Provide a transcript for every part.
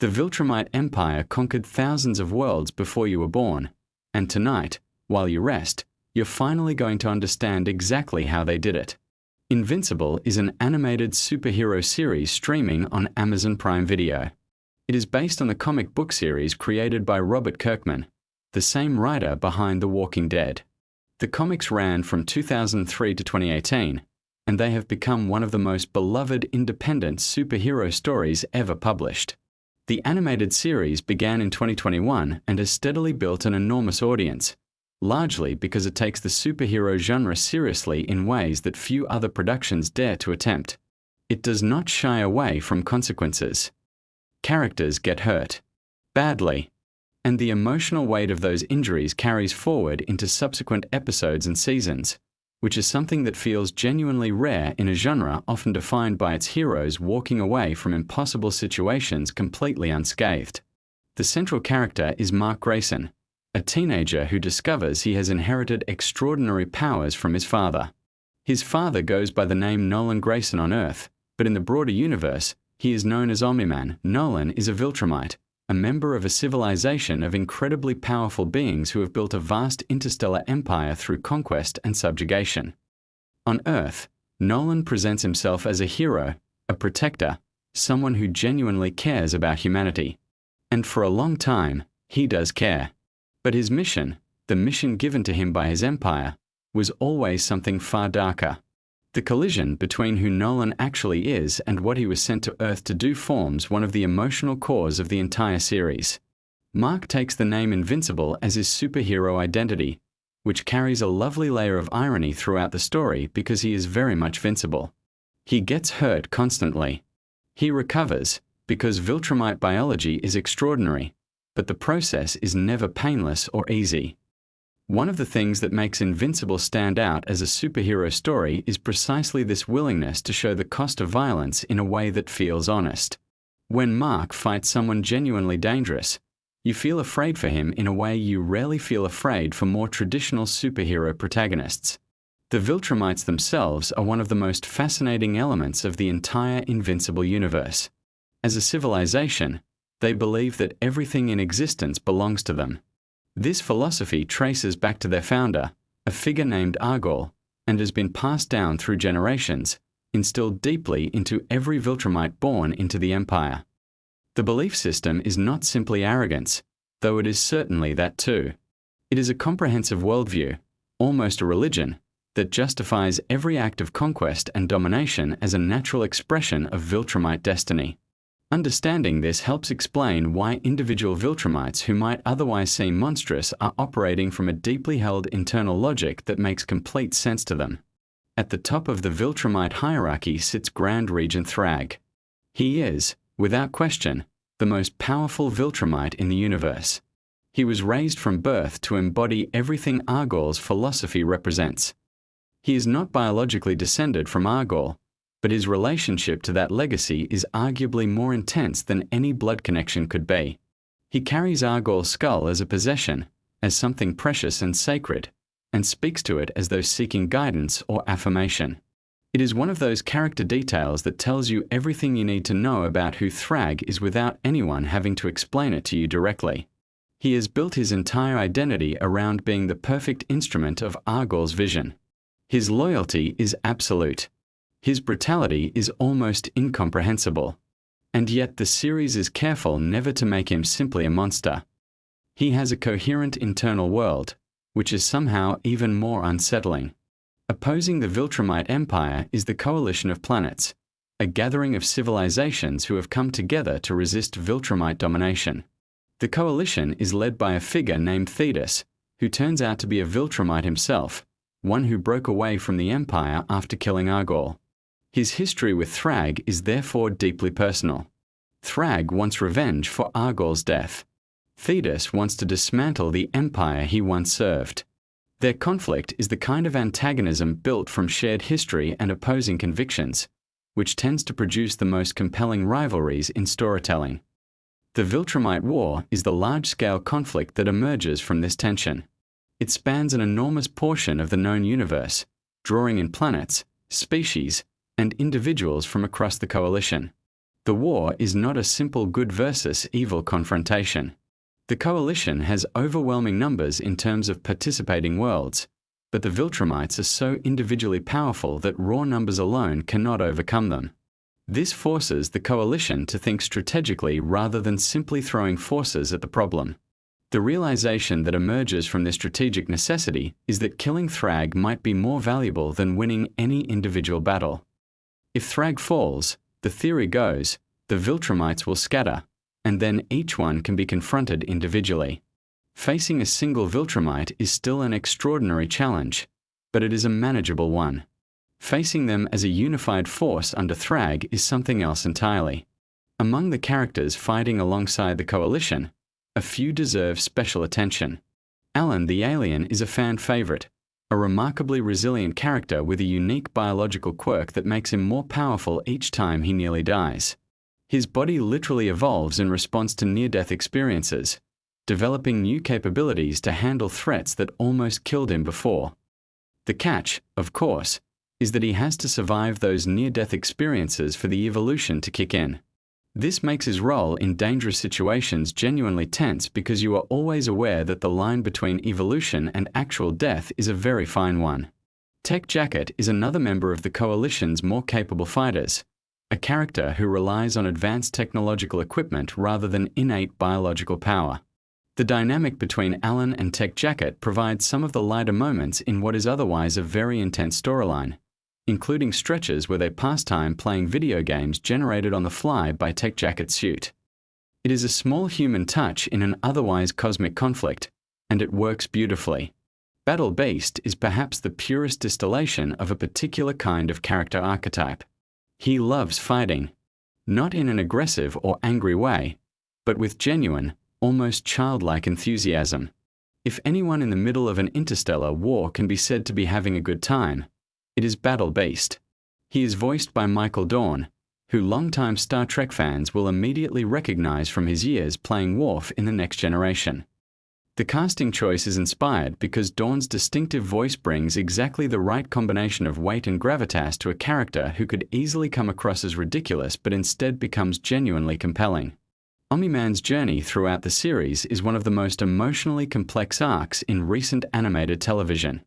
The Viltrumite Empire conquered thousands of worlds before you were born, and tonight, while you rest, you're finally going to understand exactly how they did it. Invincible is an animated superhero series streaming on Amazon Prime Video. It is based on the comic book series created by Robert Kirkman, the same writer behind The Walking Dead. The comics ran from 2003 to 2018, and they have become one of the most beloved independent superhero stories ever published. The animated series began in 2021 and has steadily built an enormous audience, largely because it takes the superhero genre seriously in ways that few other productions dare to attempt. It does not shy away from consequences. Characters get hurt. Badly. And the emotional weight of those injuries carries forward into subsequent episodes and seasons, which is something that feels genuinely rare in a genre often defined by its heroes walking away from impossible situations completely unscathed. The central character is Mark Grayson, a teenager who discovers he has inherited extraordinary powers from his father. His father goes by the name Nolan Grayson on Earth, but in the broader universe, he is known as Omni-Man. Nolan is a Viltrumite, a member of a civilization of incredibly powerful beings who have built a vast interstellar empire through conquest and subjugation. On Earth, Nolan presents himself as a hero, a protector, someone who genuinely cares about humanity. And for a long time, he does care. But his mission, the mission given to him by his empire, was always something far darker. The collision between who Nolan actually is and what he was sent to Earth to do forms one of the emotional cores of the entire series. Mark takes the name Invincible as his superhero identity, which carries a lovely layer of irony throughout the story because he is very much vincible. He gets hurt constantly. He recovers, because Viltrumite biology is extraordinary, but the process is never painless or easy. One of the things that makes Invincible stand out as a superhero story is precisely this willingness to show the cost of violence in a way that feels honest. When Mark fights someone genuinely dangerous, you feel afraid for him in a way you rarely feel afraid for more traditional superhero protagonists. The Viltrumites themselves are one of the most fascinating elements of the entire Invincible universe. As a civilization, they believe that everything in existence belongs to them. This philosophy traces back to their founder, a figure named Argol, and has been passed down through generations, instilled deeply into every Viltrumite born into the Empire. The belief system is not simply arrogance, though it is certainly that too. It is a comprehensive worldview, almost a religion, that justifies every act of conquest and domination as a natural expression of Viltrumite destiny. Understanding this helps explain why individual Viltrumites who might otherwise seem monstrous are operating from a deeply held internal logic that makes complete sense to them. At the top of the Viltrumite hierarchy sits Grand Regent Thrag. He is, without question, the most powerful Viltrumite in the universe. He was raised from birth to embody everything Argol's philosophy represents. He is not biologically descended from Argol, but his relationship to that legacy is arguably more intense than any blood connection could be. He carries Argol's skull as a possession, as something precious and sacred, and speaks to it as though seeking guidance or affirmation. It is one of those character details that tells you everything you need to know about who Thrag is without anyone having to explain it to you directly. He has built his entire identity around being the perfect instrument of Argol's vision. His loyalty is absolute. His brutality is almost incomprehensible. And yet the series is careful never to make him simply a monster. He has a coherent internal world, which is somehow even more unsettling. Opposing the Viltrumite Empire is the Coalition of Planets, a gathering of civilizations who have come together to resist Viltrumite domination. The coalition is led by a figure named Thetis, who turns out to be a Viltrumite himself, one who broke away from the Empire after killing Argol. His history with Thrag is therefore deeply personal. Thrag wants revenge for Argol's death. Thetis wants to dismantle the empire he once served. Their conflict is the kind of antagonism built from shared history and opposing convictions, which tends to produce the most compelling rivalries in storytelling. The Viltrumite War is the large-scale conflict that emerges from this tension. It spans an enormous portion of the known universe, drawing in planets, species, and individuals from across the coalition. The war is not a simple good versus evil confrontation. The coalition has overwhelming numbers in terms of participating worlds, but the Viltrumites are so individually powerful that raw numbers alone cannot overcome them. This forces the coalition to think strategically rather than simply throwing forces at the problem. The realization that emerges from this strategic necessity is that killing Thrag might be more valuable than winning any individual battle. If Thrag falls, the theory goes, the Viltrumites will scatter, and then each one can be confronted individually. Facing a single Viltrumite is still an extraordinary challenge, but it is a manageable one. Facing them as a unified force under Thrag is something else entirely. Among the characters fighting alongside the coalition, a few deserve special attention. Alan the alien is a fan favorite, a remarkably resilient character with a unique biological quirk that makes him more powerful each time he nearly dies. His body literally evolves in response to near-death experiences, developing new capabilities to handle threats that almost killed him before. The catch, of course, is that he has to survive those near-death experiences for the evolution to kick in. This makes his role in dangerous situations genuinely tense because you are always aware that the line between evolution and actual death is a very fine one. Tech Jacket is another member of the Coalition's more capable fighters, a character who relies on advanced technological equipment rather than innate biological power. The dynamic between Alan and Tech Jacket provides some of the lighter moments in what is otherwise a very intense storyline, including stretches where they pass time playing video games generated on the fly by Tech Jacket's suit. It is a small human touch in an otherwise cosmic conflict, and it works beautifully. Battle Beast is perhaps the purest distillation of a particular kind of character archetype. He loves fighting, not in an aggressive or angry way, but with genuine, almost childlike enthusiasm. If anyone in the middle of an interstellar war can be said to be having a good time, it is Battle Beast. He is voiced by Michael Dorn, who longtime Star Trek fans will immediately recognize from his years playing Worf in The Next Generation. The casting choice is inspired because Dorn's distinctive voice brings exactly the right combination of weight and gravitas to a character who could easily come across as ridiculous but instead becomes genuinely compelling. Omni-Man's journey throughout the series is one of the most emotionally complex arcs in recent animated television.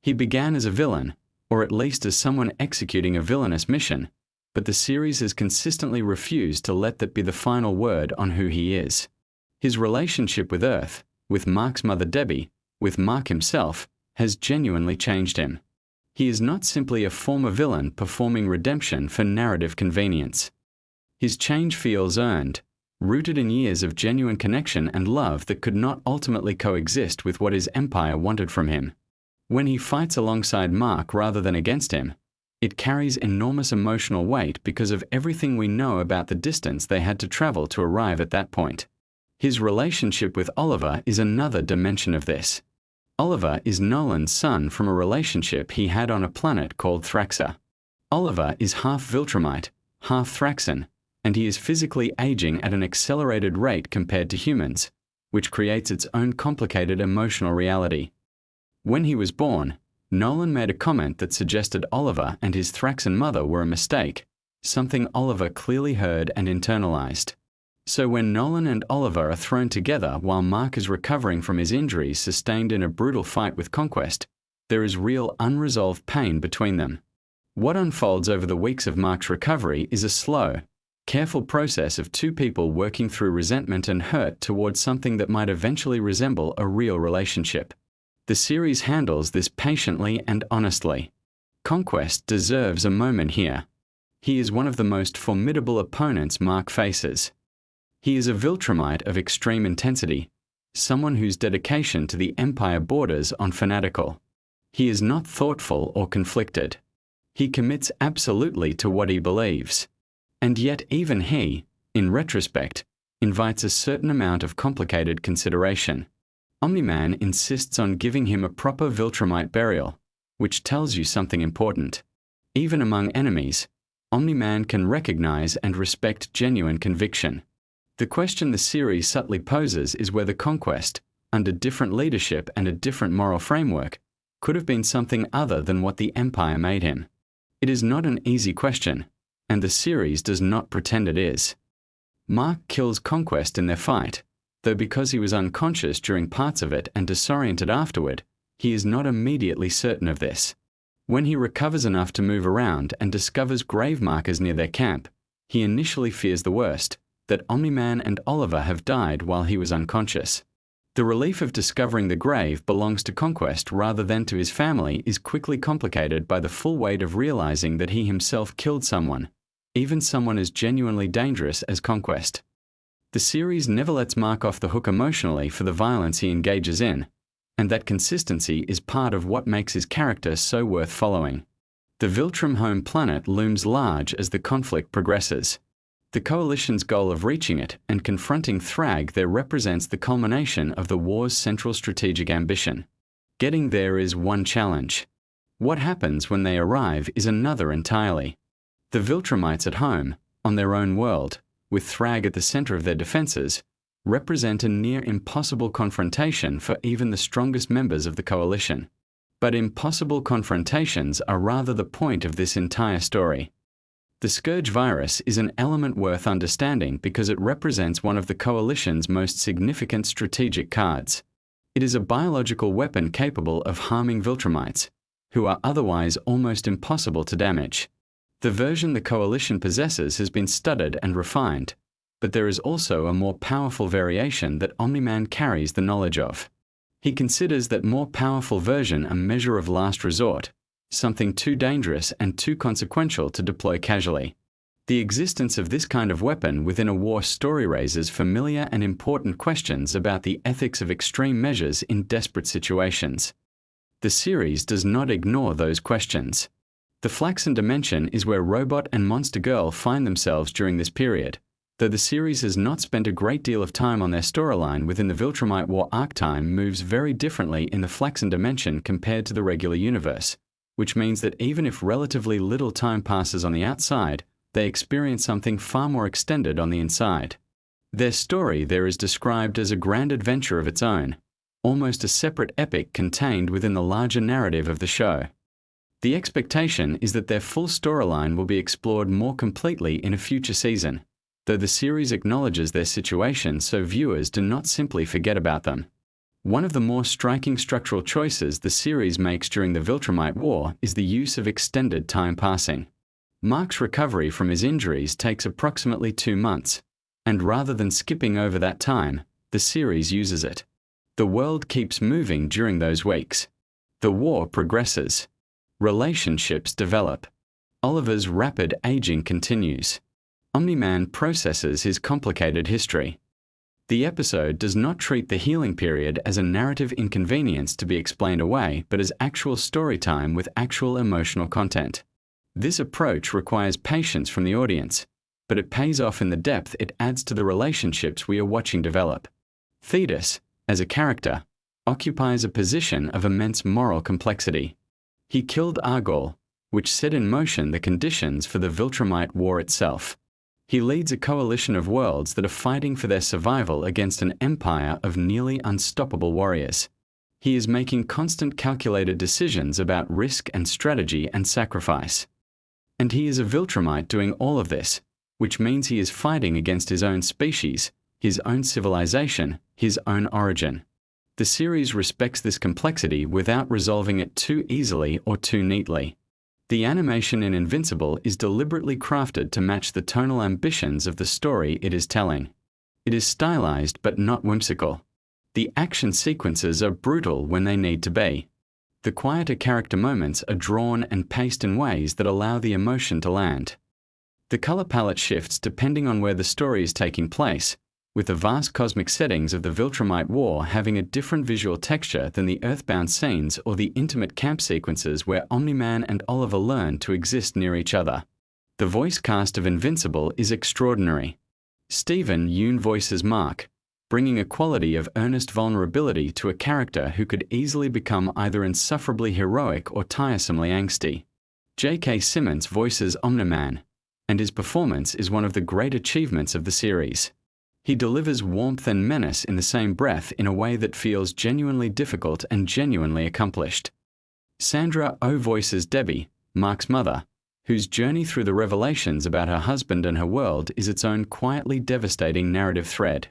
He began as a villain, or at least as someone executing a villainous mission, but the series has consistently refused to let that be the final word on who he is. His relationship with Earth, with Mark's mother Debbie, with Mark himself, has genuinely changed him. He is not simply a former villain performing redemption for narrative convenience. His change feels earned, rooted in years of genuine connection and love that could not ultimately coexist with what his empire wanted from him. When he fights alongside Mark rather than against him, it carries enormous emotional weight because of everything we know about the distance they had to travel to arrive at that point. His relationship with Oliver is another dimension of this. Oliver is Nolan's son from a relationship he had on a planet called Thraxa. Oliver is half Viltrumite, half Thraxan, and he is physically aging at an accelerated rate compared to humans, which creates its own complicated emotional reality. When he was born, Nolan made a comment that suggested Oliver and his Thraxan mother were a mistake, something Oliver clearly heard and internalized. So when Nolan and Oliver are thrown together while Mark is recovering from his injuries sustained in a brutal fight with Conquest, there is real unresolved pain between them. What unfolds over the weeks of Mark's recovery is a slow, careful process of two people working through resentment and hurt towards something that might eventually resemble a real relationship. The series handles this patiently and honestly. Conquest deserves a moment here. He is one of the most formidable opponents Mark faces. He is a Viltrumite of extreme intensity, someone whose dedication to the Empire borders on fanatical. He is not thoughtful or conflicted. He commits absolutely to what he believes. And yet even he, in retrospect, invites a certain amount of complicated consideration. Omni-Man insists on giving him a proper Viltrumite burial, which tells you something important. Even among enemies, Omni-Man can recognize and respect genuine conviction. The question the series subtly poses is whether Conquest, under different leadership and a different moral framework, could have been something other than what the Empire made him. It is not an easy question, and the series does not pretend it is. Mark kills Conquest in their fight, though because he was unconscious during parts of it and disoriented afterward, he is not immediately certain of this. When he recovers enough to move around and discovers grave markers near their camp, he initially fears the worst, that Omni-Man and Oliver have died while he was unconscious. The relief of discovering the grave belongs to Conquest rather than to his family is quickly complicated by the full weight of realizing that he himself killed someone, even someone as genuinely dangerous as Conquest. The series never lets Mark off the hook emotionally for the violence he engages in, and that consistency is part of what makes his character so worth following. The Viltrum home planet looms large as the conflict progresses. The Coalition's goal of reaching it and confronting Thrag there represents the culmination of the war's central strategic ambition. Getting there is one challenge. What happens when they arrive is another entirely. The Viltrumites at home, on their own world, with Thrag at the center of their defenses, represent a near impossible confrontation for even the strongest members of the Coalition. But impossible confrontations are rather the point of this entire story. The Scourge virus is an element worth understanding because it represents one of the Coalition's most significant strategic cards. It is a biological weapon capable of harming Viltrumites, who are otherwise almost impossible to damage. The version the Coalition possesses has been studied and refined, but there is also a more powerful variation that Omni-Man carries the knowledge of. He considers that more powerful version a measure of last resort, something too dangerous and too consequential to deploy casually. The existence of this kind of weapon within a war story raises familiar and important questions about the ethics of extreme measures in desperate situations. The series does not ignore those questions. The Flaxen Dimension is where Robot and Monster Girl find themselves during this period, though the series has not spent a great deal of time on their storyline within the Viltrumite War arc. Time moves very differently in the Flaxen Dimension compared to the regular universe, which means that even if relatively little time passes on the outside, they experience something far more extended on the inside. Their story there is described as a grand adventure of its own, almost a separate epic contained within the larger narrative of the show. The expectation is that their full storyline will be explored more completely in a future season, though the series acknowledges their situation so viewers do not simply forget about them. One of the more striking structural choices the series makes during the Viltrumite War is the use of extended time passing. Mark's recovery from his injuries takes approximately 2 months, and rather than skipping over that time, the series uses it. The world keeps moving during those weeks. The war progresses. Relationships develop. Oliver's rapid aging continues. Omni-Man processes his complicated history. The episode does not treat the healing period as a narrative inconvenience to be explained away, but as actual story time with actual emotional content. This approach requires patience from the audience, but it pays off in the depth it adds to the relationships we are watching develop. Thetis, as a character, occupies a position of immense moral complexity. He killed Argol, which set in motion the conditions for the Viltrumite War itself. He leads a coalition of worlds that are fighting for their survival against an empire of nearly unstoppable warriors. He is making constant calculated decisions about risk and strategy and sacrifice. And he is a Viltrumite doing all of this, which means he is fighting against his own species, his own civilization, his own origin. The series respects this complexity without resolving it too easily or too neatly. The animation in Invincible is deliberately crafted to match the tonal ambitions of the story it is telling. It is stylized but not whimsical. The action sequences are brutal when they need to be. The quieter character moments are drawn and paced in ways that allow the emotion to land. The color palette shifts depending on where the story is taking place, with the vast cosmic settings of the Viltrumite War having a different visual texture than the earthbound scenes or the intimate camp sequences where Omni-Man and Oliver learn to exist near each other. The voice cast of Invincible is extraordinary. Stephen Yeun voices Mark, bringing a quality of earnest vulnerability to a character who could easily become either insufferably heroic or tiresomely angsty. J.K. Simmons voices Omni-Man, and his performance is one of the great achievements of the series. He delivers warmth and menace in the same breath in a way that feels genuinely difficult and genuinely accomplished. Sandra Oh voices Debbie, Mark's mother, whose journey through the revelations about her husband and her world is its own quietly devastating narrative thread.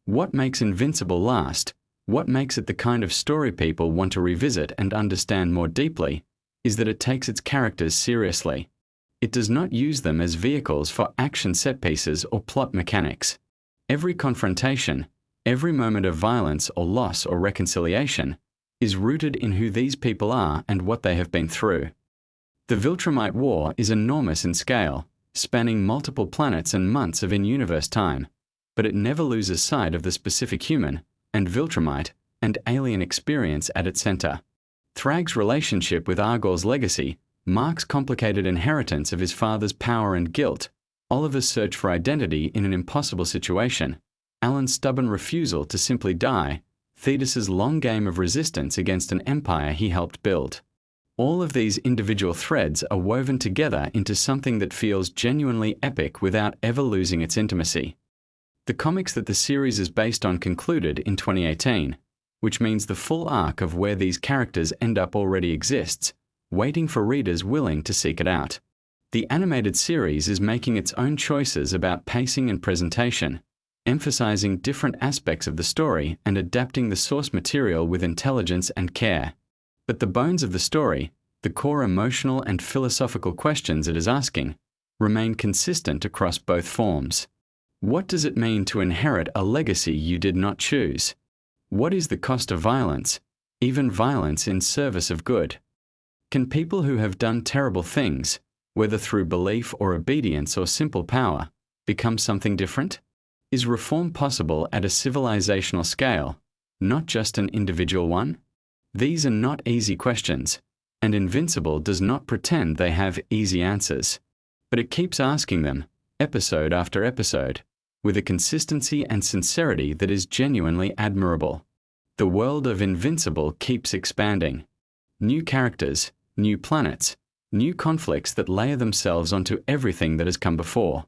What makes Invincible last, what makes it the kind of story people want to revisit and understand more deeply, is that it takes its characters seriously. It does not use them as vehicles for action set pieces or plot mechanics. Every confrontation, every moment of violence or loss or reconciliation, is rooted in who these people are and what they have been through. The Viltrumite War is enormous in scale, spanning multiple planets and months of in-universe time, but it never loses sight of the specific human and Viltrumite and alien experience at its center. Thrag's relationship with Argor's legacy, Mark's complicated inheritance of his father's power and guilt, Oliver's search for identity in an impossible situation, Alan's stubborn refusal to simply die, Thetis's long game of resistance against an empire he helped build. All of these individual threads are woven together into something that feels genuinely epic without ever losing its intimacy. The comics that the series is based on concluded in 2018, which means the full arc of where these characters end up already exists, waiting for readers willing to seek it out. The animated series is making its own choices about pacing and presentation, emphasizing different aspects of the story and adapting the source material with intelligence and care. But the bones of the story, the core emotional and philosophical questions it is asking, remain consistent across both forms. What does it mean to inherit a legacy you did not choose? What is the cost of violence, even violence in service of good? Can people who have done terrible things, whether through belief or obedience or simple power, become something different? Is reform possible at a civilizational scale, not just an individual one? These are not easy questions, and Invincible does not pretend they have easy answers. But it keeps asking them, episode after episode, with a consistency and sincerity that is genuinely admirable. The world of Invincible keeps expanding. New characters, new planets, new conflicts that layer themselves onto everything that has come before.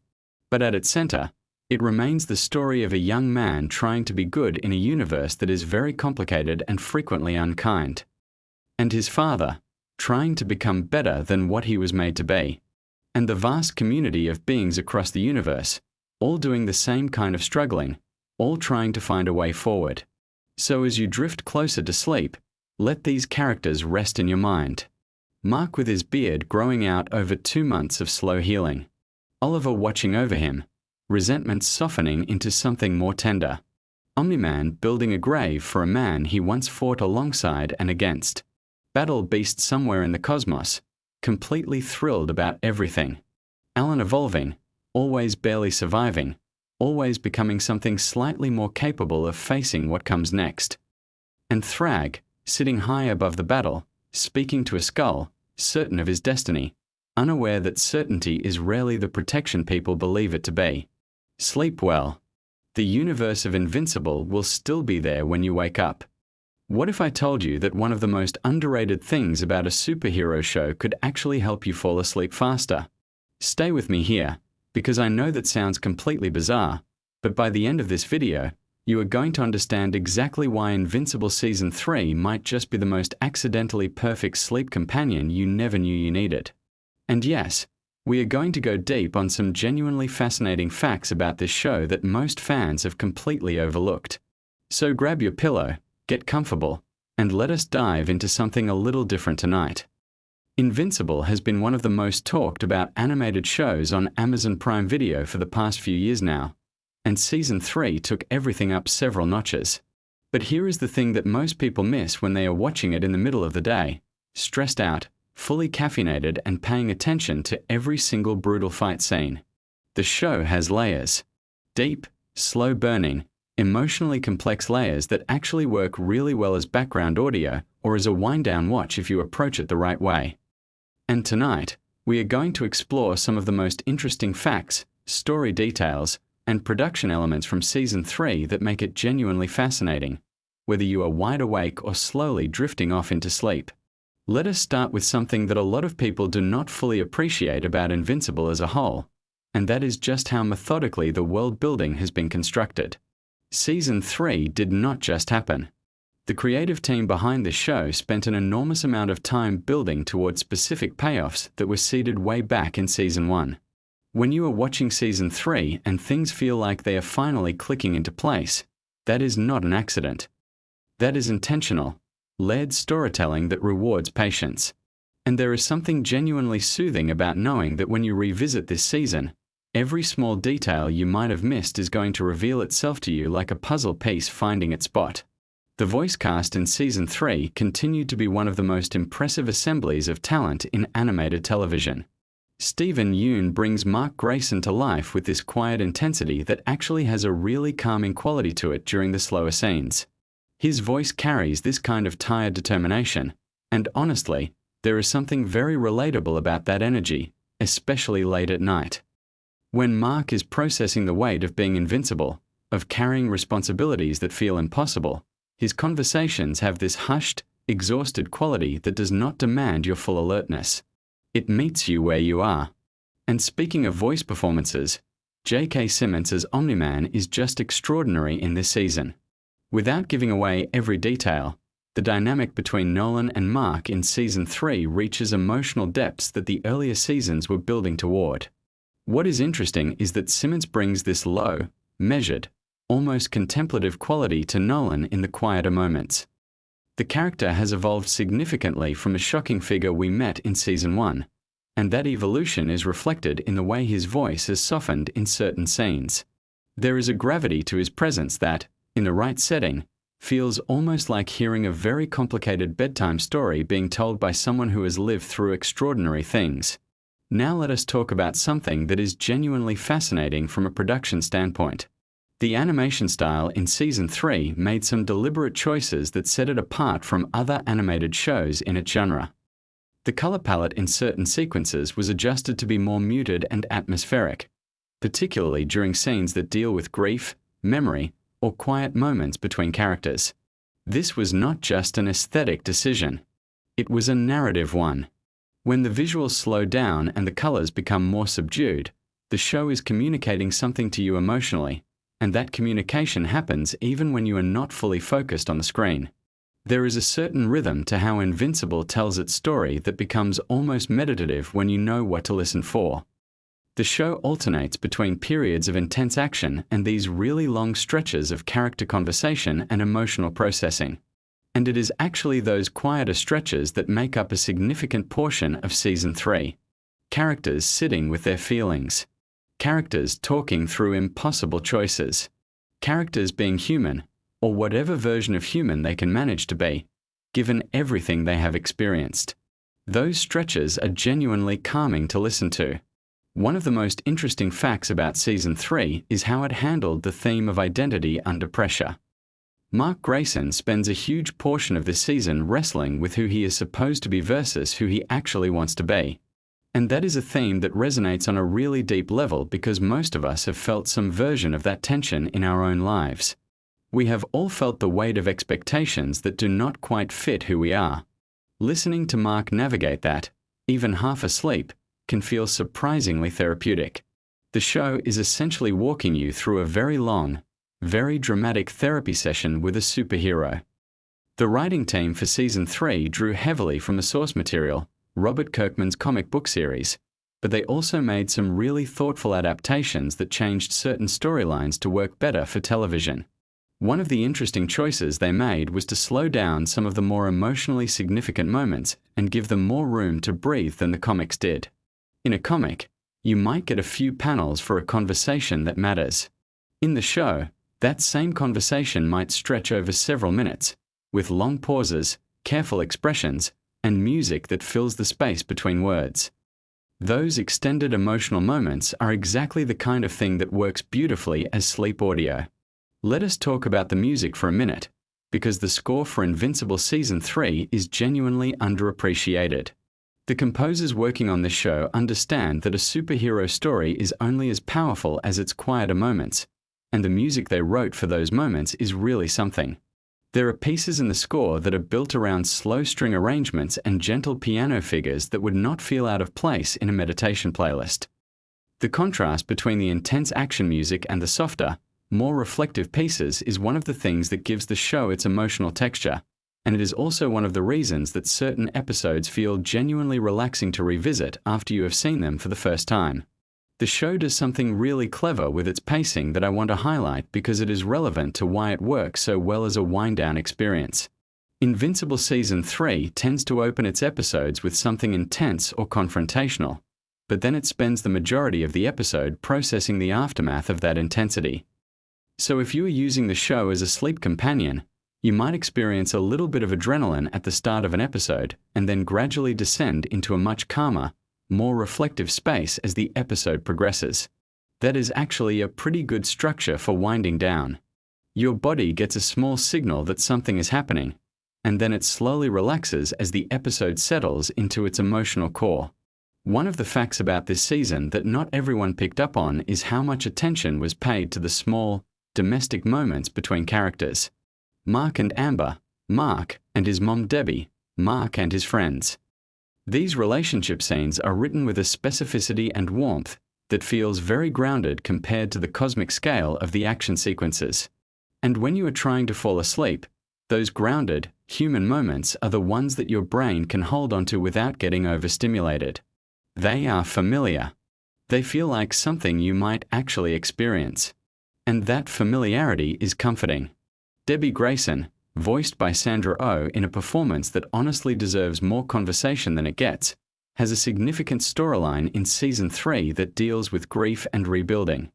But at its center, it remains the story of a young man trying to be good in a universe that is very complicated and frequently unkind. And his father, trying to become better than what he was made to be. And the vast community of beings across the universe, all doing the same kind of struggling, all trying to find a way forward. So as you drift closer to sleep, let these characters rest in your mind. Mark with his beard growing out over 2 months of slow healing. Oliver watching over him, resentment softening into something more tender. Omni-Man building a grave for a man he once fought alongside and against. Battle beast somewhere in the cosmos, completely thrilled about everything. Alan evolving, always barely surviving, always becoming something slightly more capable of facing what comes next. And Thrag, sitting high above the battle, speaking to a skull, certain of his destiny, unaware that certainty is rarely the protection people believe it to be. Sleep well. The universe of Invincible will still be there when you wake up. What if I told you that one of the most underrated things about a superhero show could actually help you fall asleep faster? Stay with me here, because I know that sounds completely bizarre, but by the end of this video, you are going to understand exactly why Invincible Season 3 might just be the most accidentally perfect sleep companion you never knew you needed. And yes, we are going to go deep on some genuinely fascinating facts about this show that most fans have completely overlooked. So grab your pillow, get comfortable, and let us dive into something a little different tonight. Invincible has been one of the most talked about animated shows on Amazon Prime Video for the past few years now, and Season 3 took everything up several notches. But here is the thing that most people miss when they are watching it in the middle of the day, stressed out, fully caffeinated and paying attention to every single brutal fight scene. The show has layers. Deep, slow-burning, emotionally complex layers that actually work really well as background audio or as a wind-down watch if you approach it the right way. And tonight, we are going to explore some of the most interesting facts, story details, and production elements from Season 3 that make it genuinely fascinating, whether you are wide awake or slowly drifting off into sleep. Let us start with something that a lot of people do not fully appreciate about Invincible as a whole, and that is just how methodically the world building has been constructed. Season 3 did not just happen. The creative team behind this show spent an enormous amount of time building towards specific payoffs that were seeded way back in Season 1. When you are watching Season 3 and things feel like they are finally clicking into place, that is not an accident. That is intentional, layered storytelling that rewards patience. And there is something genuinely soothing about knowing that when you revisit this season, every small detail you might have missed is going to reveal itself to you like a puzzle piece finding its spot. The voice cast in Season 3 continued to be one of the most impressive assemblies of talent in animated television. Steven Yeun brings Mark Grayson to life with this quiet intensity that actually has a really calming quality to it during the slower scenes. His voice carries this kind of tired determination, and honestly, there is something very relatable about that energy, especially late at night. When Mark is processing the weight of being invincible, of carrying responsibilities that feel impossible, his conversations have this hushed, exhausted quality that does not demand your full alertness. It meets you where you are. And speaking of voice performances, J.K. Simmons as Omni-Man is just extraordinary in this season. Without giving away every detail, the dynamic between Nolan and Mark in Season 3 reaches emotional depths that the earlier seasons were building toward. What is interesting is that Simmons brings this low, measured, almost contemplative quality to Nolan in the quieter moments. The character has evolved significantly from a shocking figure we met in Season 1, and that evolution is reflected in the way his voice has softened in certain scenes. There is a gravity to his presence that, in the right setting, feels almost like hearing a very complicated bedtime story being told by someone who has lived through extraordinary things. Now let us talk about something that is genuinely fascinating from a production standpoint. The animation style in Season 3 made some deliberate choices that set it apart from other animated shows in its genre. The color palette in certain sequences was adjusted to be more muted and atmospheric, particularly during scenes that deal with grief, memory, or quiet moments between characters. This was not just an aesthetic decision. It was a narrative one. When the visuals slow down and the colors become more subdued, the show is communicating something to you emotionally, and that communication happens even when you are not fully focused on the screen. There is a certain rhythm to how Invincible tells its story that becomes almost meditative when you know what to listen for. The show alternates between periods of intense action and these really long stretches of character conversation and emotional processing. And it is actually those quieter stretches that make up a significant portion of Season 3. Characters sitting with their feelings. Characters talking through impossible choices. Characters being human, or whatever version of human they can manage to be, given everything they have experienced. Those stretches are genuinely calming to listen to. One of the most interesting facts about Season 3 is how it handled the theme of identity under pressure. Mark Grayson spends a huge portion of this season wrestling with who he is supposed to be versus who he actually wants to be. And that is a theme that resonates on a really deep level because most of us have felt some version of that tension in our own lives. We have all felt the weight of expectations that do not quite fit who we are. Listening to Mark navigate that, even half asleep, can feel surprisingly therapeutic. The show is essentially walking you through a very long, very dramatic therapy session with a superhero. The writing team for Season 3 drew heavily from the source material, Robert Kirkman's comic book series, but they also made some really thoughtful adaptations that changed certain storylines to work better for television. One of the interesting choices they made was to slow down some of the more emotionally significant moments and give them more room to breathe than the comics did. In a comic, you might get a few panels for a conversation that matters. In the show, that same conversation might stretch over several minutes, with long pauses, careful expressions, and music that fills the space between words. Those extended emotional moments are exactly the kind of thing that works beautifully as sleep audio. Let us talk about the music for a minute, because the score for Invincible Season 3 is genuinely underappreciated. The composers working on this show understand that a superhero story is only as powerful as its quieter moments, and the music they wrote for those moments is really something. There are pieces in the score that are built around slow string arrangements and gentle piano figures that would not feel out of place in a meditation playlist. The contrast between the intense action music and the softer, more reflective pieces is one of the things that gives the show its emotional texture, and it is also one of the reasons that certain episodes feel genuinely relaxing to revisit after you have seen them for the first time. The show does something really clever with its pacing that I want to highlight because it is relevant to why it works so well as a wind-down experience. Invincible Season 3 tends to open its episodes with something intense or confrontational, but then it spends the majority of the episode processing the aftermath of that intensity. So if you are using the show as a sleep companion, you might experience a little bit of adrenaline at the start of an episode and then gradually descend into a much calmer, more reflective space as the episode progresses. That is actually a pretty good structure for winding down. Your body gets a small signal that something is happening, and then it slowly relaxes as the episode settles into its emotional core. One of the facts about this season that not everyone picked up on is how much attention was paid to the small, domestic moments between characters. Mark and Amber, Mark and his mom Debbie, Mark and his friends. These relationship scenes are written with a specificity and warmth that feels very grounded compared to the cosmic scale of the action sequences. And when you are trying to fall asleep, those grounded, human moments are the ones that your brain can hold onto without getting overstimulated. They are familiar. They feel like something you might actually experience. And that familiarity is comforting. Debbie Grayson, voiced by Sandra Oh in a performance that honestly deserves more conversation than it gets, has a significant storyline in Season 3 that deals with grief and rebuilding.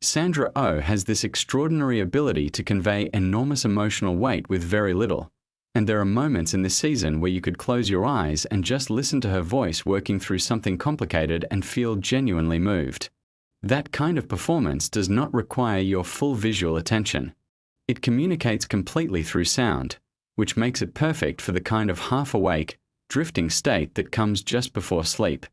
Sandra Oh has this extraordinary ability to convey enormous emotional weight with very little, and there are moments in this season where you could close your eyes and just listen to her voice working through something complicated and feel genuinely moved. That kind of performance does not require your full visual attention. It communicates completely through sound, which makes it perfect for the kind of half-awake, drifting state that comes just before sleep.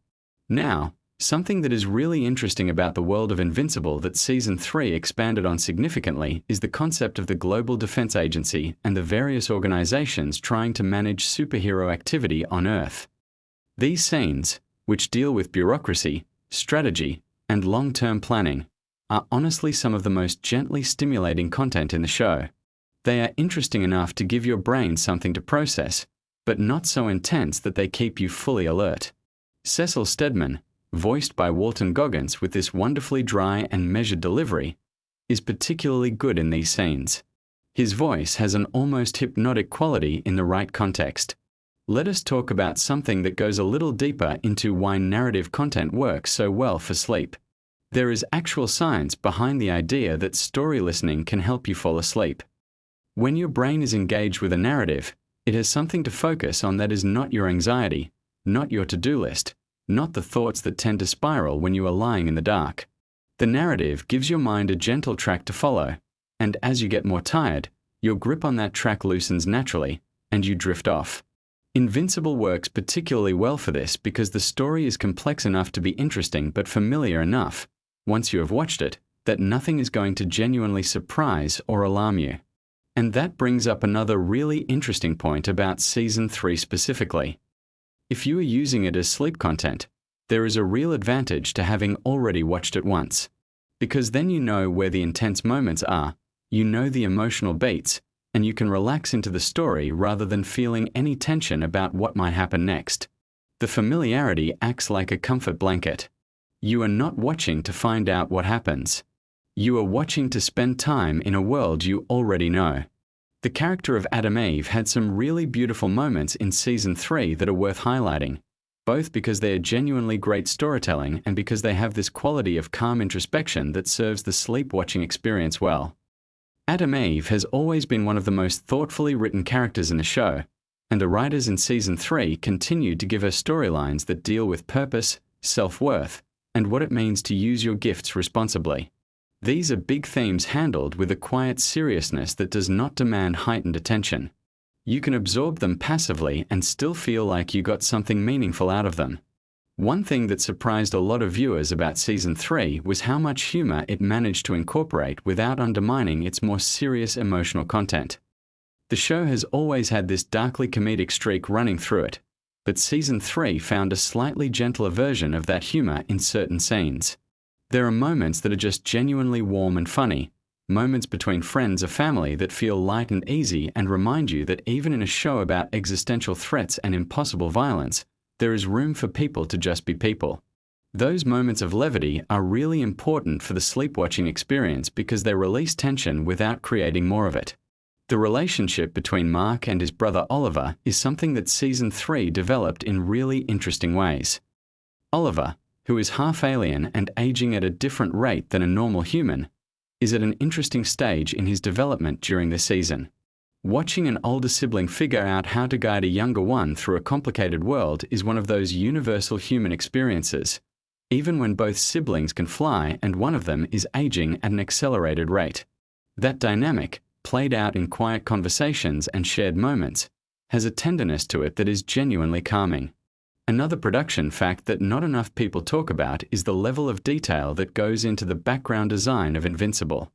Now, something that is really interesting about the world of Invincible that Season 3 expanded on significantly is the concept of the Global Defense Agency and the various organizations trying to manage superhero activity on Earth. These scenes, which deal with bureaucracy, strategy, and long-term planning, are honestly some of the most gently stimulating content in the show. They are interesting enough to give your brain something to process, but not so intense that they keep you fully alert. Cecil Stedman, voiced by Walton Goggins with this wonderfully dry and measured delivery, is particularly good in these scenes. His voice has an almost hypnotic quality in the right context. Let us talk about something that goes a little deeper into why narrative content works so well for sleep. There is actual science behind the idea that story listening can help you fall asleep. When your brain is engaged with a narrative, it has something to focus on that is not your anxiety, not your to-do list, not the thoughts that tend to spiral when you are lying in the dark. The narrative gives your mind a gentle track to follow, and as you get more tired, your grip on that track loosens naturally, and you drift off. Invincible works particularly well for this because the story is complex enough to be interesting but familiar enough, once you have watched it, that nothing is going to genuinely surprise or alarm you. And that brings up another really interesting point about Season 3 specifically. If you are using it as sleep content, there is a real advantage to having already watched it once. Because then you know where the intense moments are, you know the emotional beats, and you can relax into the story rather than feeling any tension about what might happen next. The familiarity acts like a comfort blanket. You are not watching to find out what happens. You are watching to spend time in a world you already know. The character of Adam Eve had some really beautiful moments in Season 3 that are worth highlighting, both because they are genuinely great storytelling and because they have this quality of calm introspection that serves the sleep-watching experience well. Adam Eve has always been one of the most thoughtfully written characters in the show, and the writers in Season 3 continued to give her storylines that deal with purpose, self-worth, and what it means to use your gifts responsibly. These are big themes handled with a quiet seriousness that does not demand heightened attention. You can absorb them passively and still feel like you got something meaningful out of them. One thing that surprised a lot of viewers about Season 3 was how much humor it managed to incorporate without undermining its more serious emotional content. The show has always had this darkly comedic streak running through it, but Season 3 found a slightly gentler version of that humor in certain scenes. There are moments that are just genuinely warm and funny, moments between friends or family that feel light and easy and remind you that even in a show about existential threats and impossible violence, there is room for people to just be people. Those moments of levity are really important for the sleep-watching experience because they release tension without creating more of it. The relationship between Mark and his brother Oliver is something that Season 3 developed in really interesting ways. Oliver, who is half alien and aging at a different rate than a normal human, is at an interesting stage in his development during the season. Watching an older sibling figure out how to guide a younger one through a complicated world is one of those universal human experiences, even when both siblings can fly and one of them is aging at an accelerated rate. That dynamic, played out in quiet conversations and shared moments, has a tenderness to it that is genuinely calming. Another production fact that not enough people talk about is the level of detail that goes into the background design of Invincible.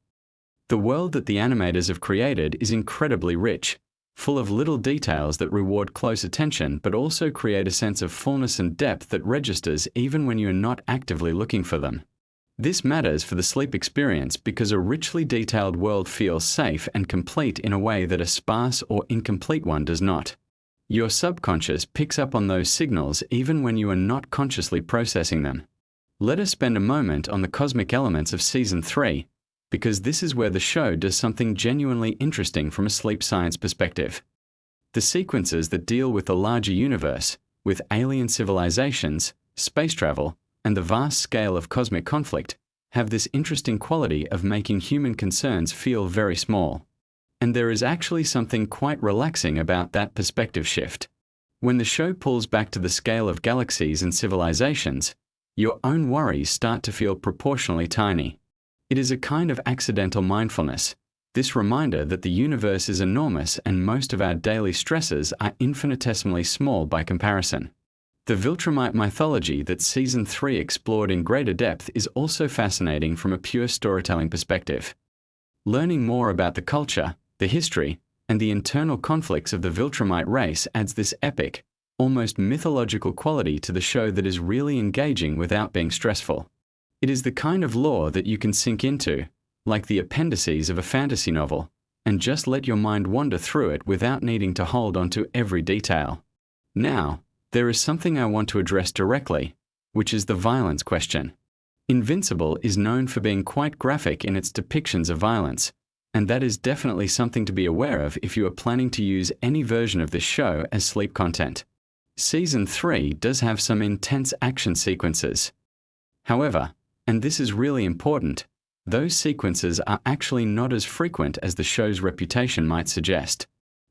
The world that the animators have created is incredibly rich, full of little details that reward close attention but also create a sense of fullness and depth that registers even when you are not actively looking for them. This matters for the sleep experience because a richly detailed world feels safe and complete in a way that a sparse or incomplete one does not. Your subconscious picks up on those signals even when you are not consciously processing them. Let us spend a moment on the cosmic elements of Season 3, because this is where the show does something genuinely interesting from a sleep science perspective. The sequences that deal with the larger universe, with alien civilizations, space travel, and the vast scale of cosmic conflict, have this interesting quality of making human concerns feel very small. And there is actually something quite relaxing about that perspective shift. When the show pulls back to the scale of galaxies and civilizations, your own worries start to feel proportionally tiny. It is a kind of accidental mindfulness, this reminder that the universe is enormous and most of our daily stresses are infinitesimally small by comparison. The Viltrumite mythology that Season 3 explored in greater depth is also fascinating from a pure storytelling perspective. Learning more about the culture, the history, and the internal conflicts of the Viltrumite race adds this epic, almost mythological quality to the show that is really engaging without being stressful. It is the kind of lore that you can sink into, like the appendices of a fantasy novel, and just let your mind wander through it without needing to hold on to every detail. Now, there is something I want to address directly, which is the violence question. Invincible is known for being quite graphic in its depictions of violence, and that is definitely something to be aware of if you are planning to use any version of this show as sleep content. Season 3 does have some intense action sequences. However, and this is really important, those sequences are actually not as frequent as the show's reputation might suggest.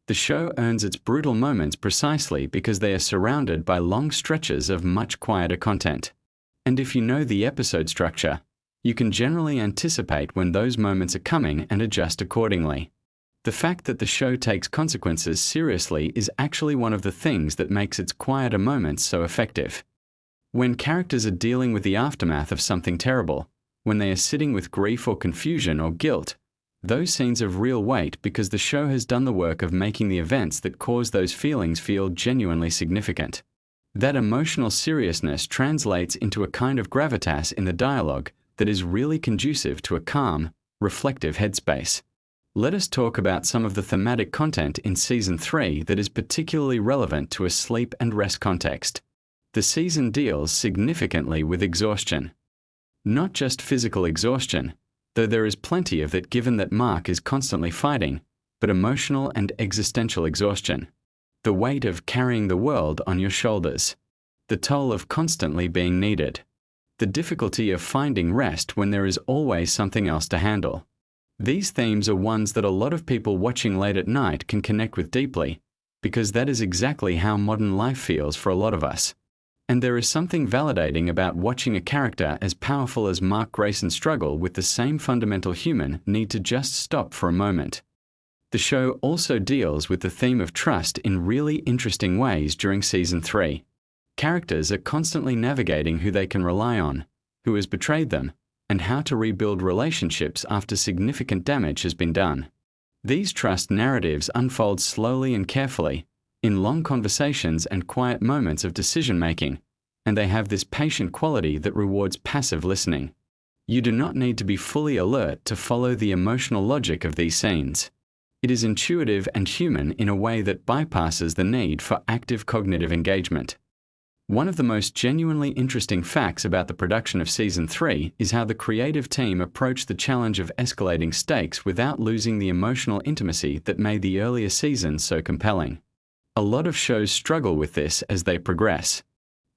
The show earns its brutal moments precisely because they are surrounded by long stretches of much quieter content. And if you know the episode structure, you can generally anticipate when those moments are coming and adjust accordingly. The fact that the show takes consequences seriously is actually one of the things that makes its quieter moments so effective. When characters are dealing with the aftermath of something terrible, when they are sitting with grief or confusion or guilt, those scenes have real weight because the show has done the work of making the events that cause those feelings feel genuinely significant. That emotional seriousness translates into a kind of gravitas in the dialogue that is really conducive to a calm, reflective headspace. Let us talk about some of the thematic content in Season 3 that is particularly relevant to a sleep and rest context. The season deals significantly with exhaustion. Not just physical exhaustion, though there is plenty of it given that Mark is constantly fighting, but emotional and existential exhaustion. The weight of carrying the world on your shoulders. The toll of constantly being needed. The difficulty of finding rest when there is always something else to handle. These themes are ones that a lot of people watching late at night can connect with deeply, because that is exactly how modern life feels for a lot of us. And there is something validating about watching a character as powerful as Mark Grayson struggle with the same fundamental human need to just stop for a moment. The show also deals with the theme of trust in really interesting ways during Season 3. Characters are constantly navigating who they can rely on, who has betrayed them, and how to rebuild relationships after significant damage has been done. These trust narratives unfold slowly and carefully, in long conversations and quiet moments of decision-making, and they have this patient quality that rewards passive listening. You do not need to be fully alert to follow the emotional logic of these scenes. It is intuitive and human in a way that bypasses the need for active cognitive engagement. One of the most genuinely interesting facts about the production of Season 3 is how the creative team approached the challenge of escalating stakes without losing the emotional intimacy that made the earlier seasons so compelling. A lot of shows struggle with this as they progress.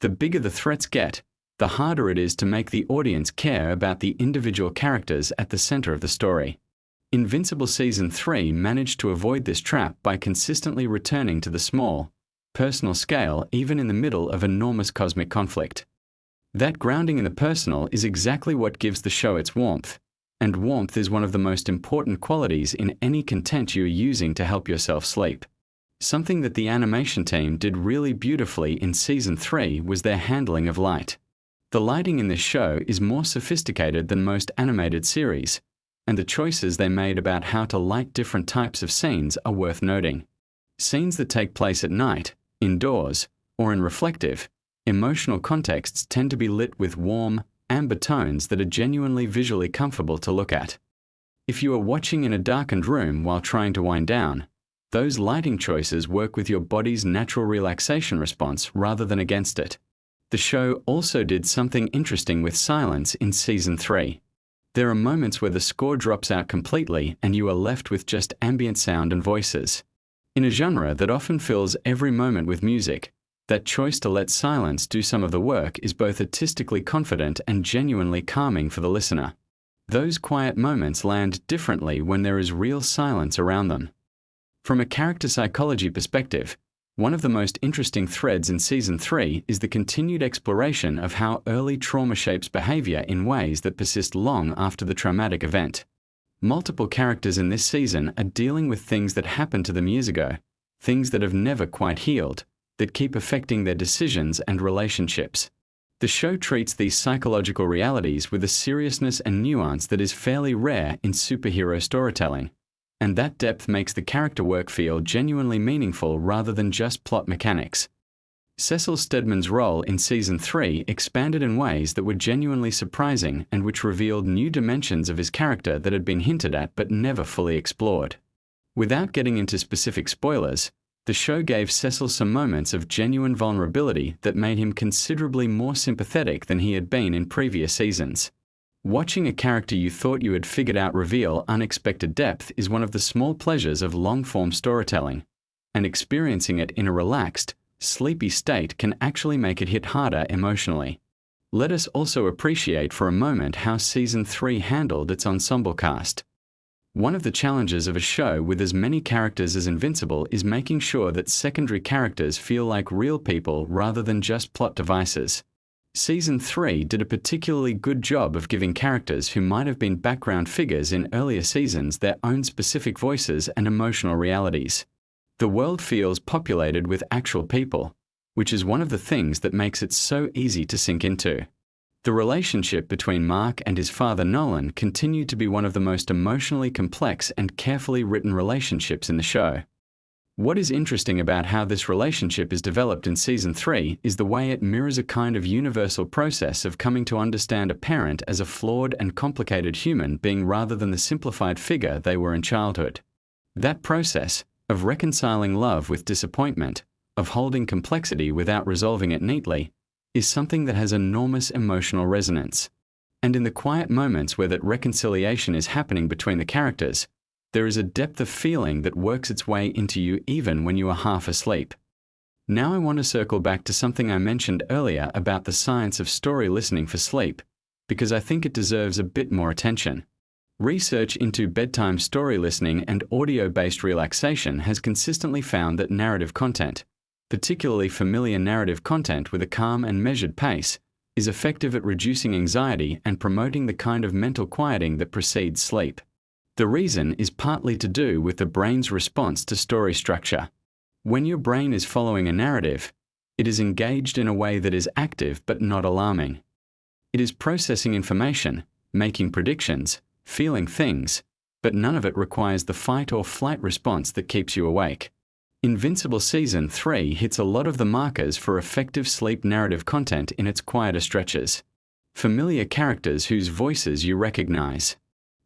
The bigger the threats get, the harder it is to make the audience care about the individual characters at the center of the story. Invincible Season 3 managed to avoid this trap by consistently returning to the small, personal scale even in the middle of enormous cosmic conflict. That grounding in the personal is exactly what gives the show its warmth, and warmth is one of the most important qualities in any content you're using to help yourself sleep. Something that the animation team did really beautifully in Season 3 was their handling of light. The lighting in this show is more sophisticated than most animated series, and the choices they made about how to light different types of scenes are worth noting. Scenes that take place at night, indoors, or in reflective, emotional contexts tend to be lit with warm, amber tones that are genuinely visually comfortable to look at. If you are watching in a darkened room while trying to wind down, those lighting choices work with your body's natural relaxation response rather than against it. The show also did something interesting with silence in Season 3. There are moments where the score drops out completely and you are left with just ambient sound and voices. In a genre that often fills every moment with music, that choice to let silence do some of the work is both artistically confident and genuinely calming for the listener. Those quiet moments land differently when there is real silence around them. From a character psychology perspective, one of the most interesting threads in Season 3 is the continued exploration of how early trauma shapes behavior in ways that persist long after the traumatic event. Multiple characters in this season are dealing with things that happened to them years ago, things that have never quite healed, that keep affecting their decisions and relationships. The show treats these psychological realities with a seriousness and nuance that is fairly rare in superhero storytelling, and that depth makes the character work feel genuinely meaningful rather than just plot mechanics. Cecil Stedman's role in Season 3 expanded in ways that were genuinely surprising and which revealed new dimensions of his character that had been hinted at but never fully explored. Without getting into specific spoilers, the show gave Cecil some moments of genuine vulnerability that made him considerably more sympathetic than he had been in previous seasons. Watching a character you thought you had figured out reveal unexpected depth is one of the small pleasures of long-form storytelling, and experiencing it in a relaxed, sleepy state can actually make it hit harder emotionally. Let us also appreciate for a moment how Season 3 handled its ensemble cast. One of the challenges of a show with as many characters as Invincible is making sure that secondary characters feel like real people rather than just plot devices. Season 3 did a particularly good job of giving characters who might have been background figures in earlier seasons their own specific voices and emotional realities. The world feels populated with actual people, which is one of the things that makes it so easy to sink into. The relationship between Mark and his father Nolan continued to be one of the most emotionally complex and carefully written relationships in the show. What is interesting about how this relationship is developed in Season 3 is the way it mirrors a kind of universal process of coming to understand a parent as a flawed and complicated human being rather than the simplified figure they were in childhood. That process, of reconciling love with disappointment, of holding complexity without resolving it neatly, is something that has enormous emotional resonance. And in the quiet moments where that reconciliation is happening between the characters, there is a depth of feeling that works its way into you even when you are half asleep. Now I want to circle back to something I mentioned earlier about the science of story listening for sleep, because I think it deserves a bit more attention. Research into bedtime story listening and audio-based relaxation has consistently found that narrative content, particularly familiar narrative content with a calm and measured pace, is effective at reducing anxiety and promoting the kind of mental quieting that precedes sleep. The reason is partly to do with the brain's response to story structure. When your brain is following a narrative, it is engaged in a way that is active but not alarming. It is processing information, making predictions, feeling things, but none of it requires the fight or flight response that keeps you awake. Invincible Season 3 hits a lot of the markers for effective sleep narrative content in its quieter stretches. familiar characters whose voices you recognize,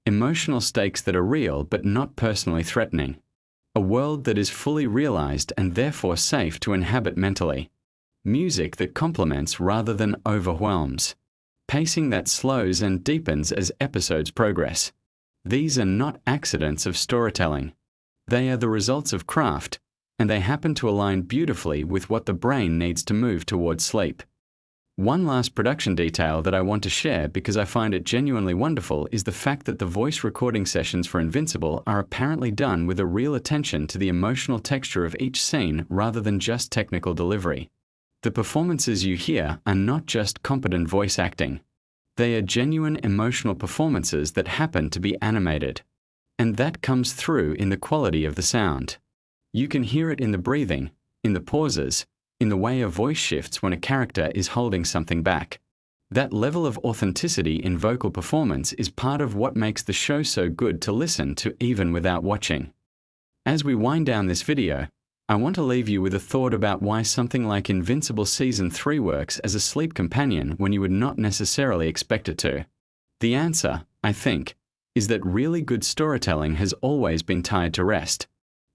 emotional stakes that are real but not personally threatening, a world that is fully realized and therefore safe to inhabit mentally, music that complements rather than overwhelms, pacing that slows and deepens as episodes progress. These are not accidents of storytelling. They are the results of craft, and they happen to align beautifully with what the brain needs to move towards sleep. One last production detail that I want to share because I find it genuinely wonderful is the fact that the voice recording sessions for Invincible are apparently done with a real attention to the emotional texture of each scene rather than just technical delivery. The performances you hear are not just competent voice acting. They are genuine emotional performances that happen to be animated. And that comes through in the quality of the sound. You can hear it in the breathing, in the pauses, in the way a voice shifts when a character is holding something back. That level of authenticity in vocal performance is part of what makes the show so good to listen to even without watching. As we wind down this video, I want to leave you with a thought about why something like Invincible Season 3 works as a sleep companion when you would not necessarily expect it to. The answer, I think, is that really good storytelling has always been tied to rest.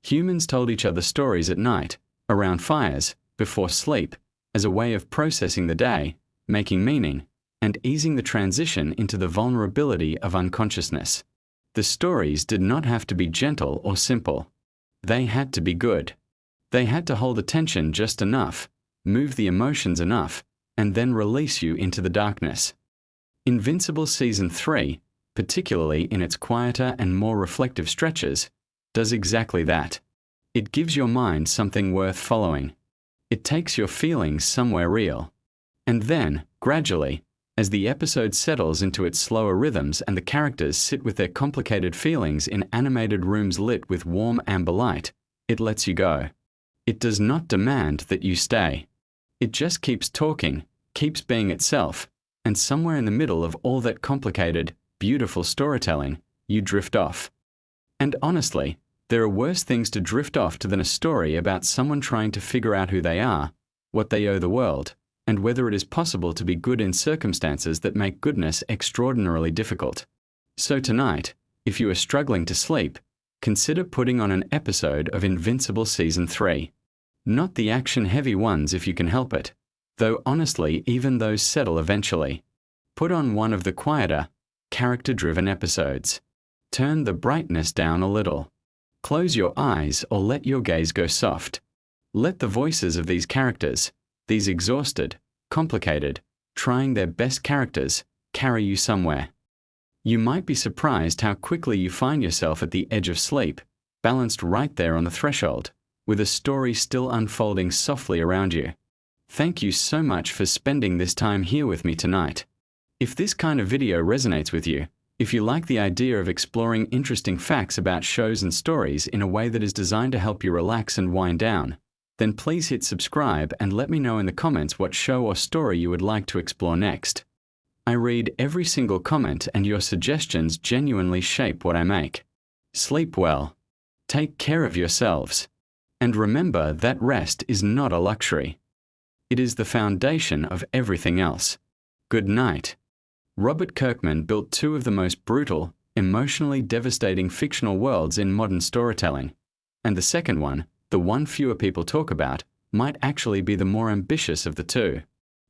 Humans told each other stories at night, around fires, before sleep, as a way of processing the day, making meaning, and easing the transition into the vulnerability of unconsciousness. The stories did not have to be gentle or simple. They had to be good. They had to hold attention just enough, move the emotions enough, and then release you into the darkness. Invincible Season 3, particularly in its quieter and more reflective stretches, does exactly that. It gives your mind something worth following. It takes your feelings somewhere real. And then, gradually, as the episode settles into its slower rhythms and the characters sit with their complicated feelings in animated rooms lit with warm amber light, it lets you go. It does not demand that you stay. It just keeps talking, keeps being itself, and somewhere in the middle of all that complicated, beautiful storytelling, you drift off. And honestly, there are worse things to drift off to than a story about someone trying to figure out who they are, what they owe the world, and whether it is possible to be good in circumstances that make goodness extraordinarily difficult. So tonight, if you are struggling to sleep, consider putting on an episode of Invincible Season 3. Not the action-heavy ones if you can help it, though honestly even those settle eventually. Put on one of the quieter, character-driven episodes. Turn the brightness down a little. Close your eyes or let your gaze go soft. Let the voices of these characters, these exhausted, complicated, trying their best characters, carry you somewhere. You might be surprised how quickly you find yourself at the edge of sleep, balanced right there on the threshold, with a story still unfolding softly around you. Thank you so much for spending this time here with me tonight. If this kind of video resonates with you, if you like the idea of exploring interesting facts about shows and stories in a way that is designed to help you relax and wind down, then please hit subscribe and let me know in the comments what show or story you would like to explore next. I read every single comment and your suggestions genuinely shape what I make. Sleep well. Take care of yourselves. And remember that rest is not a luxury. It is the foundation of everything else. Good night. Robert Kirkman built two of the most brutal, emotionally devastating fictional worlds in modern storytelling. And the second one, the one fewer people talk about, might actually be the more ambitious of the two.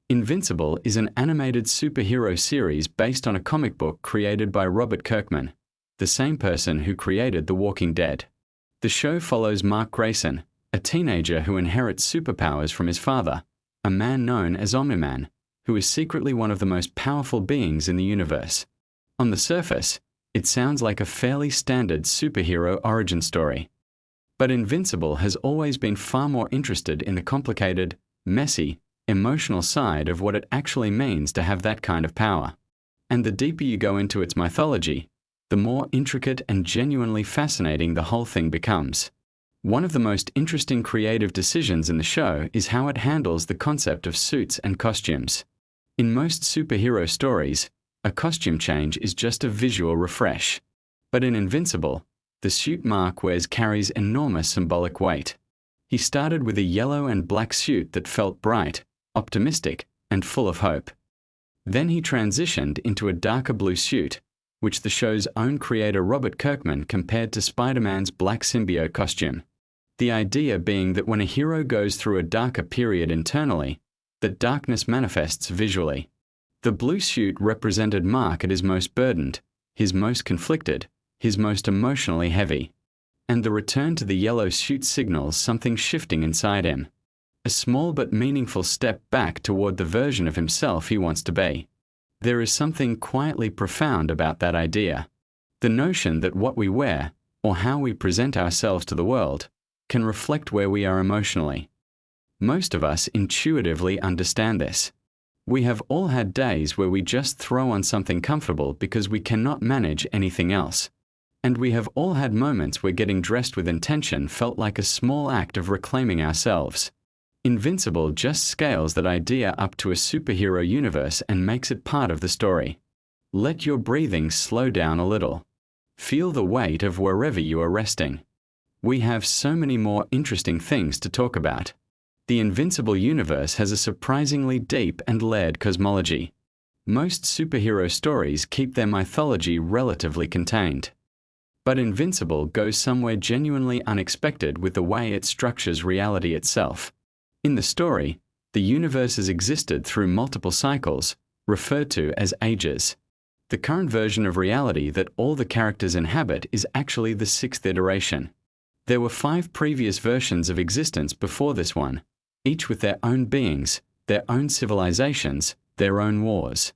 Invincible is an animated superhero series based on a comic book created by Robert Kirkman, the same person who created The Walking Dead. The show follows Mark Grayson, a teenager who inherits superpowers from his father, a man known as Omni-Man, who is secretly one of the most powerful beings in the universe. On the surface, it sounds like a fairly standard superhero origin story. But Invincible has always been far more interested in the complicated, messy, emotional side of what it actually means to have that kind of power. And the deeper you go into its mythology, the more intricate and genuinely fascinating the whole thing becomes. One of the most interesting creative decisions in the show is how it handles the concept of suits and costumes. In most superhero stories, a costume change is just a visual refresh. But in Invincible, the suit Mark wears carries enormous symbolic weight. He started with a yellow and black suit that felt bright, optimistic, and full of hope. Then he transitioned into a darker blue suit, which the show's own creator Robert Kirkman compared to Spider-Man's black symbiote costume. The idea being that when a hero goes through a darker period internally, that darkness manifests visually. The blue suit represented Mark at his most burdened, his most conflicted, his most emotionally heavy. And the return to the yellow suit signals something shifting inside him. A small but meaningful step back toward the version of himself he wants to be. There is something quietly profound about that idea. The notion that what we wear, or how we present ourselves to the world, can reflect where we are emotionally. Most of us intuitively understand this. We have all had days where we just throw on something comfortable because we cannot manage anything else. And we have all had moments where getting dressed with intention felt like a small act of reclaiming ourselves. Invincible just scales that idea up to a superhero universe and makes it part of the story. Let your breathing slow down a little. Feel the weight of wherever you are resting. We have so many more interesting things to talk about. The Invincible universe has a surprisingly deep and layered cosmology. Most superhero stories keep their mythology relatively contained. But Invincible goes somewhere genuinely unexpected with the way it structures reality itself. In the story, the universe has existed through multiple cycles, referred to as ages. The current version of reality that all the characters inhabit is actually the 6th iteration. There were 5 previous versions of existence before this one, each with their own beings, their own civilizations, their own wars.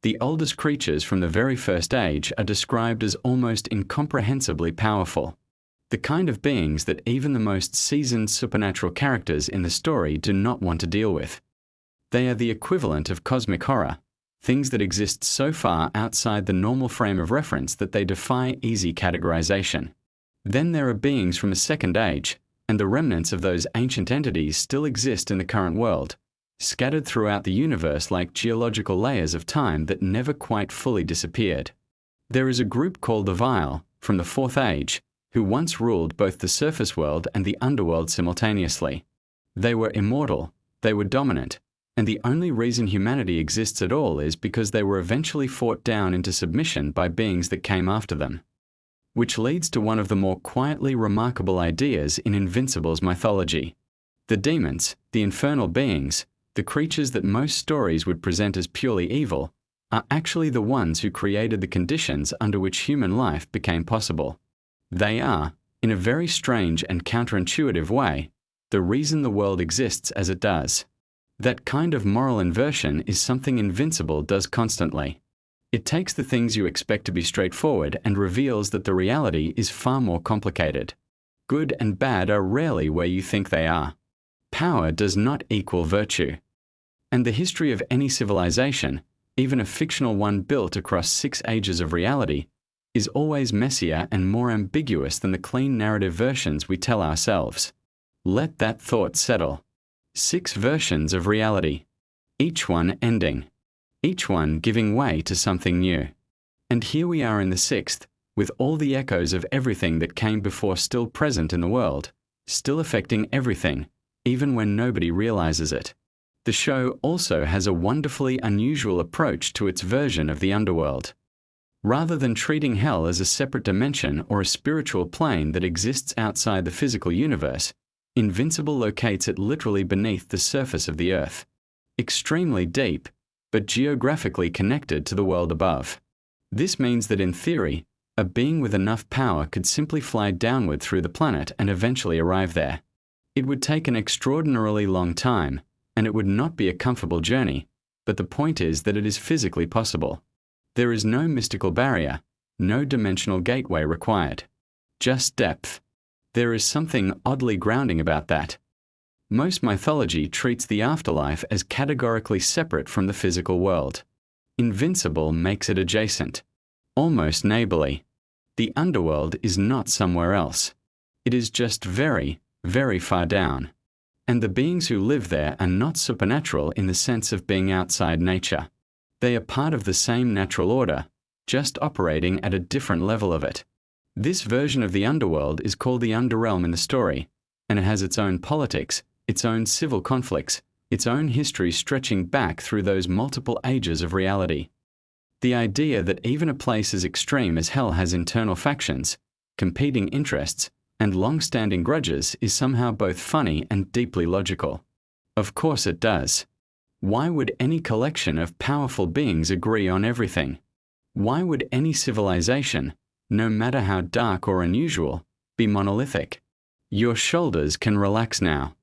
The oldest creatures from the very first age are described as almost incomprehensibly powerful. The kind of beings that even the most seasoned supernatural characters in the story do not want to deal with. They are the equivalent of cosmic horror, things that exist so far outside the normal frame of reference that they defy easy categorization. Then there are beings from a second age, and the remnants of those ancient entities still exist in the current world, scattered throughout the universe like geological layers of time that never quite fully disappeared. There is a group called the Vile, from the 4th Age, who once ruled both the surface world and the underworld simultaneously. They were immortal, they were dominant, and the only reason humanity exists at all is because they were eventually fought down into submission by beings that came after them. Which leads to one of the more quietly remarkable ideas in Invincible's mythology. The demons, the infernal beings, the creatures that most stories would present as purely evil, are actually the ones who created the conditions under which human life became possible. They are, in a very strange and counterintuitive way, the reason the world exists as it does. That kind of moral inversion is something Invincible does constantly. It takes the things you expect to be straightforward and reveals that the reality is far more complicated. Good and bad are rarely where you think they are. Power does not equal virtue. And the history of any civilization, even a fictional one built across 6 ages of reality, is always messier and more ambiguous than the clean narrative versions we tell ourselves. Let that thought settle. 6 versions of reality, each one ending, each one giving way to something new. And here we are in the 6th, with all the echoes of everything that came before still present in the world, still affecting everything, even when nobody realizes it. The show also has a wonderfully unusual approach to its version of the underworld. Rather than treating hell as a separate dimension or a spiritual plane that exists outside the physical universe, Invincible locates it literally beneath the surface of the earth. Extremely deep, but geographically connected to the world above. This means that in theory, a being with enough power could simply fly downward through the planet and eventually arrive there. It would take an extraordinarily long time, and it would not be a comfortable journey, but the point is that it is physically possible. There is no mystical barrier, no dimensional gateway required. Just depth. There is something oddly grounding about that. Most mythology treats the afterlife as categorically separate from the physical world. Invincible makes it adjacent, almost neighborly. The underworld is not somewhere else. It is just very, very far down. And the beings who live there are not supernatural in the sense of being outside nature. They are part of the same natural order, just operating at a different level of it. This version of the underworld is called the Underrealm in the story, and it has its own politics, its own civil conflicts, its own history stretching back through those multiple ages of reality. The idea that even a place as extreme as hell has internal factions, competing interests, and long-standing grudges is somehow both funny and deeply logical. Of course it does. Why would any collection of powerful beings agree on everything? Why would any civilization, no matter how dark or unusual, be monolithic? Your shoulders can relax now.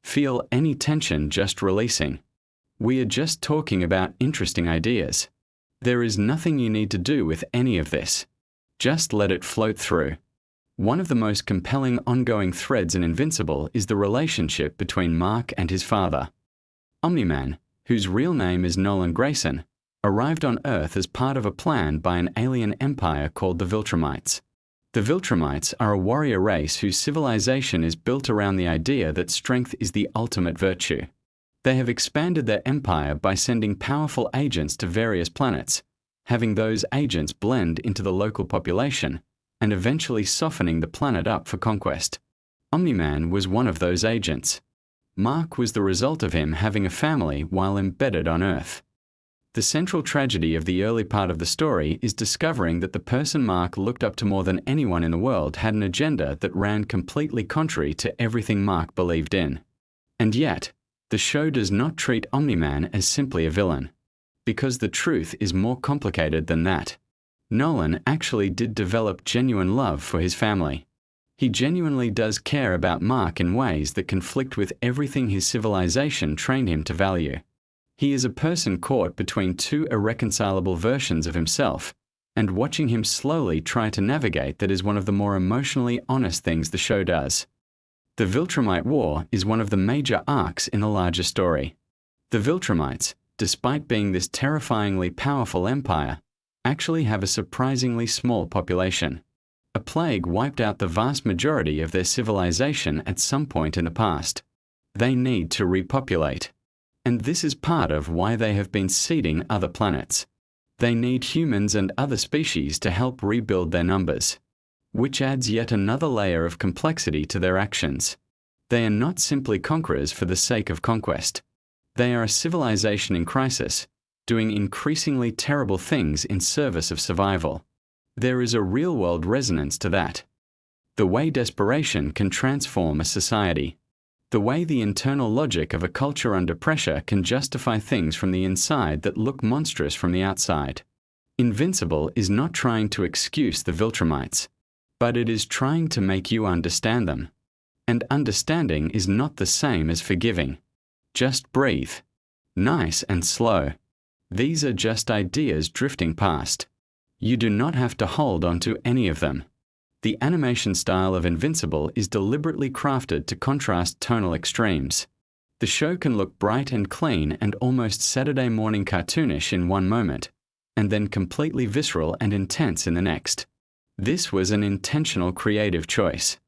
Feel any tension just releasing. We are just talking about interesting ideas. There is nothing you need to do with any of this. Just let it float through. One of the most compelling ongoing threads in Invincible is the relationship between Mark and his father. Omni-Man, whose real name is Nolan Grayson, arrived on Earth as part of a plan by an alien empire called the Viltrumites. The Viltrumites are a warrior race whose civilization is built around the idea that strength is the ultimate virtue. They have expanded their empire by sending powerful agents to various planets, having those agents blend into the local population, and eventually softening the planet up for conquest. Omni-Man was one of those agents. Mark was the result of him having a family while embedded on Earth. The central tragedy of the early part of the story is discovering that the person Mark looked up to more than anyone in the world had an agenda that ran completely contrary to everything Mark believed in. And yet, the show does not treat Omni-Man as simply a villain, because the truth is more complicated than that. Nolan actually did develop genuine love for his family. He genuinely does care about Mark in ways that conflict with everything his civilization trained him to value. He is a person caught between two irreconcilable versions of himself, and watching him slowly try to navigate that is one of the more emotionally honest things the show does. The Viltrumite War is one of the major arcs in the larger story. The Viltrumites, despite being this terrifyingly powerful empire, actually have a surprisingly small population. A plague wiped out the vast majority of their civilization at some point in the past. They need to repopulate. And this is part of why they have been seeding other planets. They need humans and other species to help rebuild their numbers, which adds yet another layer of complexity to their actions. They are not simply conquerors for the sake of conquest. They are a civilization in crisis, doing increasingly terrible things in service of survival. There is a real-world resonance to that. The way desperation can transform a society. The way the internal logic of a culture under pressure can justify things from the inside that look monstrous from the outside. Invincible is not trying to excuse the Viltrumites, but it is trying to make you understand them. And understanding is not the same as forgiving. Just breathe. Nice and slow. These are just ideas drifting past. You do not have to hold on to any of them. The animation style of Invincible is deliberately crafted to contrast tonal extremes. The show can look bright and clean and almost Saturday morning cartoonish in one moment, and then completely visceral and intense in the next. This was an intentional creative choice.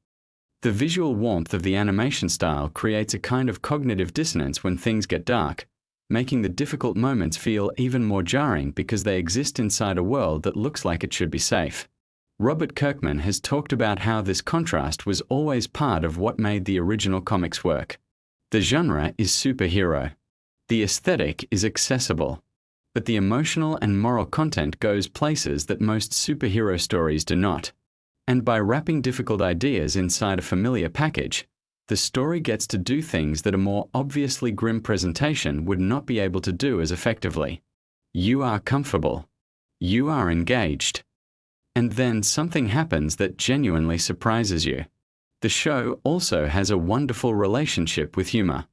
The visual warmth of the animation style creates a kind of cognitive dissonance when things get dark, making the difficult moments feel even more jarring because they exist inside a world that looks like it should be safe. Robert Kirkman has talked about how this contrast was always part of what made the original comics work. The genre is superhero. The aesthetic is accessible. But the emotional and moral content goes places that most superhero stories do not. And by wrapping difficult ideas inside a familiar package, the story gets to do things that a more obviously grim presentation would not be able to do as effectively. You are comfortable. You are engaged. And then something happens that genuinely surprises you. The show also has a wonderful relationship with humor.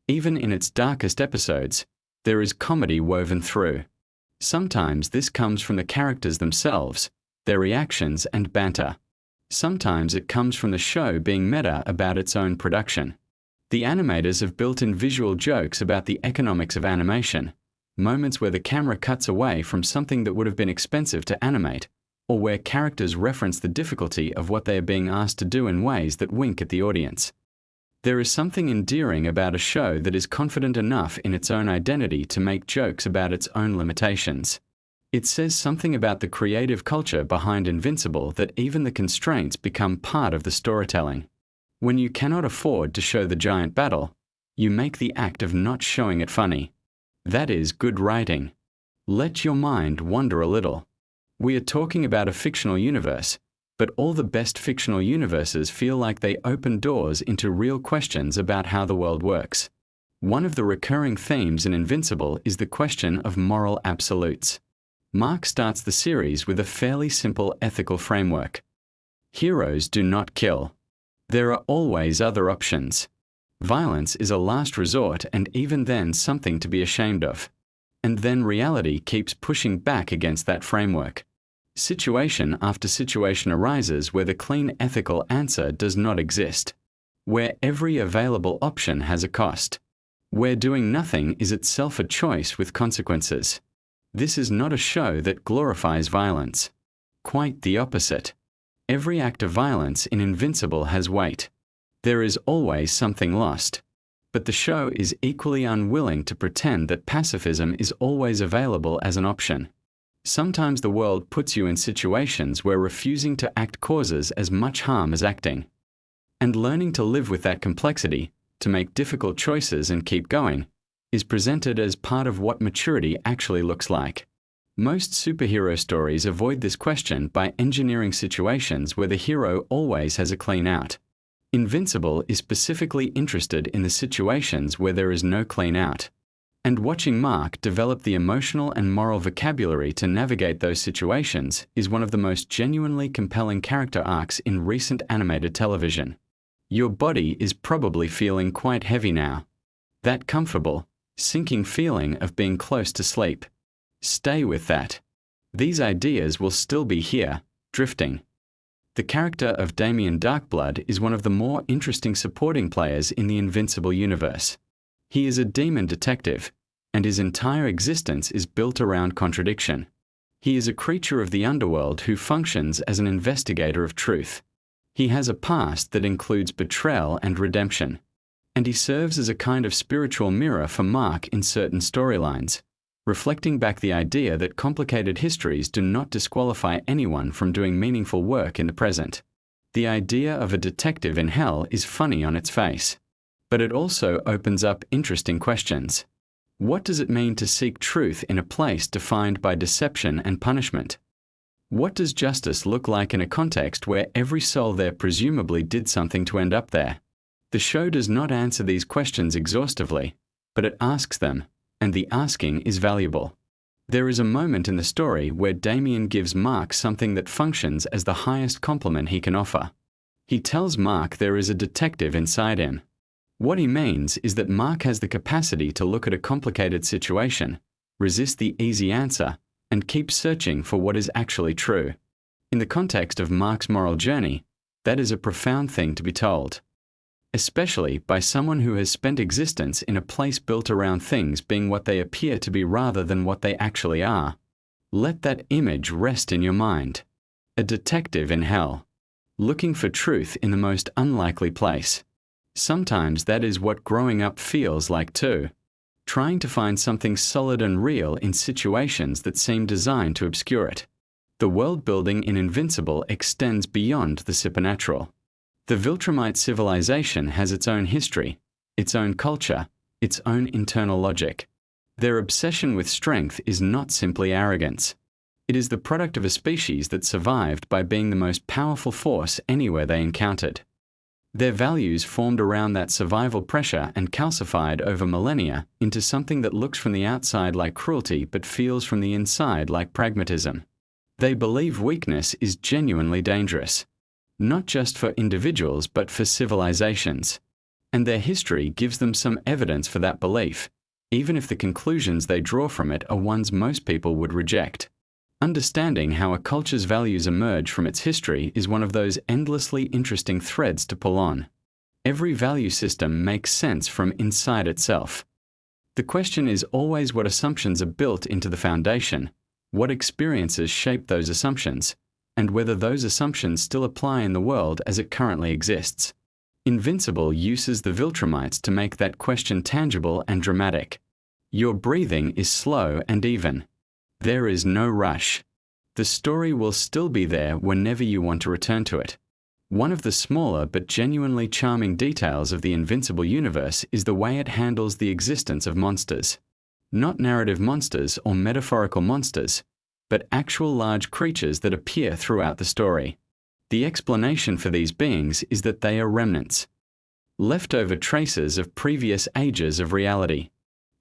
Even in its darkest episodes, there is comedy woven through. Sometimes this comes from the characters themselves, their reactions and banter. Sometimes it comes from the show being meta about its own production. The animators have built in visual jokes about the economics of animation, moments where the camera cuts away from something that would have been expensive to animate, or where characters reference the difficulty of what they are being asked to do in ways that wink at the audience. There is something endearing about a show that is confident enough in its own identity to make jokes about its own limitations. It says something about the creative culture behind Invincible that even the constraints become part of the storytelling. When you cannot afford to show the giant battle, You make the act of not showing it funny. That is good writing. Let your mind wander a little. We are talking about a fictional universe, but all the best fictional universes feel like they open doors into real questions about how the world works. One of the recurring themes in Invincible is the question of moral absolutes. Mark starts the series with a fairly simple ethical framework. Heroes do not kill. There are always other options. Violence is a last resort, and even then something to be ashamed of. And then reality keeps pushing back against that framework. Situation after situation arises where the clean ethical answer does not exist, where every available option has a cost, where doing nothing is itself a choice with consequences. This is not a show that glorifies violence. Quite the opposite. Every act of violence in Invincible has weight. There is always something lost. But the show is equally unwilling to pretend that pacifism is always available as an option. Sometimes the world puts you in situations where refusing to act causes as much harm as acting. And learning to live with that complexity, to make difficult choices and keep going, is presented as part of what maturity actually looks like. Most superhero stories avoid this question by engineering situations where the hero always has a clean out. Invincible is specifically interested in the situations where there is no clean out. And watching Mark develop the emotional and moral vocabulary to navigate those situations is one of the most genuinely compelling character arcs in recent animated television. Your body is probably feeling quite heavy now. That comfortable, sinking feeling of being close to sleep. Stay with that. These ideas will still be here, drifting. The character of Damien Darkblood is one of the more interesting supporting players in the Invincible universe. He is a demon detective, and his entire existence is built around contradiction. He is a creature of the underworld who functions as an investigator of truth. He has a past that includes betrayal and redemption, and he serves as a kind of spiritual mirror for Mark in certain storylines, reflecting back the idea that complicated histories do not disqualify anyone from doing meaningful work in the present. The idea of a detective in hell is funny on its face, but it also opens up interesting questions. What does it mean to seek truth in a place defined by deception and punishment? What does justice look like in a context where every soul there presumably did something to end up there? The show does not answer these questions exhaustively, but it asks them, and the asking is valuable. There is a moment in the story where Damien gives Mark something that functions as the highest compliment he can offer. He tells Mark there is a detective inside him. What he means is that Mark has the capacity to look at a complicated situation, resist the easy answer, and keep searching for what is actually true. In the context of Mark's moral journey, that is a profound thing to be told. Especially by someone who has spent existence in a place built around things being what they appear to be rather than what they actually are. Let that image rest in your mind. A detective in hell, looking for truth in the most unlikely place. Sometimes that is what growing up feels like too. Trying to find something solid and real in situations that seem designed to obscure it. The world building in Invincible extends beyond the supernatural. The Viltrumite civilization has its own history, its own culture, its own internal logic. Their obsession with strength is not simply arrogance. It is the product of a species that survived by being the most powerful force anywhere they encountered. Their values formed around that survival pressure and calcified over millennia into something that looks from the outside like cruelty but feels from the inside like pragmatism. They believe weakness is genuinely dangerous, not just for individuals but for civilizations. And their history gives them some evidence for that belief, even if the conclusions they draw from it are ones most people would reject. Understanding how a culture's values emerge from its history is one of those endlessly interesting threads to pull on. Every value system makes sense from inside itself. The question is always what assumptions are built into the foundation, what experiences shape those assumptions, and whether those assumptions still apply in the world as it currently exists. Invincible uses the Viltrumites to make that question tangible and dramatic. Your breathing is slow and even. There is no rush. The story will still be there whenever you want to return to it. One of the smaller but genuinely charming details of the Invincible universe is the way it handles the existence of monsters. Not narrative monsters or metaphorical monsters, but actual large creatures that appear throughout the story. The explanation for these beings is that they are remnants, leftover traces of previous ages of reality.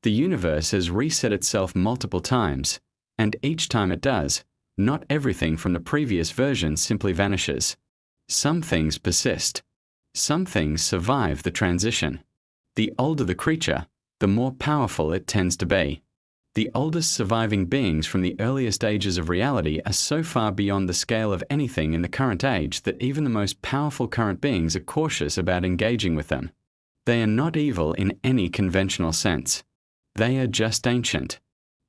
The universe has reset itself multiple times, and each time it does, not everything from the previous version simply vanishes. Some things persist. Some things survive the transition. The older the creature, the more powerful it tends to be. The oldest surviving beings from the earliest ages of reality are so far beyond the scale of anything in the current age that even the most powerful current beings are cautious about engaging with them. They are not evil in any conventional sense. They are just ancient,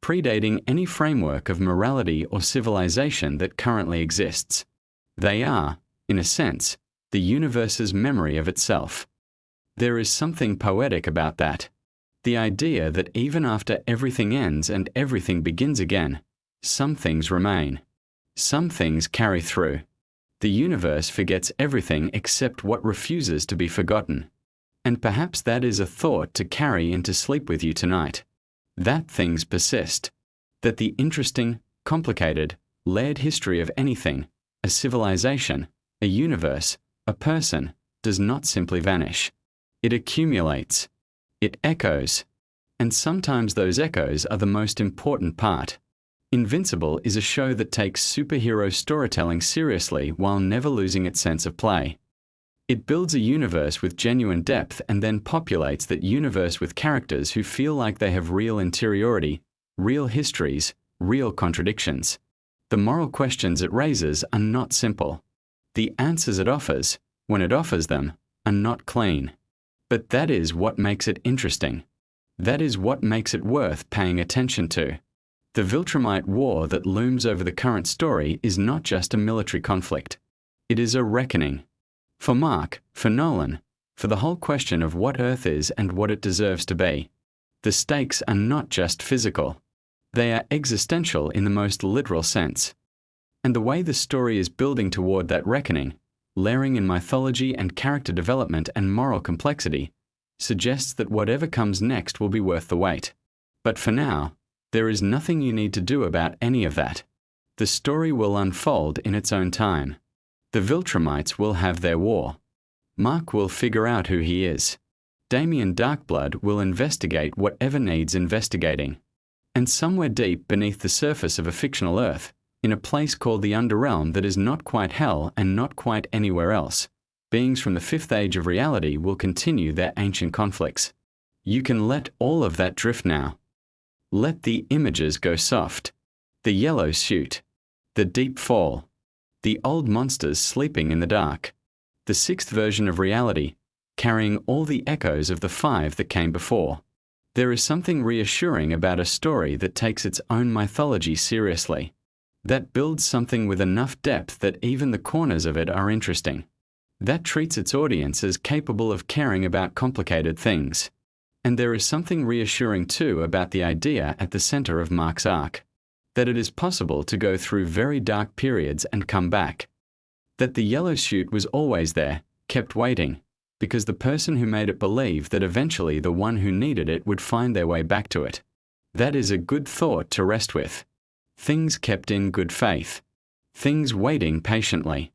predating any framework of morality or civilization that currently exists. They are, in a sense, the universe's memory of itself. There is something poetic about that. The idea that even after everything ends and everything begins again, some things remain. Some things carry through. The universe forgets everything except what refuses to be forgotten. And perhaps that is a thought to carry into sleep with you tonight. That things persist. That the interesting, complicated, layered history of anything, a civilization, a universe, a person, does not simply vanish. It accumulates. It echoes. And sometimes those echoes are the most important part. Invincible is a show that takes superhero storytelling seriously while never losing its sense of play. It builds a universe with genuine depth and then populates that universe with characters who feel like they have real interiority, real histories, real contradictions. The moral questions it raises are not simple. The answers it offers, when it offers them, are not clean. But that is what makes it interesting. That is what makes it worth paying attention to. The Viltrumite war that looms over the current story is not just a military conflict. It is a reckoning. For Mark, for Nolan, for the whole question of what Earth is and what it deserves to be. The stakes are not just physical. They are existential in the most literal sense. And the way the story is building toward that reckoning, layering in mythology and character development and moral complexity, suggests that whatever comes next will be worth the wait. But for now, there is nothing you need to do about any of that. The story will unfold in its own time. The Viltrumites will have their war. Mark will figure out who he is. Damien Darkblood will investigate whatever needs investigating. And somewhere deep beneath the surface of a fictional Earth, in a place called the Underrealm that is not quite hell and not quite anywhere else, beings from the fifth age of reality will continue their ancient conflicts. You can let all of that drift now. Let the images go soft. The yellow suit. The deep fall. The old monsters sleeping in the dark. The sixth version of reality, carrying all the echoes of the five that came before. There is something reassuring about a story that takes its own mythology seriously. That builds something with enough depth that even the corners of it are interesting. That treats its audience as capable of caring about complicated things. And there is something reassuring too about the idea at the center of Mark's arc. That it is possible to go through very dark periods and come back. That the yellow suit was always there, kept waiting, because the person who made it believe that eventually the one who needed it would find their way back to it. That is a good thought to rest with. Things kept in good faith. Things waiting patiently.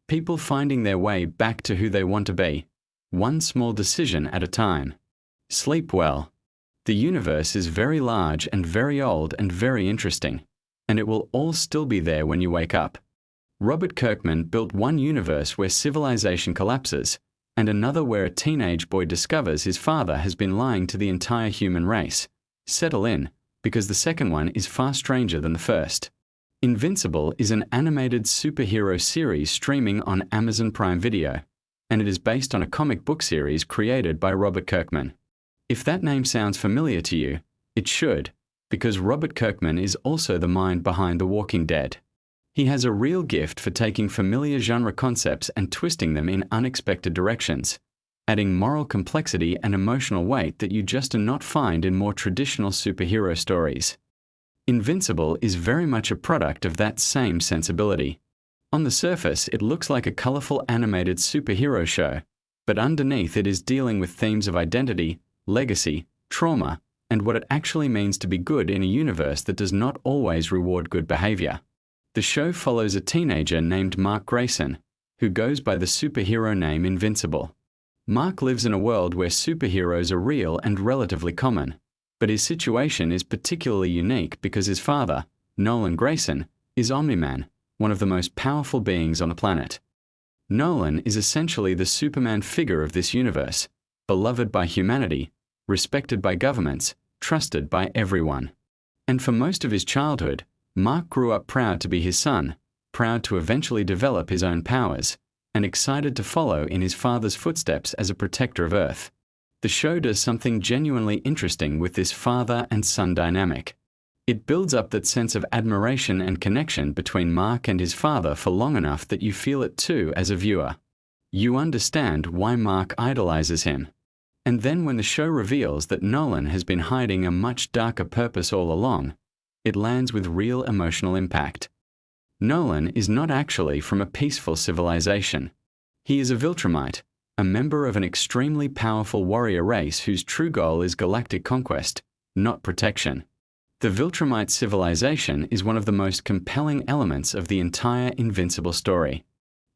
People finding their way back to who they want to be, one small decision at a time. Sleep well. The universe is very large and very old and very interesting, and it will all still be there when you wake up. Robert Kirkman built one universe where civilization collapses, and another where a teenage boy discovers his father has been lying to the entire human race. Settle in, because the second one is far stranger than the first. Invincible is an animated superhero series streaming on Amazon Prime Video, and it is based on a comic book series created by Robert Kirkman. If that name sounds familiar to you, it should, because Robert Kirkman is also the mind behind The Walking Dead. He has a real gift for taking familiar genre concepts and twisting them in unexpected directions, adding moral complexity and emotional weight that you just do not find in more traditional superhero stories. Invincible is very much a product of that same sensibility. On the surface, it looks like a colorful animated superhero show, but underneath it is dealing with themes of identity, legacy, trauma, and what it actually means to be good in a universe that does not always reward good behavior. The show follows a teenager named Mark Grayson, who goes by the superhero name Invincible. Mark lives in a world where superheroes are real and relatively common, but his situation is particularly unique because his father, Nolan Grayson, is Omni-Man, one of the most powerful beings on the planet. Nolan is essentially the Superman figure of this universe, beloved by humanity, respected by governments, trusted by everyone. And for most of his childhood, Mark grew up proud to be his son, proud to eventually develop his own powers, and excited to follow in his father's footsteps as a protector of Earth. The show does something genuinely interesting with this father and son dynamic. It builds up that sense of admiration and connection between Mark and his father for long enough that you feel it too as a viewer. You understand why Mark idolizes him. And then when the show reveals that Nolan has been hiding a much darker purpose all along, it lands with real emotional impact. Nolan is not actually from a peaceful civilization. He is a Viltrumite, a member of an extremely powerful warrior race whose true goal is galactic conquest, not protection. The Viltrumite civilization is one of the most compelling elements of the entire Invincible story.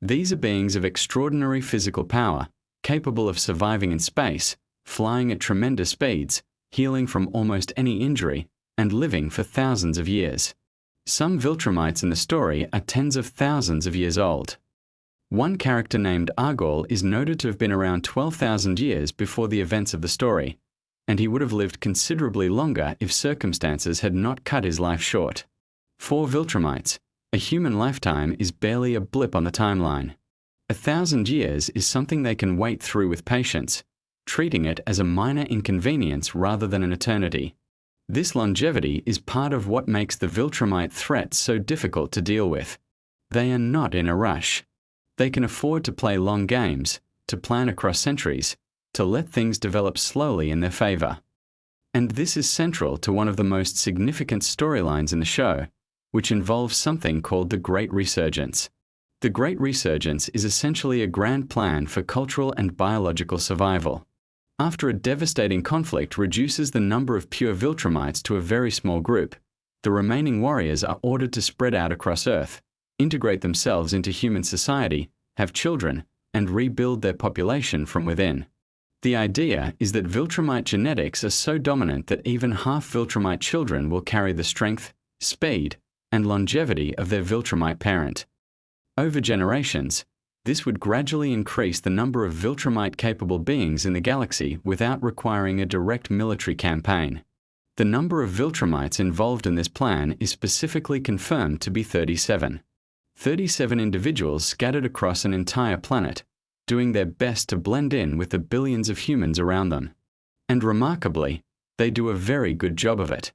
These are beings of extraordinary physical power, capable of surviving in space, flying at tremendous speeds, healing from almost any injury, and living for thousands of years. Some Viltrumites in the story are tens of thousands of years old. One character named Argol is noted to have been around 12,000 years before the events of the story, and he would have lived considerably longer if circumstances had not cut his life short. For Viltrumites, a human lifetime is barely a blip on the timeline. 1,000 years is something they can wait through with patience, treating it as a minor inconvenience rather than an eternity. This longevity is part of what makes the Viltrumite threat so difficult to deal with. They are not in a rush. They can afford to play long games, to plan across centuries, to let things develop slowly in their favor. And this is central to one of the most significant storylines in the show, which involves something called the Great Resurgence. The Great Resurgence is essentially a grand plan for cultural and biological survival. After a devastating conflict reduces the number of pure Viltrumites to a very small group, the remaining warriors are ordered to spread out across Earth, integrate themselves into human society, have children, and rebuild their population from within. The idea is that Viltrumite genetics are so dominant that even half Viltrumite children will carry the strength, speed, and longevity of their Viltrumite parent. Over generations, this would gradually increase the number of Viltrumite-capable beings in the galaxy without requiring a direct military campaign. The number of Viltrumites involved in this plan is specifically confirmed to be 37. 37 individuals scattered across an entire planet, doing their best to blend in with the billions of humans around them. And remarkably, they do a very good job of it.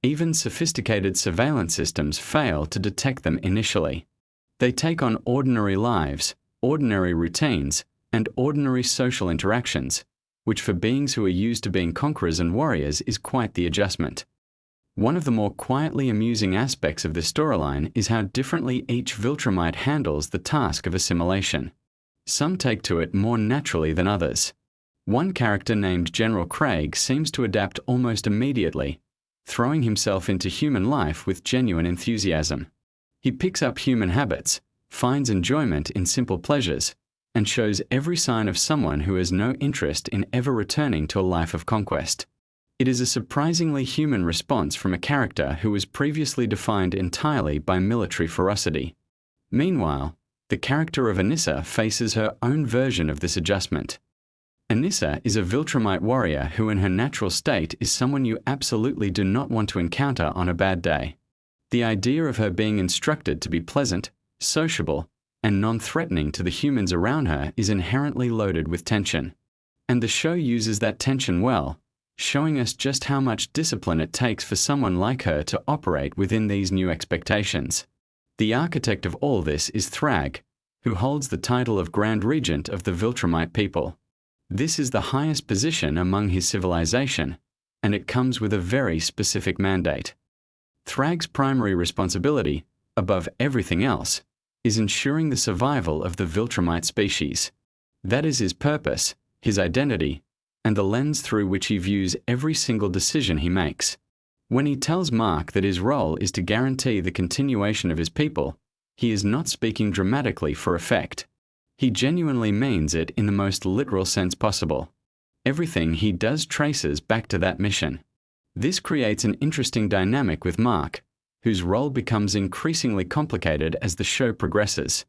Even sophisticated surveillance systems fail to detect them initially. They take on ordinary lives, ordinary routines, and ordinary social interactions, which for beings who are used to being conquerors and warriors is quite the adjustment. One of the more quietly amusing aspects of this storyline is how differently each Viltrumite handles the task of assimilation. Some take to it more naturally than others. One character named General Craig seems to adapt almost immediately, throwing himself into human life with genuine enthusiasm. He picks up human habits, finds enjoyment in simple pleasures, and shows every sign of someone who has no interest in ever returning to a life of conquest. It is a surprisingly human response from a character who was previously defined entirely by military ferocity. Meanwhile, the character of Anissa faces her own version of this adjustment. Anissa is a Viltrumite warrior who in her natural state is someone you absolutely do not want to encounter on a bad day. The idea of her being instructed to be pleasant, sociable, and non-threatening to the humans around her is inherently loaded with tension. And the show uses that tension well, showing us just how much discipline it takes for someone like her to operate within these new expectations. The architect of all this is Thrag, who holds the title of Grand Regent of the Viltrumite people. This is the highest position among his civilization, and it comes with a very specific mandate. Thrag's primary responsibility, above everything else, is ensuring the survival of the Viltrumite species. That is his purpose, his identity, and the lens through which he views every single decision he makes. When he tells Mark that his role is to guarantee the continuation of his people, he is not speaking dramatically for effect. He genuinely means it in the most literal sense possible. Everything he does traces back to that mission. This creates an interesting dynamic with Mark, whose role becomes increasingly complicated as the show progresses.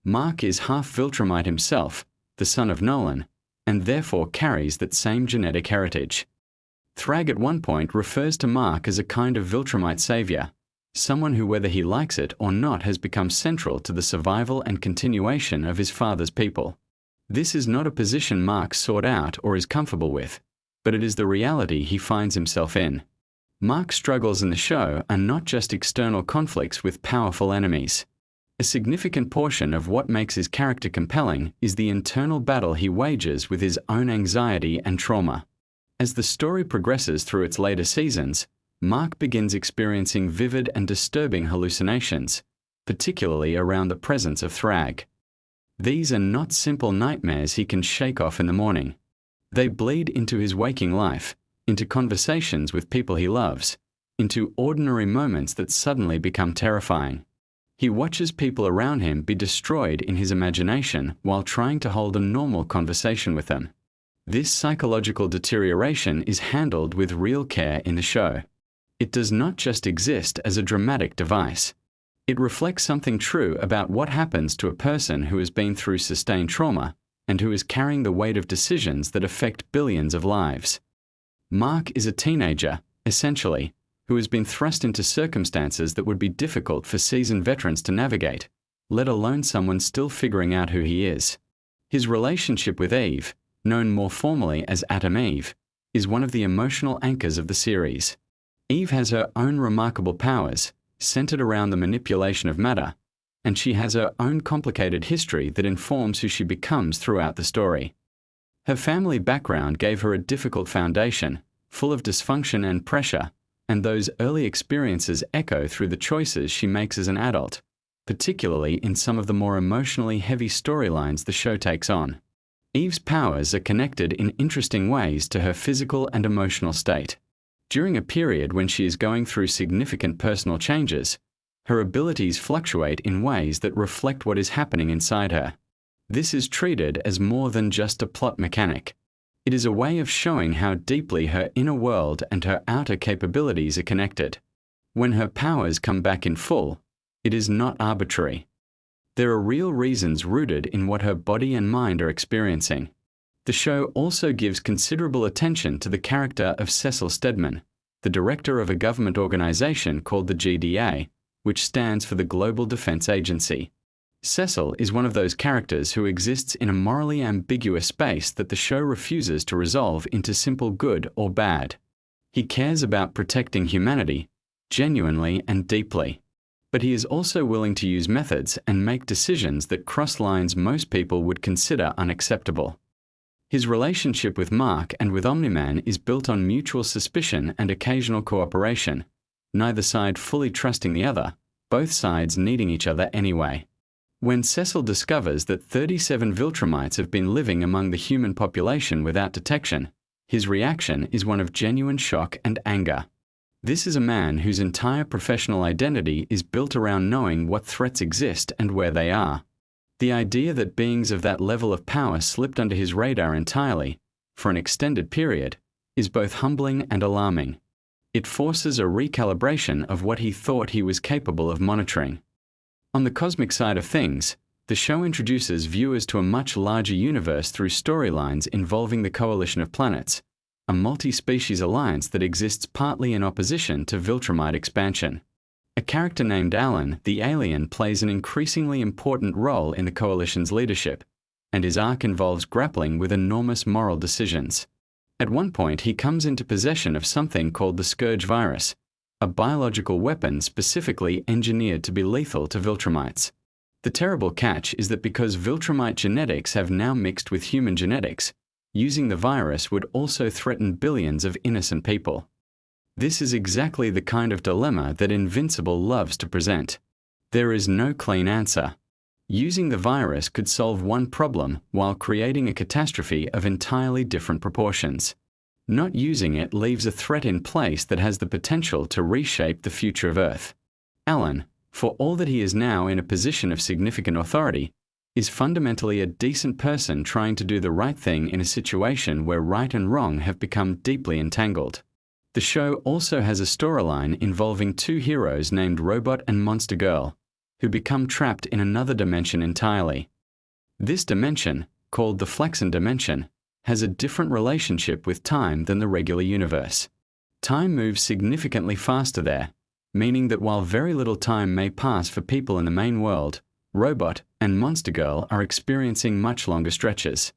Mark is half Viltrumite himself, the son of Nolan, and therefore carries that same genetic heritage. Thrag at one point refers to Mark as a kind of Viltrumite savior, someone who, whether he likes it or not, has become central to the survival and continuation of his father's people. This is not a position Mark sought out or is comfortable with, but it is the reality he finds himself in. Mark's struggles in the show are not just external conflicts with powerful enemies. A significant portion of what makes his character compelling is the internal battle he wages with his own anxiety and trauma. As the story progresses through its later seasons, Mark begins experiencing vivid and disturbing hallucinations, particularly around the presence of Thrag. These are not simple nightmares he can shake off in the morning. They bleed into his waking life, into conversations with people he loves, into ordinary moments that suddenly become terrifying. He watches people around him be destroyed in his imagination while trying to hold a normal conversation with them. This psychological deterioration is handled with real care in the show. It does not just exist as a dramatic device. It reflects something true about what happens to a person who has been through sustained trauma and who is carrying the weight of decisions that affect billions of lives. Mark is a teenager, essentially, who has been thrust into circumstances that would be difficult for seasoned veterans to navigate, let alone someone still figuring out who he is. His relationship with Eve, known more formally as Atom Eve, is one of the emotional anchors of the series. Eve has her own remarkable powers, centered around the manipulation of matter, and she has her own complicated history that informs who she becomes throughout the story. Her family background gave her a difficult foundation, full of dysfunction and pressure, and those early experiences echo through the choices she makes as an adult, particularly in some of the more emotionally heavy storylines the show takes on. Eve's powers are connected in interesting ways to her physical and emotional state. During a period when she is going through significant personal changes, her abilities fluctuate in ways that reflect what is happening inside her. This is treated as more than just a plot mechanic. It is a way of showing how deeply her inner world and her outer capabilities are connected. When her powers come back in full, it is not arbitrary. There are real reasons rooted in what her body and mind are experiencing. The show also gives considerable attention to the character of Cecil Stedman, the director of a government organization called the GDA, which stands for the Global Defense Agency. Cecil is one of those characters who exists in a morally ambiguous space that the show refuses to resolve into simple good or bad. He cares about protecting humanity, genuinely and deeply. But he is also willing to use methods and make decisions that cross lines most people would consider unacceptable. His relationship with Mark and with Omni-Man is built on mutual suspicion and occasional cooperation, neither side fully trusting the other, both sides needing each other anyway. When Cecil discovers that 37 Viltrumites have been living among the human population without detection, his reaction is one of genuine shock and anger. This is a man whose entire professional identity is built around knowing what threats exist and where they are. The idea that beings of that level of power slipped under his radar entirely, for an extended period, is both humbling and alarming. It forces a recalibration of what he thought he was capable of monitoring. On the cosmic side of things, the show introduces viewers to a much larger universe through storylines involving the Coalition of Planets, a multi-species alliance that exists partly in opposition to Viltrumite expansion. A character named Alan, the alien, plays an increasingly important role in the Coalition's leadership, and his arc involves grappling with enormous moral decisions. At one point, he comes into possession of something called the Scourge virus, a biological weapon specifically engineered to be lethal to Viltrumites. The terrible catch is that because Viltrumite genetics have now mixed with human genetics, using the virus would also threaten billions of innocent people. This is exactly the kind of dilemma that Invincible loves to present. There is no clean answer. Using the virus could solve one problem while creating a catastrophe of entirely different proportions. Not using it leaves a threat in place that has the potential to reshape the future of Earth. Alan, for all that he is now in a position of significant authority, is fundamentally a decent person trying to do the right thing in a situation where right and wrong have become deeply entangled. The show also has a storyline involving two heroes named Robot and Monster Girl, who become trapped in another dimension entirely. This dimension, called the Flexen dimension, has a different relationship with time than the regular universe. Time moves significantly faster there, meaning that while very little time may pass for people in the main world, Robot and Monster Girl are experiencing much longer stretches.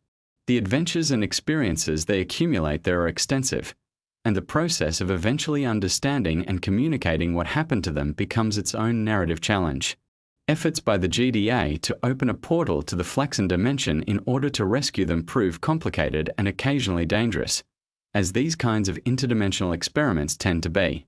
The adventures and experiences they accumulate there are extensive, and the process of eventually understanding and communicating what happened to them becomes its own narrative challenge. Efforts by the GDA to open a portal to the Flexen dimension in order to rescue them prove complicated and occasionally dangerous, as these kinds of interdimensional experiments tend to be.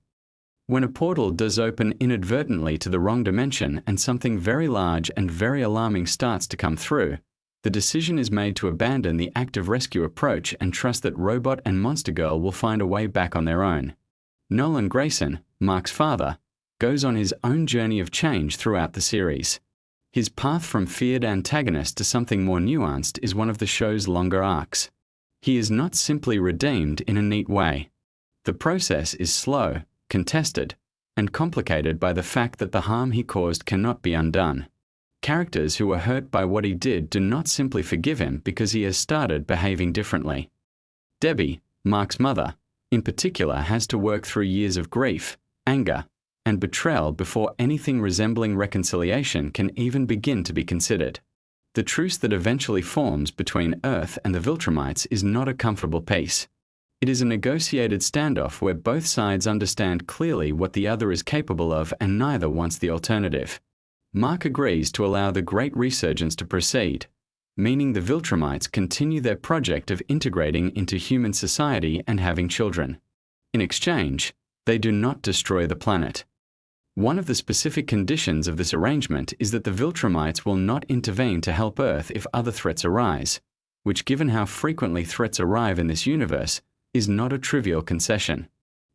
When a portal does open inadvertently to the wrong dimension and something very large and very alarming starts to come through, the decision is made to abandon the active rescue approach and trust that Robot and Monster Girl will find a way back on their own. Nolan Grayson, Mark's father, goes on his own journey of change throughout the series. His path from feared antagonist to something more nuanced is one of the show's longer arcs. He is not simply redeemed in a neat way. The process is slow, contested, and complicated by the fact that the harm he caused cannot be undone. Characters who were hurt by what he did do not simply forgive him because he has started behaving differently. Debbie, Mark's mother, in particular has to work through years of grief, anger, and betrayal before anything resembling reconciliation can even begin to be considered. The truce that eventually forms between Earth and the Viltrumites is not a comfortable peace. It is a negotiated standoff where both sides understand clearly what the other is capable of and neither wants the alternative. Mark agrees to allow the Great Resurgence to proceed, meaning the Viltrumites continue their project of integrating into human society and having children. In exchange, they do not destroy the planet. One of the specific conditions of this arrangement is that the Viltrumites will not intervene to help Earth if other threats arise, which, given how frequently threats arrive in this universe, is not a trivial concession.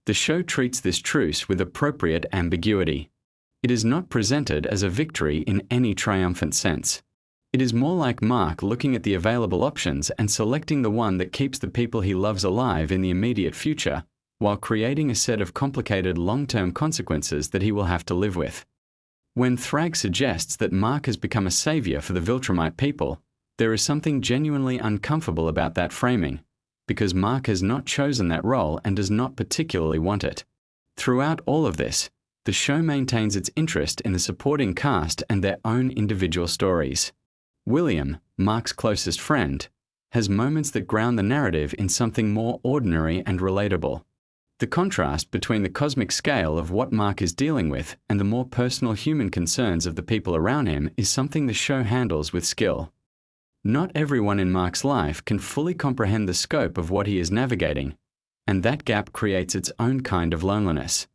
The show treats this truce with appropriate ambiguity. It is not presented as a victory in any triumphant sense. It is more like Mark looking at the available options and selecting the one that keeps the people he loves alive in the immediate future, while creating a set of complicated long-term consequences that he will have to live with. When Thrag suggests that Mark has become a savior for the Viltrumite people, there is something genuinely uncomfortable about that framing, because Mark has not chosen that role and does not particularly want it. Throughout all of this, the show maintains its interest in the supporting cast and their own individual stories. William, Mark's closest friend, has moments that ground the narrative in something more ordinary and relatable. The contrast between the cosmic scale of what Mark is dealing with and the more personal human concerns of the people around him is something the show handles with skill. Not everyone in Mark's life can fully comprehend the scope of what he is navigating, and that gap creates its own kind of loneliness.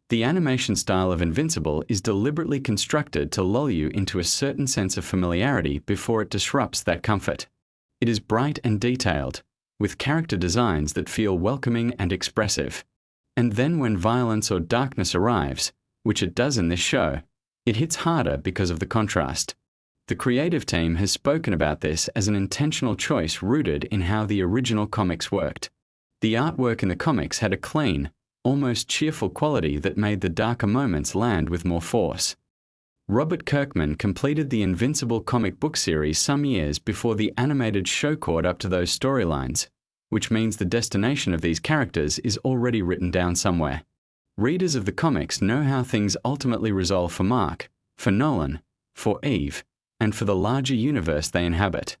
The animation style of Invincible is deliberately constructed to lull you into a certain sense of familiarity before it disrupts that comfort. It is bright and detailed, with character designs that feel welcoming and expressive. And then when violence or darkness arrives, which it does in this show, it hits harder because of the contrast. The creative team has spoken about this as an intentional choice rooted in how the original comics worked. The artwork in the comics had a clean, almost cheerful quality that made the darker moments land with more force. Robert Kirkman completed the Invincible comic book series some years before the animated show caught up to those storylines, which means the destination of these characters is already written down somewhere. Readers of the comics know how things ultimately resolve for Mark, for Nolan, for Eve, and for the larger universe they inhabit.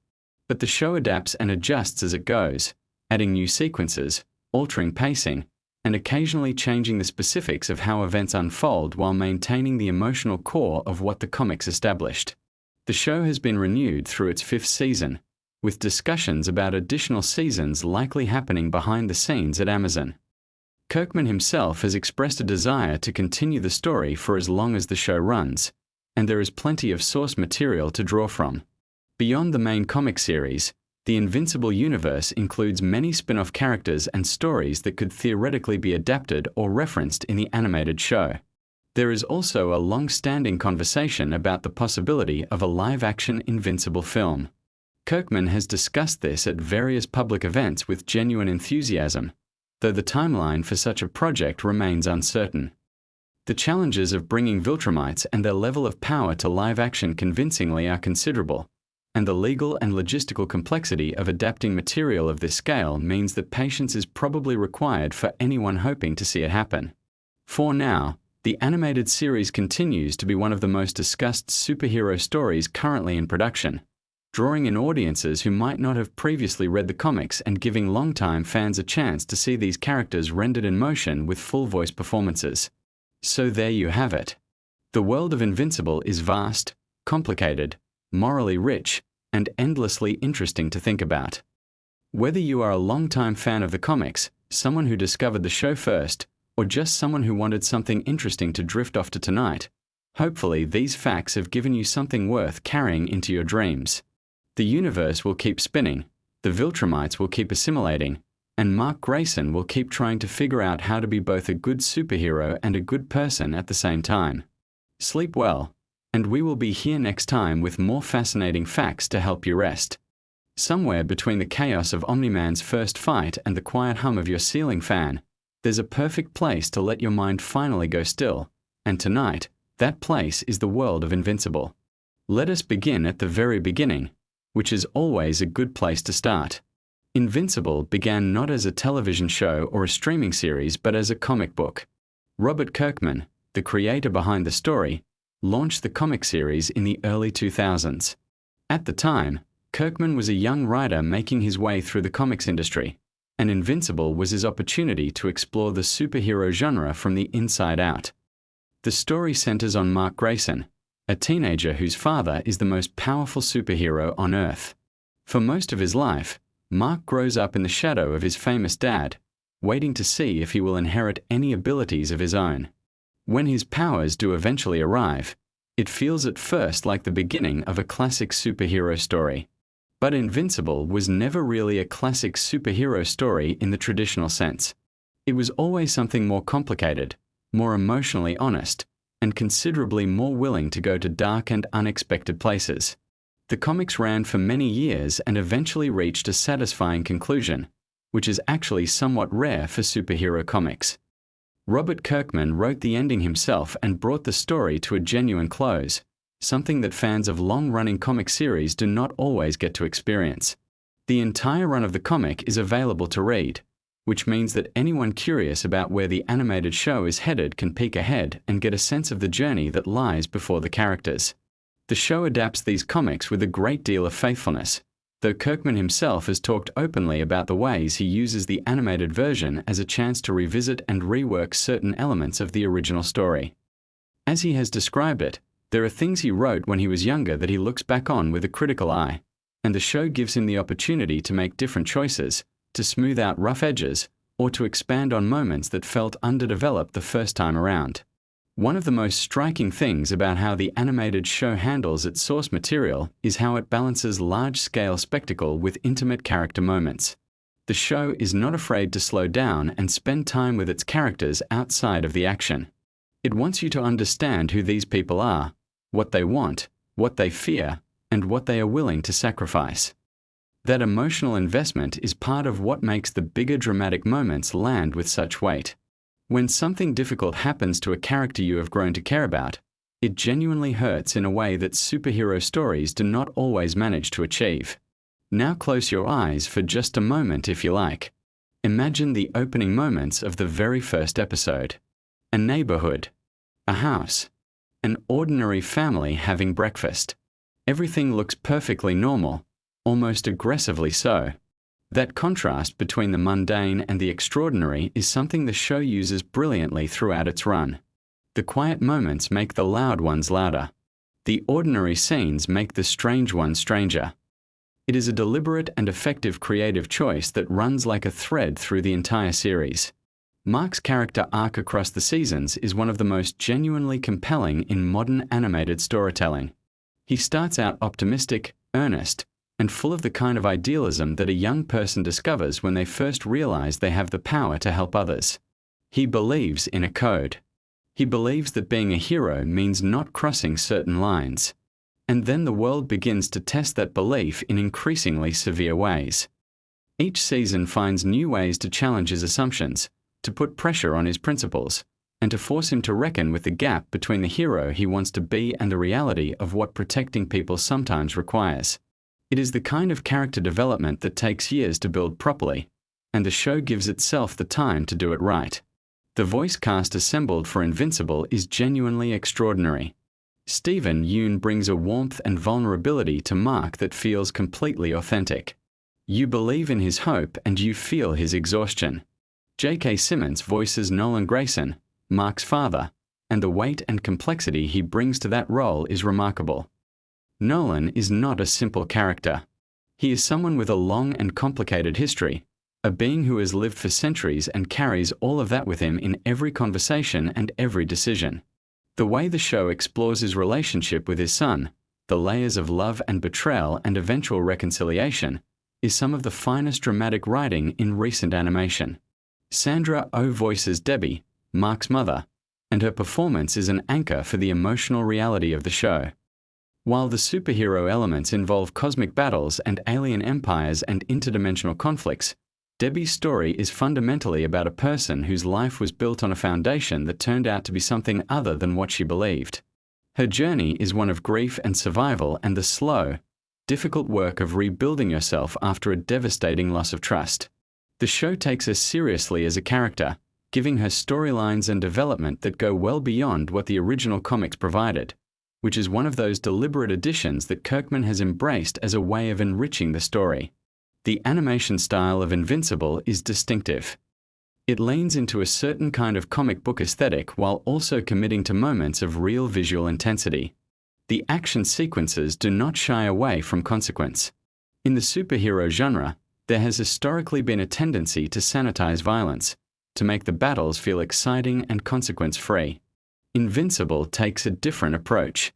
But the show adapts and adjusts as it goes, adding new sequences, altering pacing, and occasionally changing the specifics of how events unfold while maintaining the emotional core of what the comics established. The show has been renewed through its 5th season, with discussions about additional seasons likely happening behind the scenes at Amazon. Kirkman himself has expressed a desire to continue the story for as long as the show runs, and there is plenty of source material to draw from. Beyond the main comic series, the Invincible universe includes many spin-off characters and stories that could theoretically be adapted or referenced in the animated show. There is also a long-standing conversation about the possibility of a live-action Invincible film. Kirkman has discussed this at various public events with genuine enthusiasm, though the timeline for such a project remains uncertain. The challenges of bringing Viltrumites and their level of power to live action convincingly are considerable, and the legal and logistical complexity of adapting material of this scale means that patience is probably required for anyone hoping to see it happen. For now, the animated series continues to be one of the most discussed superhero stories currently in production, drawing in audiences who might not have previously read the comics and giving longtime fans a chance to see these characters rendered in motion with full voice performances. So there you have it. The world of Invincible is vast, complicated, morally rich, and endlessly interesting to think about. Whether you are a longtime fan of the comics, someone who discovered the show first, or just someone who wanted something interesting to drift off to tonight, hopefully these facts have given you something worth carrying into your dreams. The universe will keep spinning, the Viltrumites will keep assimilating, and Mark Grayson will keep trying to figure out how to be both a good superhero and a good person at the same time. Sleep well, and we will be here next time with more fascinating facts to help you rest. Somewhere between the chaos of Omni-Man's first fight and the quiet hum of your ceiling fan, there's a perfect place to let your mind finally go still, and tonight, that place is the world of Invincible. Let us begin at the very beginning, which is always a good place to start. Invincible began not as a television show or a streaming series but as a comic book. Robert Kirkman, the creator behind the story, launched the comic series in the early 2000s. At the time, Kirkman was a young writer making his way through the comics industry, and Invincible was his opportunity to explore the superhero genre from the inside out. The story centers on Mark Grayson, a teenager whose father is the most powerful superhero on Earth. For most of his life, Mark grows up in the shadow of his famous dad, waiting to see if he will inherit any abilities of his own. When his powers do eventually arrive, it feels at first like the beginning of a classic superhero story. But Invincible was never really a classic superhero story in the traditional sense. It was always something more complicated, more emotionally honest, and considerably more willing to go to dark and unexpected places. The comics ran for many years and eventually reached a satisfying conclusion, which is actually somewhat rare for superhero comics. Robert Kirkman wrote the ending himself and brought the story to a genuine close, something that fans of long-running comic series do not always get to experience. The entire run of the comic is available to read, which means that anyone curious about where the animated show is headed can peek ahead and get a sense of the journey that lies before the characters. The show adapts these comics with a great deal of faithfulness, though Kirkman himself has talked openly about the ways he uses the animated version as a chance to revisit and rework certain elements of the original story. As he has described it, there are things he wrote when he was younger that he looks back on with a critical eye, and the show gives him the opportunity to make different choices, to smooth out rough edges, or to expand on moments that felt underdeveloped the first time around. One of the most striking things about how the animated show handles its source material is how it balances large-scale spectacle with intimate character moments. The show is not afraid to slow down and spend time with its characters outside of the action. It wants you to understand who these people are, what they want, what they fear, and what they are willing to sacrifice. That emotional investment is part of what makes the bigger dramatic moments land with such weight. When something difficult happens to a character you have grown to care about, it genuinely hurts in a way that superhero stories do not always manage to achieve. Now close your eyes for just a moment if you like. Imagine the opening moments of the very first episode. A neighborhood, a house, an ordinary family having breakfast. Everything looks perfectly normal, almost aggressively so. That contrast between the mundane and the extraordinary is something the show uses brilliantly throughout its run. The quiet moments make the loud ones louder. The ordinary scenes make the strange ones stranger. It is a deliberate and effective creative choice that runs like a thread through the entire series. Mark's character arc across the seasons is one of the most genuinely compelling in modern animated storytelling. He starts out optimistic, earnest, and full of the kind of idealism that a young person discovers when they first realize they have the power to help others. He believes in a code. He believes that being a hero means not crossing certain lines. And then the world begins to test that belief in increasingly severe ways. Each season finds new ways to challenge his assumptions, to put pressure on his principles, and to force him to reckon with the gap between the hero he wants to be and the reality of what protecting people sometimes requires. It is the kind of character development that takes years to build properly, and the show gives itself the time to do it right. The voice cast assembled for Invincible is genuinely extraordinary. Stephen Yeun brings a warmth and vulnerability to Mark that feels completely authentic. You believe in his hope and you feel his exhaustion. J.K. Simmons voices Nolan Grayson, Mark's father, and the weight and complexity he brings to that role is remarkable. Nolan is not a simple character. He is someone with a long and complicated history, a being who has lived for centuries and carries all of that with him in every conversation and every decision. The way the show explores his relationship with his son, the layers of love and betrayal and eventual reconciliation, is some of the finest dramatic writing in recent animation. Sandra Oh voices Debbie, Mark's mother, and her performance is an anchor for the emotional reality of the show. While the superhero elements involve cosmic battles and alien empires and interdimensional conflicts, Debbie's story is fundamentally about a person whose life was built on a foundation that turned out to be something other than what she believed. Her journey is one of grief and survival and the slow, difficult work of rebuilding yourself after a devastating loss of trust. The show takes her seriously as a character, giving her storylines and development that go well beyond what the original comics provided, which is one of those deliberate additions that Kirkman has embraced as a way of enriching the story. The animation style of Invincible is distinctive. It leans into a certain kind of comic book aesthetic while also committing to moments of real visual intensity. The action sequences do not shy away from consequence. In the superhero genre, there has historically been a tendency to sanitize violence, to make the battles feel exciting and consequence-free. Invincible takes a different approach.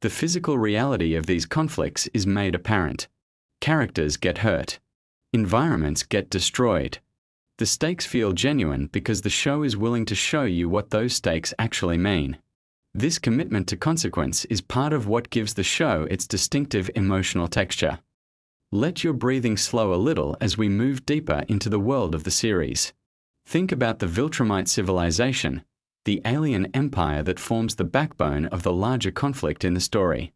The physical reality of these conflicts is made apparent. Characters get hurt. Environments get destroyed. The stakes feel genuine because the show is willing to show you what those stakes actually mean. This commitment to consequence is part of what gives the show its distinctive emotional texture. Let your breathing slow a little as we move deeper into the world of the series. Think about the Viltrumite civilization, the alien empire that forms the backbone of the larger conflict in the story.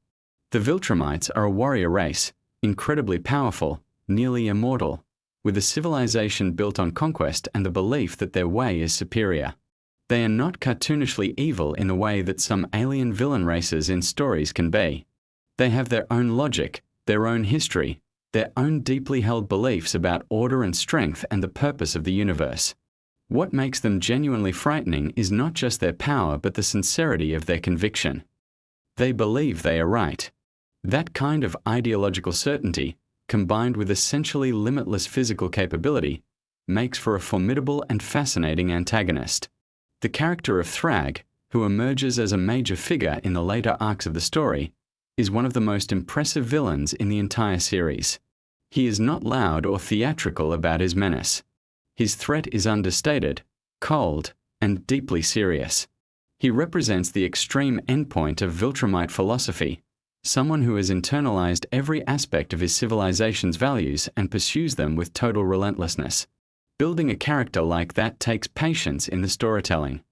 The Viltrumites are a warrior race, incredibly powerful, nearly immortal, with a civilization built on conquest and the belief that their way is superior. They are not cartoonishly evil in the way that some alien villain races in stories can be. They have their own logic, their own history, their own deeply held beliefs about order and strength and the purpose of the universe. What makes them genuinely frightening is not just their power but the sincerity of their conviction. They believe they are right. That kind of ideological certainty, combined with essentially limitless physical capability, makes for a formidable and fascinating antagonist. The character of Thrag, who emerges as a major figure in the later arcs of the story, is one of the most impressive villains in the entire series. He is not loud or theatrical about his menace. His threat is understated, cold, and deeply serious. He represents the extreme endpoint of Viltrumite philosophy, someone who has internalized every aspect of his civilization's values and pursues them with total relentlessness. Building a character like that takes patience in the storytelling.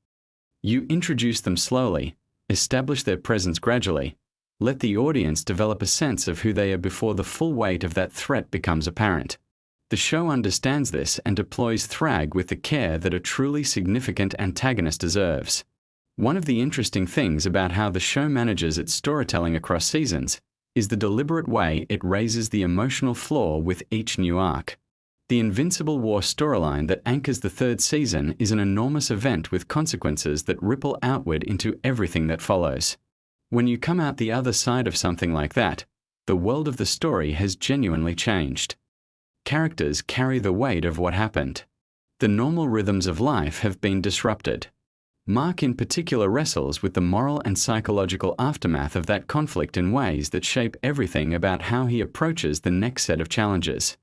You introduce them slowly, establish their presence gradually, let the audience develop a sense of who they are before the full weight of that threat becomes apparent. The show understands this and deploys Thrag with the care that a truly significant antagonist deserves. One of the interesting things about how the show manages its storytelling across seasons is the deliberate way it raises the emotional floor with each new arc. The Invincible War storyline that anchors the third season is an enormous event with consequences that ripple outward into everything that follows. When you come out the other side of something like that, the world of the story has genuinely changed. Characters carry the weight of what happened. The normal rhythms of life have been disrupted. Mark in particular wrestles with the moral and psychological aftermath of that conflict in ways that shape everything about how he approaches the next set of challenges.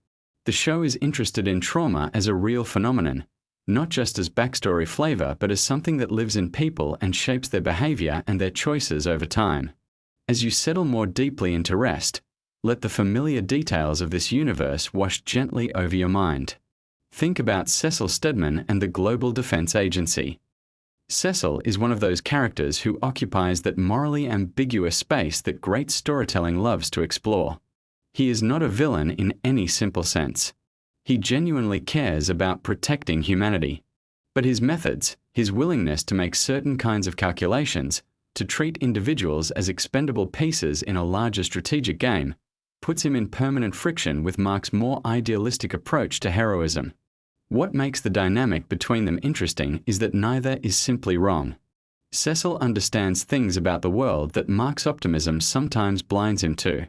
The show is interested in trauma as a real phenomenon, not just as backstory flavor, but as something that lives in people and shapes their behavior and their choices over time. As you settle more deeply into rest, let the familiar details of this universe wash gently over your mind. Think about Cecil Stedman and the Global Defense Agency. Cecil is one of those characters who occupies that morally ambiguous space that great storytelling loves to explore. He is not a villain in any simple sense. He genuinely cares about protecting humanity. But his methods, his willingness to make certain kinds of calculations, to treat individuals as expendable pieces in a larger strategic game, puts him in permanent friction with Mark's more idealistic approach to heroism. What makes the dynamic between them interesting is that neither is simply wrong. Cecil understands things about the world that Mark's optimism sometimes blinds him to.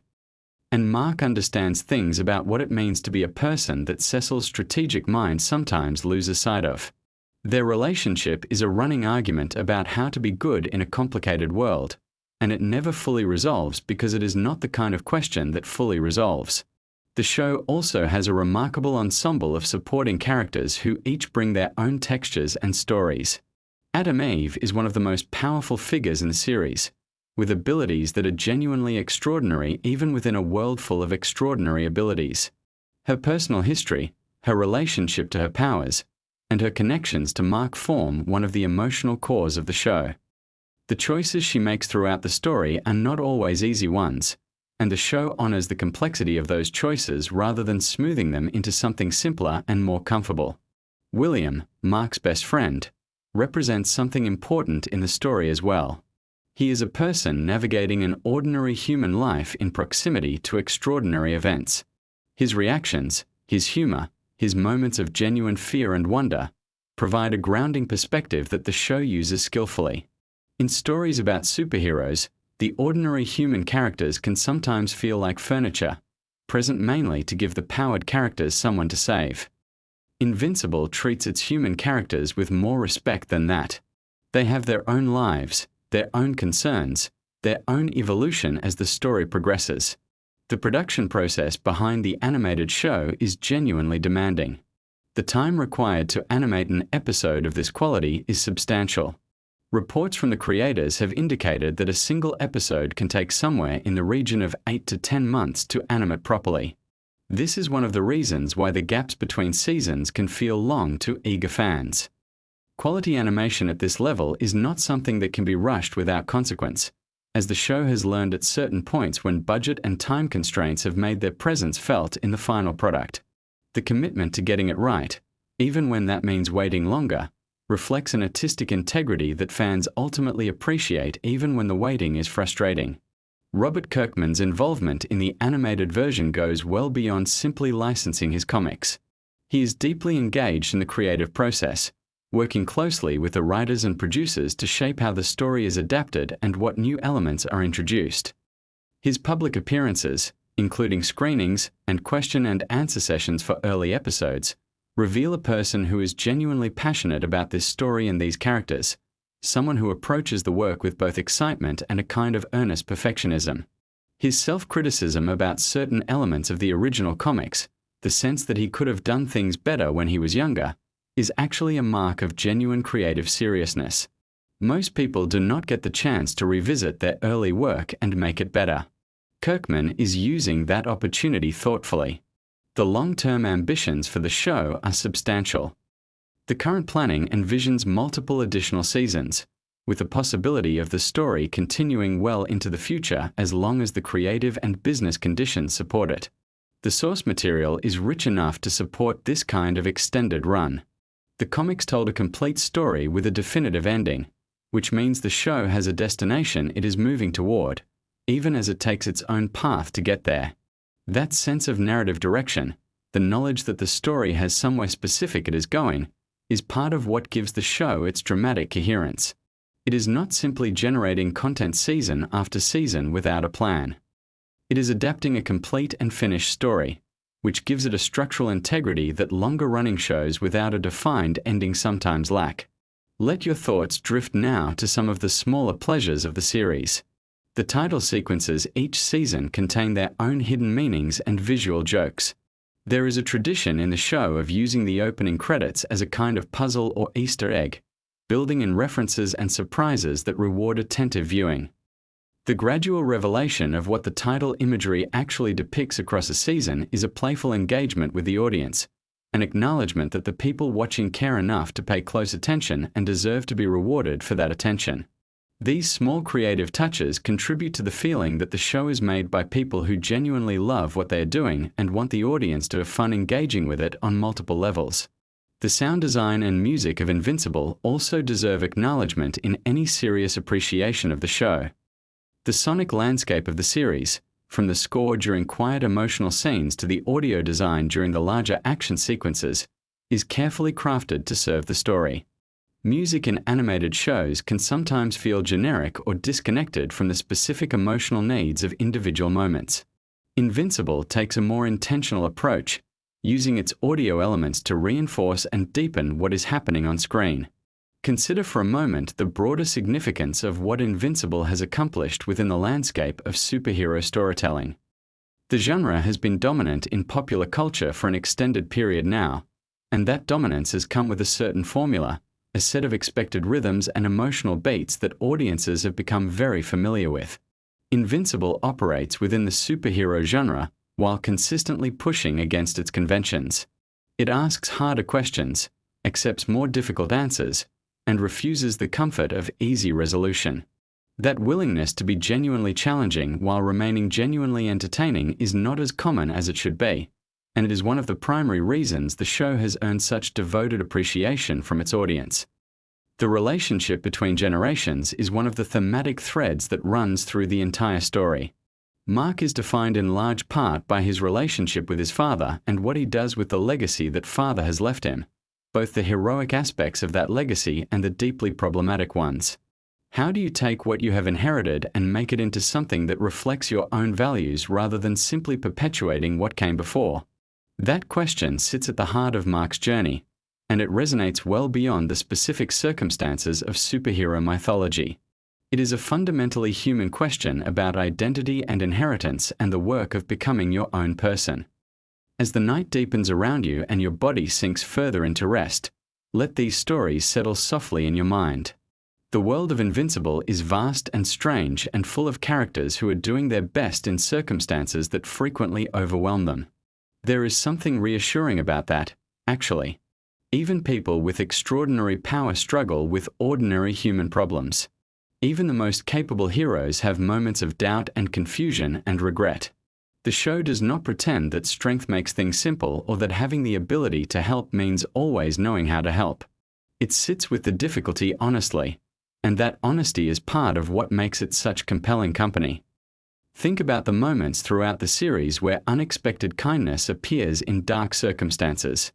And Mark understands things about what it means to be a person that Cecil's strategic mind sometimes loses sight of. Their relationship is a running argument about how to be good in a complicated world, and it never fully resolves because it is not the kind of question that fully resolves. The show also has a remarkable ensemble of supporting characters who each bring their own textures and stories. Adam Eve is one of the most powerful figures in the series, with abilities that are genuinely extraordinary even within a world full of extraordinary abilities. Her personal history, her relationship to her powers, and her connections to Mark form one of the emotional cores of the show. The choices she makes throughout the story are not always easy ones, and the show honors the complexity of those choices rather than smoothing them into something simpler and more comfortable. William, Mark's best friend, represents something important in the story as well. He is a person navigating an ordinary human life in proximity to extraordinary events. His reactions, his humor, his moments of genuine fear and wonder provide a grounding perspective that the show uses skillfully. In stories about superheroes, the ordinary human characters can sometimes feel like furniture, present mainly to give the powered characters someone to save. Invincible treats its human characters with more respect than that. They have their own lives, their own concerns, their own evolution as the story progresses. The production process behind the animated show is genuinely demanding. The time required to animate an episode of this quality is substantial. Reports from the creators have indicated that a single episode can take somewhere in the region of 8 to 10 months to animate properly. This is one of the reasons why the gaps between seasons can feel long to eager fans. Quality animation at this level is not something that can be rushed without consequence, as the show has learned at certain points when budget and time constraints have made their presence felt in the final product. The commitment to getting it right, even when that means waiting longer, reflects an artistic integrity that fans ultimately appreciate even when the waiting is frustrating. Robert Kirkman's involvement in the animated version goes well beyond simply licensing his comics. He is deeply engaged in the creative process, working closely with the writers and producers to shape how the story is adapted and what new elements are introduced. His public appearances, including screenings and question and answer sessions for early episodes, reveal a person who is genuinely passionate about this story and these characters, someone who approaches the work with both excitement and a kind of earnest perfectionism. His self-criticism about certain elements of the original comics, the sense that he could have done things better when he was younger, is actually a mark of genuine creative seriousness. Most people do not get the chance to revisit their early work and make it better. Kirkman is using that opportunity thoughtfully. The long-term ambitions for the show are substantial. The current planning envisions multiple additional seasons, with the possibility of the story continuing well into the future as long as the creative and business conditions support it. The source material is rich enough to support this kind of extended run. The comics told a complete story with a definitive ending, which means the show has a destination it is moving toward, even as it takes its own path to get there. That sense of narrative direction, the knowledge that the story has somewhere specific it is going, is part of what gives the show its dramatic coherence. It is not simply generating content season after season without a plan. It is adapting a complete and finished story, which gives it a structural integrity that longer-running shows without a defined ending sometimes lack. Let your thoughts drift now to some of the smaller pleasures of the series. The title sequences each season contain their own hidden meanings and visual jokes. There is a tradition in the show of using the opening credits as a kind of puzzle or Easter egg, building in references and surprises that reward attentive viewing. The gradual revelation of what the title imagery actually depicts across a season is a playful engagement with the audience, an acknowledgement that the people watching care enough to pay close attention and deserve to be rewarded for that attention. These small creative touches contribute to the feeling that the show is made by people who genuinely love what they are doing and want the audience to have fun engaging with it on multiple levels. The sound design and music of Invincible also deserve acknowledgement in any serious appreciation of the show. The sonic landscape of the series, from the score during quiet emotional scenes to the audio design during the larger action sequences, is carefully crafted to serve the story. Music in animated shows can sometimes feel generic or disconnected from the specific emotional needs of individual moments. Invincible takes a more intentional approach, using its audio elements to reinforce and deepen what is happening on screen. Consider for a moment the broader significance of what Invincible has accomplished within the landscape of superhero storytelling. The genre has been dominant in popular culture for an extended period now, and that dominance has come with a certain formula, a set of expected rhythms and emotional beats that audiences have become very familiar with. Invincible operates within the superhero genre while consistently pushing against its conventions. It asks harder questions, accepts more difficult answers, and refuses the comfort of easy resolution. That willingness to be genuinely challenging while remaining genuinely entertaining is not as common as it should be, and it is one of the primary reasons the show has earned such devoted appreciation from its audience. The relationship between generations is one of the thematic threads that runs through the entire story. Mark is defined in large part by his relationship with his father and what he does with the legacy that father has left him, both the heroic aspects of that legacy and the deeply problematic ones. How do you take what you have inherited and make it into something that reflects your own values rather than simply perpetuating what came before? That question sits at the heart of Mark's journey, and it resonates well beyond the specific circumstances of superhero mythology. It is a fundamentally human question about identity and inheritance and the work of becoming your own person. As the night deepens around you and your body sinks further into rest, let these stories settle softly in your mind. The world of Invincible is vast and strange and full of characters who are doing their best in circumstances that frequently overwhelm them. There is something reassuring about that, actually. Even people with extraordinary power struggle with ordinary human problems. Even the most capable heroes have moments of doubt and confusion and regret. The show does not pretend that strength makes things simple or that having the ability to help means always knowing how to help. It sits with the difficulty honestly, and that honesty is part of what makes it such compelling company. Think about the moments throughout the series where unexpected kindness appears in dark circumstances.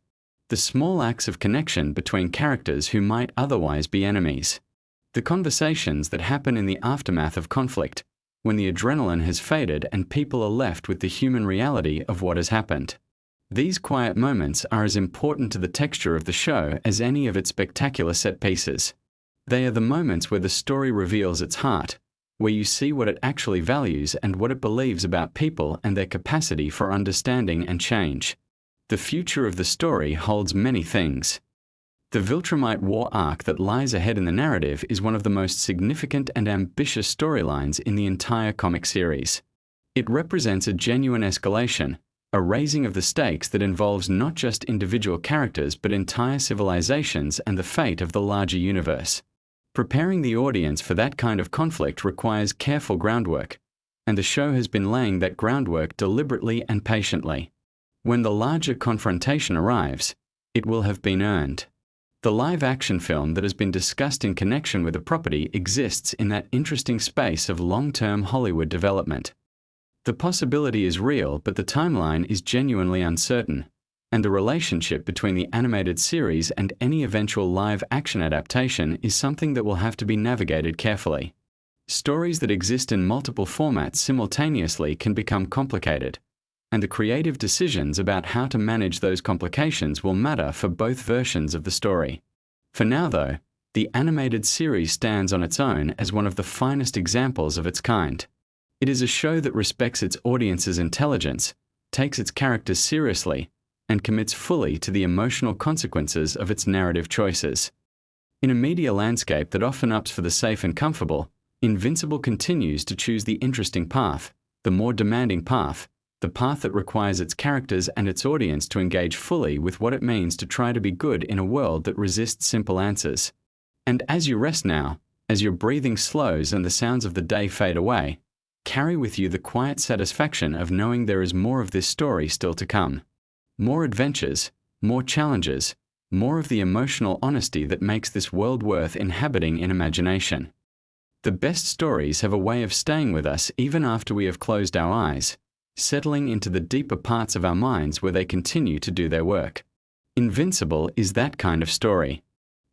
The small acts of connection between characters who might otherwise be enemies. The conversations that happen in the aftermath of conflict, when the adrenaline has faded and people are left with the human reality of what has happened. These quiet moments are as important to the texture of the show as any of its spectacular set pieces. They are the moments where the story reveals its heart, where you see what it actually values and what it believes about people and their capacity for understanding and change. The future of the story holds many things. The Viltrumite War arc that lies ahead in the narrative is one of the most significant and ambitious storylines in the entire comic series. It represents a genuine escalation, a raising of the stakes that involves not just individual characters but entire civilizations and the fate of the larger universe. Preparing the audience for that kind of conflict requires careful groundwork, and the show has been laying that groundwork deliberately and patiently. When the larger confrontation arrives, it will have been earned. The live-action film that has been discussed in connection with the property exists in that interesting space of long-term Hollywood development. The possibility is real, but the timeline is genuinely uncertain, and the relationship between the animated series and any eventual live-action adaptation is something that will have to be navigated carefully. Stories that exist in multiple formats simultaneously can become complicated, and the creative decisions about how to manage those complications will matter for both versions of the story. For now, though, the animated series stands on its own as one of the finest examples of its kind. It is a show that respects its audience's intelligence, takes its characters seriously, and commits fully to the emotional consequences of its narrative choices. In a media landscape that often opts for the safe and comfortable, Invincible continues to choose the interesting path, the more demanding path, the path that requires its characters and its audience to engage fully with what it means to try to be good in a world that resists simple answers. And as you rest now, as your breathing slows and the sounds of the day fade away, carry with you the quiet satisfaction of knowing there is more of this story still to come. More adventures, more challenges, more of the emotional honesty that makes this world worth inhabiting in imagination. The best stories have a way of staying with us even after we have closed our eyes, settling into the deeper parts of our minds where they continue to do their work. Invincible is that kind of story.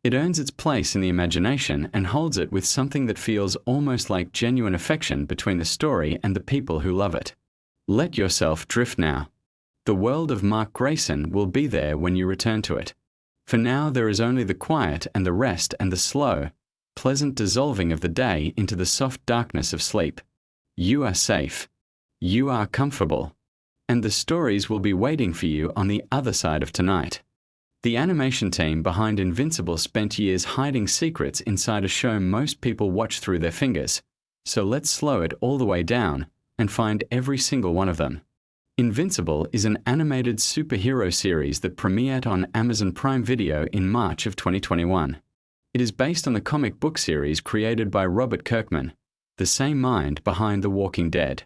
It earns its place in the imagination and holds it with something that feels almost like genuine affection between the story and the people who love it. Let yourself drift now. The world of Mark Grayson will be there when you return to it. For now, there is only the quiet and the rest and the slow, pleasant dissolving of the day into the soft darkness of sleep. You are safe. You are comfortable. And the stories will be waiting for you on the other side of tonight. The animation team behind Invincible spent years hiding secrets inside a show most people watch through their fingers. So let's slow it all the way down and find every single one of them. Invincible is an animated superhero series that premiered on Amazon Prime Video in March of 2021. It is based on the comic book series created by Robert Kirkman, the same mind behind The Walking Dead.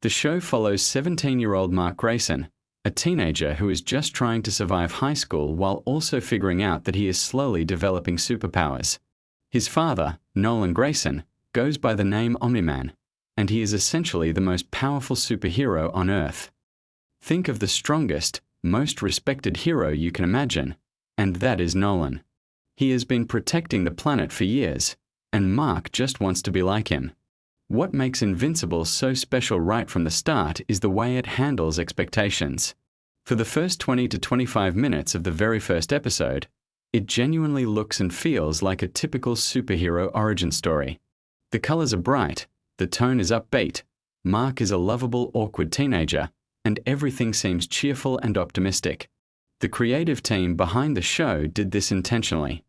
The show follows 17-year-old Mark Grayson, a teenager who is just trying to survive high school while also figuring out that he is slowly developing superpowers. His father, Nolan Grayson, goes by the name Omni-Man, and he is essentially the most powerful superhero on Earth. Think of the strongest, most respected hero you can imagine, and that is Nolan. He has been protecting the planet for years, and Mark just wants to be like him. What makes Invincible so special right from the start is the way it handles expectations. For the first 20 to 25 minutes of the very first episode, it genuinely looks and feels like a typical superhero origin story. The colors are bright, the tone is upbeat, Mark is a lovable, awkward teenager, and everything seems cheerful and optimistic. The creative team behind the show did this intentionally.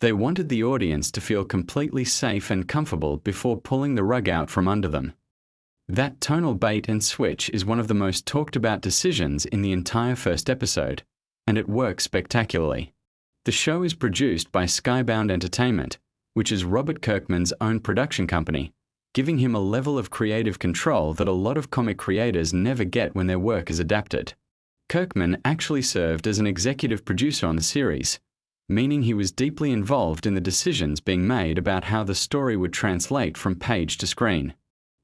They wanted the audience to feel completely safe and comfortable before pulling the rug out from under them. That tonal bait and switch is one of the most talked about decisions in the entire first episode, and it works spectacularly. The show is produced by Skybound Entertainment, which is Robert Kirkman's own production company, giving him a level of creative control that a lot of comic creators never get when their work is adapted. Kirkman actually served as an executive producer on the series, meaning he was deeply involved in the decisions being made about how the story would translate from page to screen.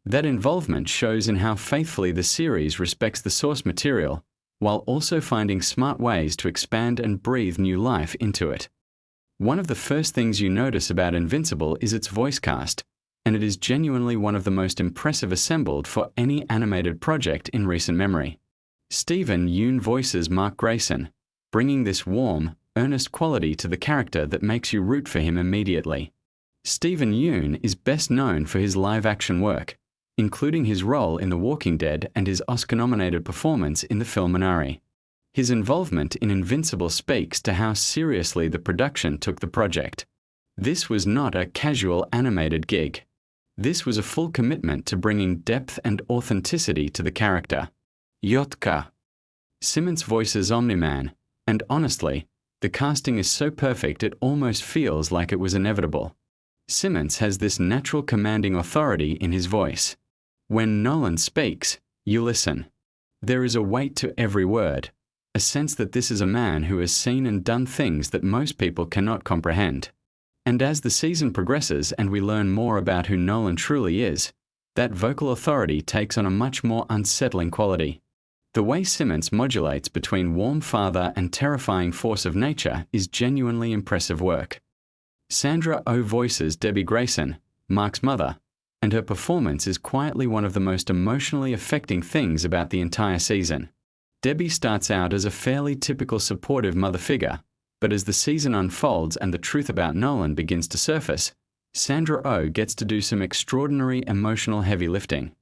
That involvement shows in how faithfully the series respects the source material, while also finding smart ways to expand and breathe new life into it. One of the first things you notice about Invincible is its voice cast, and it is genuinely one of the most impressive assembled for any animated project in recent memory. Stephen Yeun voices Mark Grayson, bringing this warm, earnest quality to the character that makes you root for him immediately. Stephen Yeun is best known for his live-action work, including his role in The Walking Dead and his Oscar-nominated performance in the film Minari. His involvement in Invincible speaks to how seriously the production took the project. This was not a casual animated gig. This was a full commitment to bringing depth and authenticity to the character. Yotka. Simmons voices Omni-Man, and honestly, the casting is so perfect it almost feels like it was inevitable. Simmons has this natural commanding authority in his voice. When Nolan speaks, you listen. There is a weight to every word, a sense that this is a man who has seen and done things that most people cannot comprehend. And as the season progresses and we learn more about who Nolan truly is, that vocal authority takes on a much more unsettling quality. The way Simmons modulates between warm father and terrifying force of nature is genuinely impressive work. Sandra Oh voices Debbie Grayson, Mark's mother, and her performance is quietly one of the most emotionally affecting things about the entire season. Debbie starts out as a fairly typical supportive mother figure, but as the season unfolds and the truth about Nolan begins to surface, Sandra Oh gets to do some extraordinary emotional heavy lifting.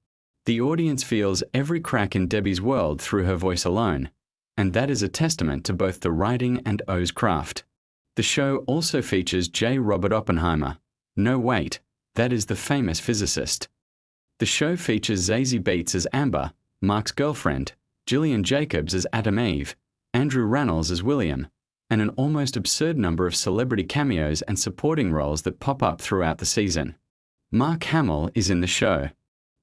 The audience feels every crack in Debbie's world through her voice alone, and that is a testament to both the writing and Oh's craft. The show also features J. Robert Oppenheimer. No, wait, that is the famous physicist. The show features Zazie Beetz as Amber, Mark's girlfriend, Gillian Jacobs as Adam Eve, Andrew Rannells as William, and an almost absurd number of celebrity cameos and supporting roles that pop up throughout the season. Mark Hamill is in the show.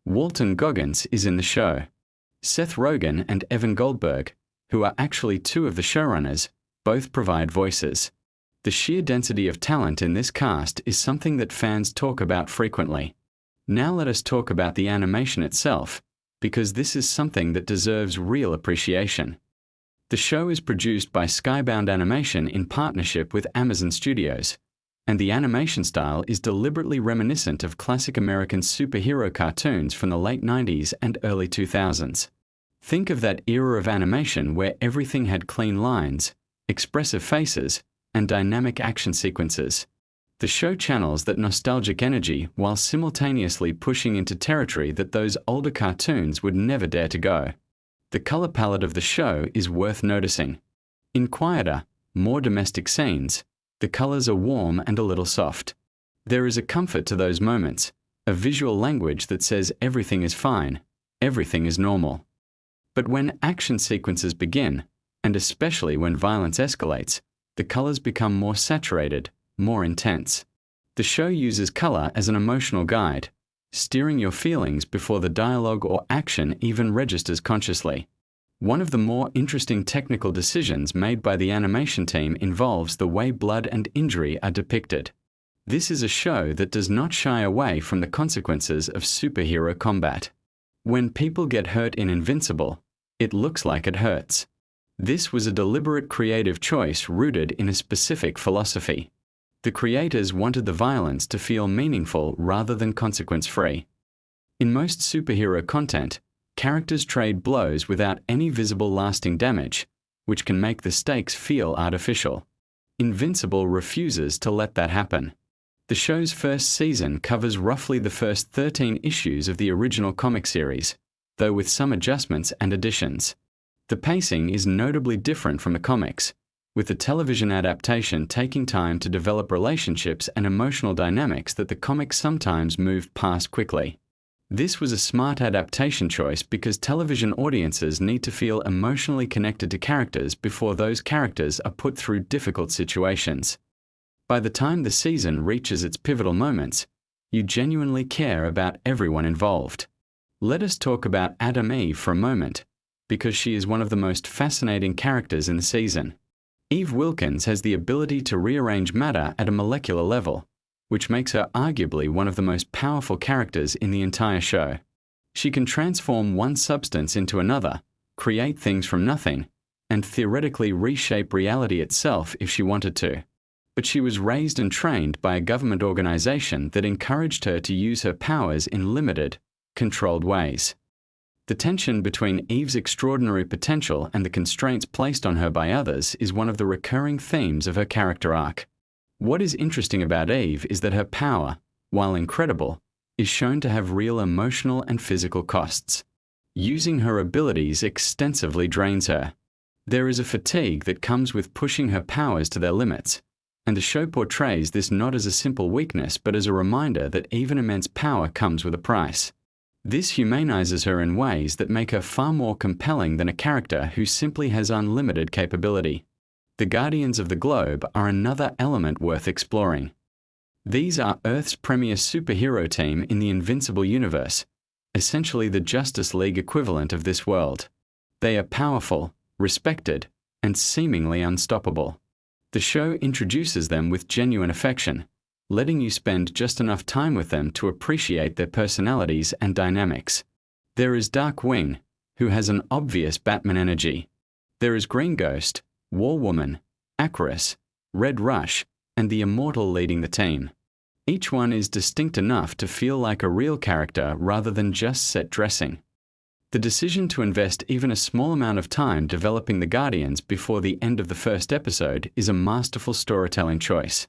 Walton Goggins is in the show. Seth Rogen and Evan Goldberg, who are actually two of the showrunners, both provide voices. The sheer density of talent in this cast is something that fans talk about frequently. Now let us talk about the animation itself, because this is something that deserves real appreciation. The show is produced by Skybound Animation in partnership with Amazon Studios, and the animation style is deliberately reminiscent of classic American superhero cartoons from the late 90s and early 2000s. Think of that era of animation where everything had clean lines, expressive faces, and dynamic action sequences. The show channels that nostalgic energy while simultaneously pushing into territory that those older cartoons would never dare to go. The color palette of the show is worth noticing. In quieter, more domestic scenes, the colors are warm and a little soft. There is a comfort to those moments, a visual language that says everything is fine, everything is normal. But when action sequences begin, and especially when violence escalates, the colors become more saturated, more intense. The show uses color as an emotional guide, steering your feelings before the dialogue or action even registers consciously. One of the more interesting technical decisions made by the animation team involves the way blood and injury are depicted. This is a show that does not shy away from the consequences of superhero combat. When people get hurt in Invincible, it looks like it hurts. This was a deliberate creative choice rooted in a specific philosophy. The creators wanted the violence to feel meaningful rather than consequence-free. In most superhero content, characters trade blows without any visible lasting damage, which can make the stakes feel artificial. Invincible refuses to let that happen. The show's first season covers roughly the first 13 issues of the original comic series, though with some adjustments and additions. The pacing is notably different from the comics, with the television adaptation taking time to develop relationships and emotional dynamics that the comics sometimes moved past quickly. This was a smart adaptation choice because television audiences need to feel emotionally connected to characters before those characters are put through difficult situations. By the time the season reaches its pivotal moments, you genuinely care about everyone involved. Let us talk about Adam Eve for a moment, because she is one of the most fascinating characters in the season. Eve Wilkins has the ability to rearrange matter at a molecular level, which makes her arguably one of the most powerful characters in the entire show. She can transform one substance into another, create things from nothing, and theoretically reshape reality itself if she wanted to. But she was raised and trained by a government organization that encouraged her to use her powers in limited, controlled ways. The tension between Eve's extraordinary potential and the constraints placed on her by others is one of the recurring themes of her character arc. What is interesting about Eve is that her power, while incredible, is shown to have real emotional and physical costs. Using her abilities extensively drains her. There is a fatigue that comes with pushing her powers to their limits, and the show portrays this not as a simple weakness but as a reminder that even immense power comes with a price. This humanizes her in ways that make her far more compelling than a character who simply has unlimited capability. The Guardians of the Globe are another element worth exploring. These are Earth's premier superhero team in the Invincible universe, essentially the Justice League equivalent of this world. They are powerful, respected, and seemingly unstoppable. The show introduces them with genuine affection, letting you spend just enough time with them to appreciate their personalities and dynamics. There is Dark Wing, who has an obvious Batman energy. There is Green Ghost, War Woman, Aquarius, Red Rush, and the Immortal leading the team. Each one is distinct enough to feel like a real character rather than just set dressing. The decision to invest even a small amount of time developing the Guardians before the end of the first episode is a masterful storytelling choice.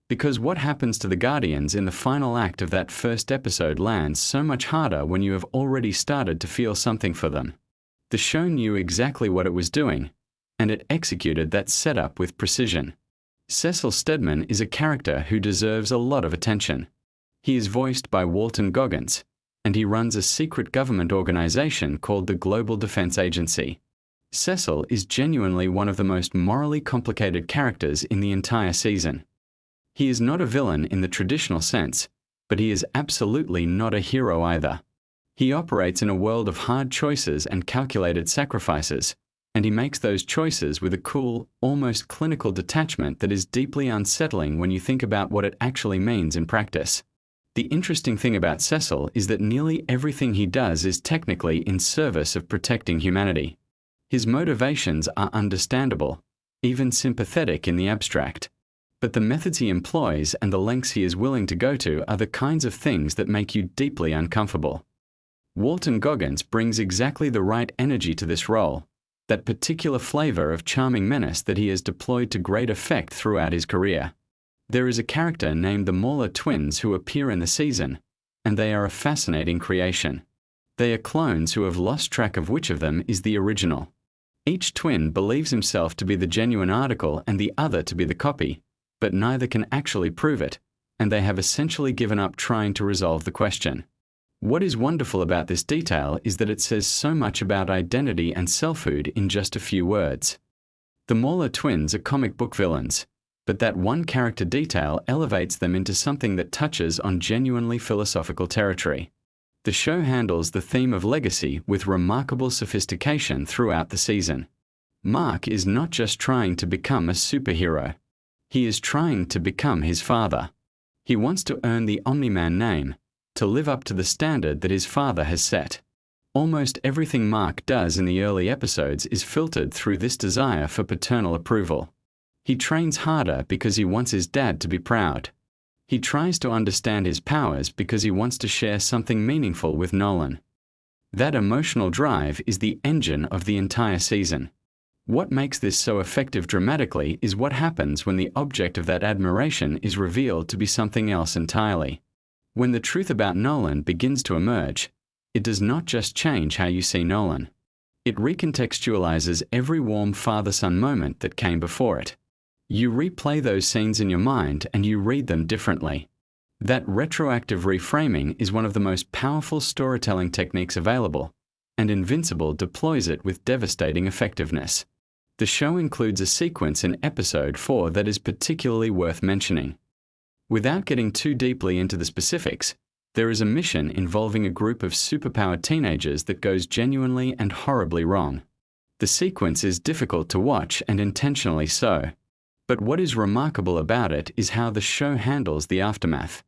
Because what happens to the Guardians in the final act of that first episode lands so much harder when you have already started to feel something for them. The show knew exactly what it was doing, and it executed that setup with precision. Cecil Stedman is a character who deserves a lot of attention. He is voiced by Walton Goggins, and he runs a secret government organization called the Global Defense Agency. Cecil is genuinely one of the most morally complicated characters in the entire season. He is not a villain in the traditional sense, but he is absolutely not a hero either. He operates in a world of hard choices and calculated sacrifices, and he makes those choices with a cool, almost clinical detachment that is deeply unsettling when you think about what it actually means in practice. The interesting thing about Cecil is that nearly everything he does is technically in service of protecting humanity. His motivations are understandable, even sympathetic in the abstract. But the methods he employs and the lengths he is willing to go to are the kinds of things that make you deeply uncomfortable. Walton Goggins brings exactly the right energy to this role, that particular flavor of charming menace that he has deployed to great effect throughout his career. There is a character named the Mauler twins who appear in the season, and they are a fascinating creation. They are clones who have lost track of which of them is the original. Each twin believes himself to be the genuine article and the other to be the copy, but neither can actually prove it, and they have essentially given up trying to resolve the question. What is wonderful about this detail is that it says so much about identity and selfhood in just a few words. The Mauler twins are comic book villains, but that one character detail elevates them into something that touches on genuinely philosophical territory. The show handles the theme of legacy with remarkable sophistication throughout the season. Mark is not just trying to become a superhero. He is trying to become his father. He wants to earn the Omni-Man name, to live up to the standard that his father has set. Almost everything Mark does in the early episodes is filtered through this desire for paternal approval. He trains harder because he wants his dad to be proud. He tries to understand his powers because he wants to share something meaningful with Nolan. That emotional drive is the engine of the entire season. What makes this so effective dramatically is what happens when the object of that admiration is revealed to be something else entirely. When the truth about Nolan begins to emerge, it does not just change how you see Nolan. It recontextualizes every warm father-son moment that came before it. You replay those scenes in your mind and you read them differently. That retroactive reframing is one of the most powerful storytelling techniques available, and Invincible deploys it with devastating effectiveness. The show includes a sequence in episode 4 that is particularly worth mentioning. Without getting too deeply into the specifics, there is a mission involving a group of superpowered teenagers that goes genuinely and horribly wrong. The sequence is difficult to watch and intentionally so. But what is remarkable about it is how the show handles the aftermath.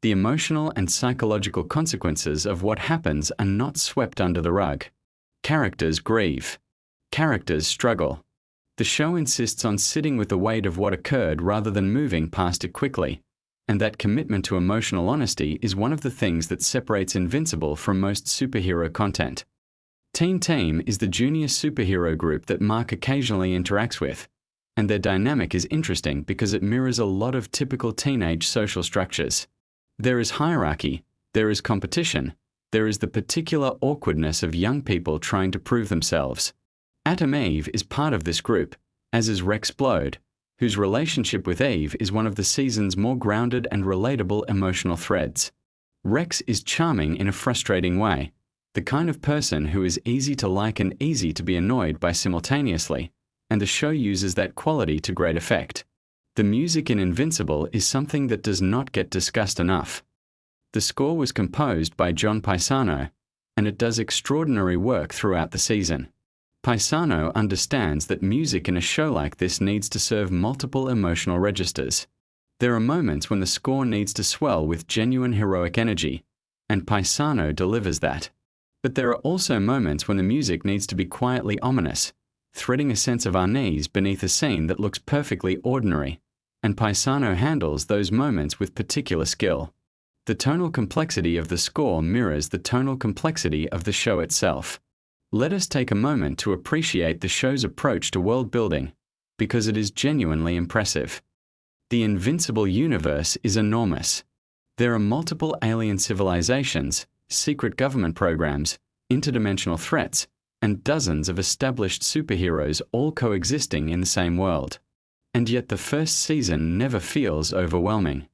The emotional and psychological consequences of what happens are not swept under the rug. Characters grieve. Characters struggle. The show insists on sitting with the weight of what occurred rather than moving past it quickly, and that commitment to emotional honesty is one of the things that separates Invincible from most superhero content. Teen Team is the junior superhero group that Mark occasionally interacts with, and their dynamic is interesting because it mirrors a lot of typical teenage social structures. There is hierarchy, there is competition, there is the particular awkwardness of young people trying to prove themselves. Atom Eve is part of this group, as is Rex Blode, whose relationship with Eve is one of the season's more grounded and relatable emotional threads. Rex is charming in a frustrating way, the kind of person who is easy to like and easy to be annoyed by simultaneously, and the show uses that quality to great effect. The music in Invincible is something that does not get discussed enough. The score was composed by John Paisano, and it does extraordinary work throughout the season. Paisano understands that music in a show like this needs to serve multiple emotional registers. There are moments when the score needs to swell with genuine heroic energy, and Paisano delivers that. But there are also moments when the music needs to be quietly ominous, threading a sense of unease beneath a scene that looks perfectly ordinary, and Paisano handles those moments with particular skill. The tonal complexity of the score mirrors the tonal complexity of the show itself. Let us take a moment to appreciate the show's approach to world building, because it is genuinely impressive. The Invincible universe is enormous. There are multiple alien civilizations, secret government programs, interdimensional threats, and dozens of established superheroes all coexisting in the same world. And yet the first season never feels overwhelming.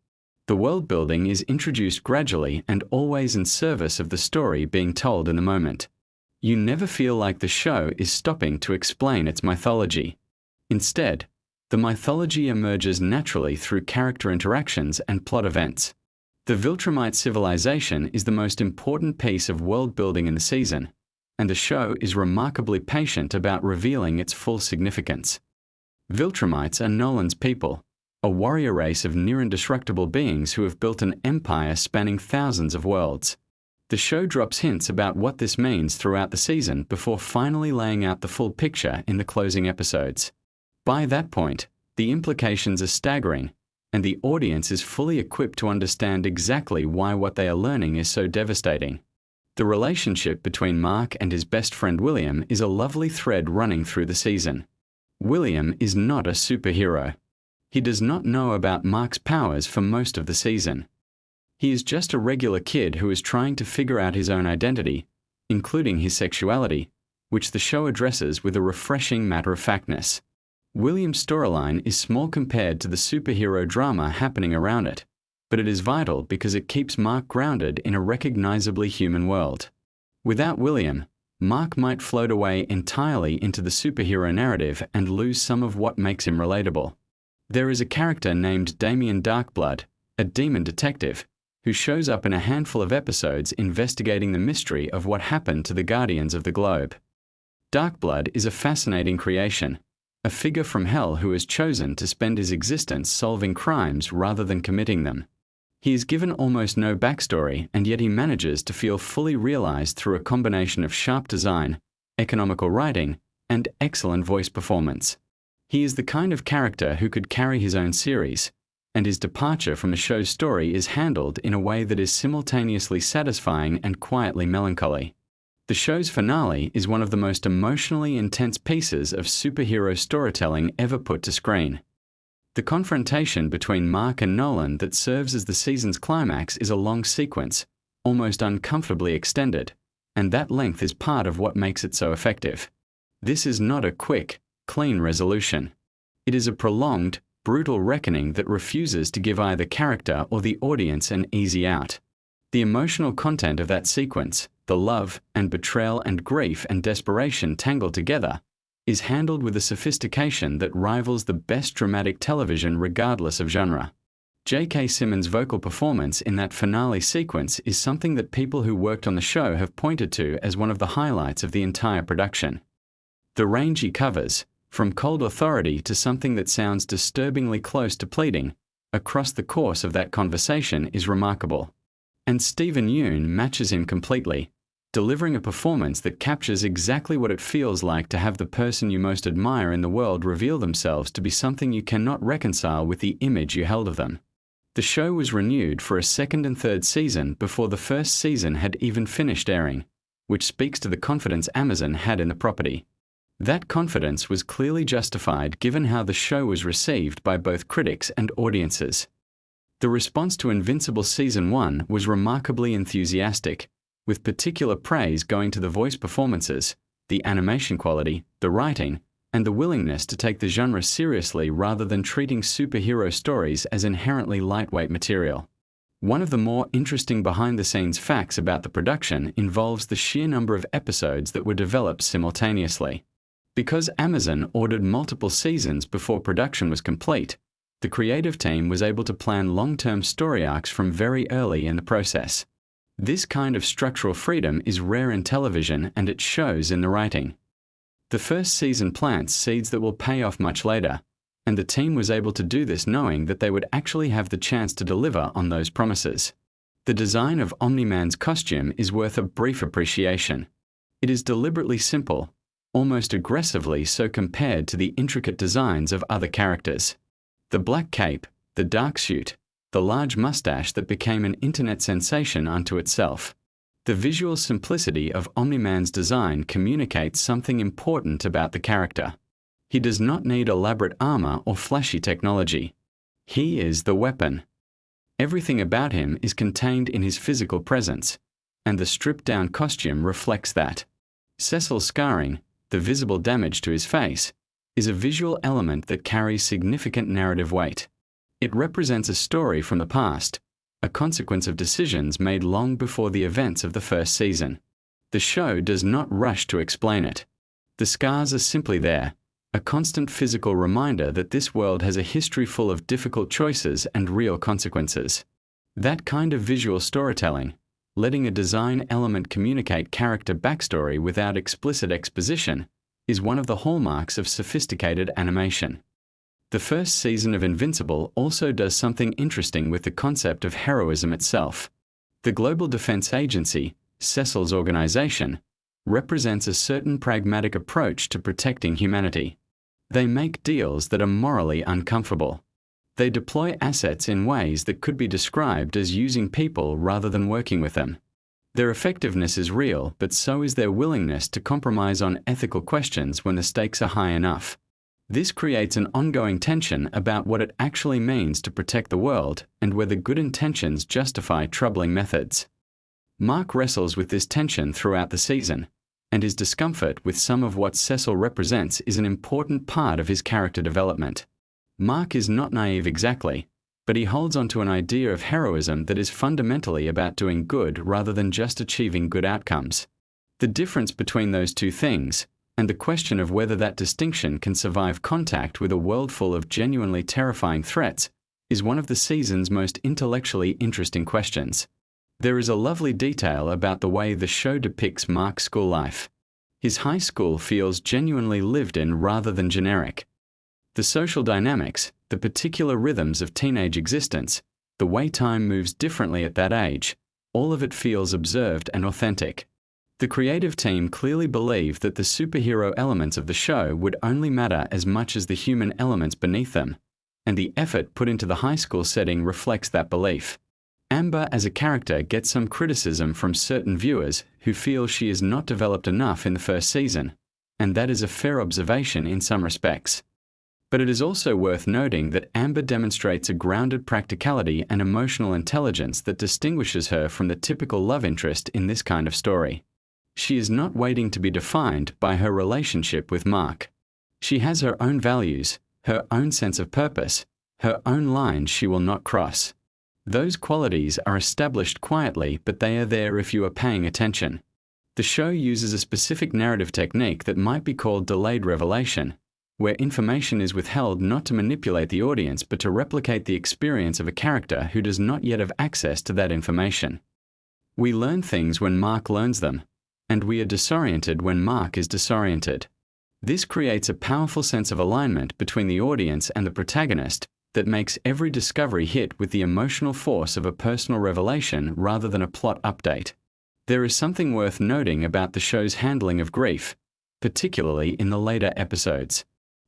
The world building is introduced gradually and always in service of the story being told in the moment. You never feel like the show is stopping to explain its mythology. Instead, the mythology emerges naturally through character interactions and plot events. The Viltrumite civilization is the most important piece of world building in the season, and the show is remarkably patient about revealing its full significance. Viltrumites are Nolan's people, a warrior race of near-indestructible beings who have built an empire spanning thousands of worlds. The show drops hints about what this means throughout the season before finally laying out the full picture in the closing episodes. By that point, the implications are staggering, and the audience is fully equipped to understand exactly why what they are learning is so devastating. The relationship between Mark and his best friend William is a lovely thread running through the season. William is not a superhero. He does not know about Mark's powers for most of the season. He is just a regular kid who is trying to figure out his own identity, including his sexuality, which the show addresses with a refreshing matter-of-factness. William's storyline is small compared to the superhero drama happening around it, but it is vital because it keeps Mark grounded in a recognizably human world. Without William, Mark might float away entirely into the superhero narrative and lose some of what makes him relatable. There is a character named Damien Darkblood, a demon detective, who shows up in a handful of episodes investigating the mystery of what happened to the Guardians of the Globe. Darkblood is a fascinating creation, a figure from hell who has chosen to spend his existence solving crimes rather than committing them. He is given almost no backstory, and yet he manages to feel fully realized through a combination of sharp design, economical writing, and excellent voice performance. He is the kind of character who could carry his own series, and his departure from the show's story is handled in a way that is simultaneously satisfying and quietly melancholy. The show's finale is one of the most emotionally intense pieces of superhero storytelling ever put to screen. The confrontation between Mark and Nolan that serves as the season's climax is a long sequence, almost uncomfortably extended, and that length is part of what makes it so effective. This is not a quick, clean resolution. It is a prolonged, brutal reckoning that refuses to give either character or the audience an easy out. The emotional content of that sequence, the love and betrayal and grief and desperation tangled together, is handled with a sophistication that rivals the best dramatic television regardless of genre. J.K. Simmons' vocal performance in that finale sequence is something that people who worked on the show have pointed to as one of the highlights of the entire production. The range he covers, from cold authority to something that sounds disturbingly close to pleading, across the course of that conversation is remarkable. And Stephen Yeun matches him completely, delivering a performance that captures exactly what it feels like to have the person you most admire in the world reveal themselves to be something you cannot reconcile with the image you held of them. The show was renewed for a second and third season before the first season had even finished airing, which speaks to the confidence Amazon had in the property. That confidence was clearly justified given how the show was received by both critics and audiences. The response to Invincible Season 1 was remarkably enthusiastic, with particular praise going to the voice performances, the animation quality, the writing, and the willingness to take the genre seriously rather than treating superhero stories as inherently lightweight material. One of the more interesting behind-the-scenes facts about the production involves the sheer number of episodes that were developed simultaneously. Because Amazon ordered multiple seasons before production was complete, the creative team was able to plan long-term story arcs from very early in the process. This kind of structural freedom is rare in television, and it shows in the writing. The first season plants seeds that will pay off much later, and the team was able to do this knowing that they would actually have the chance to deliver on those promises. The design of Omni-Man's costume is worth a brief appreciation. It is deliberately simple, almost aggressively so compared to the intricate designs of other characters. The black cape, the dark suit, the large mustache that became an internet sensation unto itself. The visual simplicity of Omni-Man's design communicates something important about the character. He does not need elaborate armor or flashy technology. He is the weapon. Everything about him is contained in his physical presence, and the stripped-down costume reflects that. Cecil's scarring, the visible damage to his face, is a visual element that carries significant narrative weight. It represents a story from the past, a consequence of decisions made long before the events of the first season. The show does not rush to explain it. The scars are simply there, a constant physical reminder that this world has a history full of difficult choices and real consequences. That kind of visual storytelling, letting a design element communicate character backstory without explicit exposition, is one of the hallmarks of sophisticated animation. The first season of Invincible also does something interesting with the concept of heroism itself. The Global Defense Agency, Cecil's organization, represents a certain pragmatic approach to protecting humanity. They make deals that are morally uncomfortable. They deploy assets in ways that could be described as using people rather than working with them. Their effectiveness is real, but so is their willingness to compromise on ethical questions when the stakes are high enough. This creates an ongoing tension about what it actually means to protect the world and whether good intentions justify troubling methods. Mark wrestles with this tension throughout the season, and his discomfort with some of what Cecil represents is an important part of his character development. Mark is not naive exactly, but he holds onto an idea of heroism that is fundamentally about doing good rather than just achieving good outcomes. The difference between those two things, and the question of whether that distinction can survive contact with a world full of genuinely terrifying threats, is one of the season's most intellectually interesting questions. There is a lovely detail about the way the show depicts Mark's school life. His high school feels genuinely lived in rather than generic. The social dynamics, the particular rhythms of teenage existence, the way time moves differently at that age, all of it feels observed and authentic. The creative team clearly believed that the superhero elements of the show would only matter as much as the human elements beneath them, and the effort put into the high school setting reflects that belief. Amber as a character gets some criticism from certain viewers who feel she is not developed enough in the first season, and that is a fair observation in some respects. But it is also worth noting that Amber demonstrates a grounded practicality and emotional intelligence that distinguishes her from the typical love interest in this kind of story. She is not waiting to be defined by her relationship with Mark. She has her own values, her own sense of purpose, her own lines she will not cross. Those qualities are established quietly, but they are there if you are paying attention. The show uses a specific narrative technique that might be called delayed revelation, where information is withheld not to manipulate the audience but to replicate the experience of a character who does not yet have access to that information. We learn things when Mark learns them, and we are disoriented when Mark is disoriented. This creates a powerful sense of alignment between the audience and the protagonist that makes every discovery hit with the emotional force of a personal revelation rather than a plot update. There is something worth noting about the show's handling of grief, particularly in the later episodes.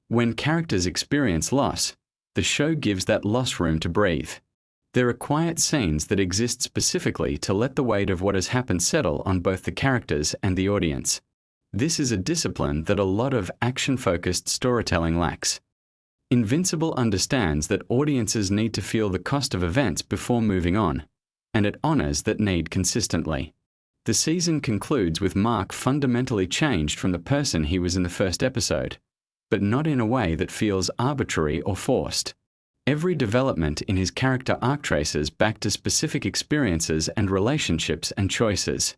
When characters experience loss, the show gives that loss room to breathe. There are quiet scenes that exist specifically to let the weight of what has happened settle on both the characters and the audience. This is a discipline that a lot of action-focused storytelling lacks. Invincible understands that audiences need to feel the cost of events before moving on, and it honors that need consistently. The season concludes with Mark fundamentally changed from the person he was in the first episode, but not in a way that feels arbitrary or forced. Every development in his character arc traces back to specific experiences and relationships and choices.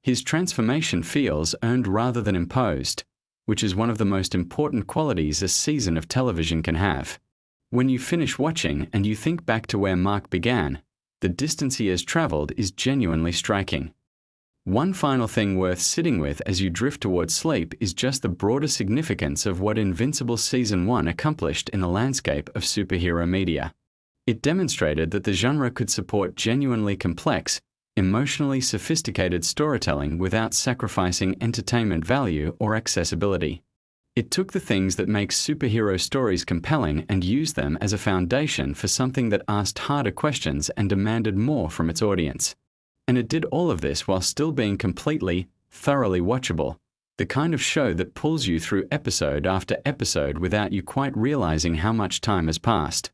His transformation feels earned rather than imposed, which is one of the most important qualities a season of television can have. When you finish watching and you think back to where Mark began, the distance he has traveled is genuinely striking. One final thing worth sitting with as you drift towards sleep is just the broader significance of what Invincible Season 1 accomplished in the landscape of superhero media. It demonstrated that the genre could support genuinely complex, emotionally sophisticated storytelling without sacrificing entertainment value or accessibility. It took the things that make superhero stories compelling and used them as a foundation for something that asked harder questions and demanded more from its audience. And it did all of this while still being completely, thoroughly watchable, the kind of show that pulls you through episode after episode without you quite realizing how much time has passed.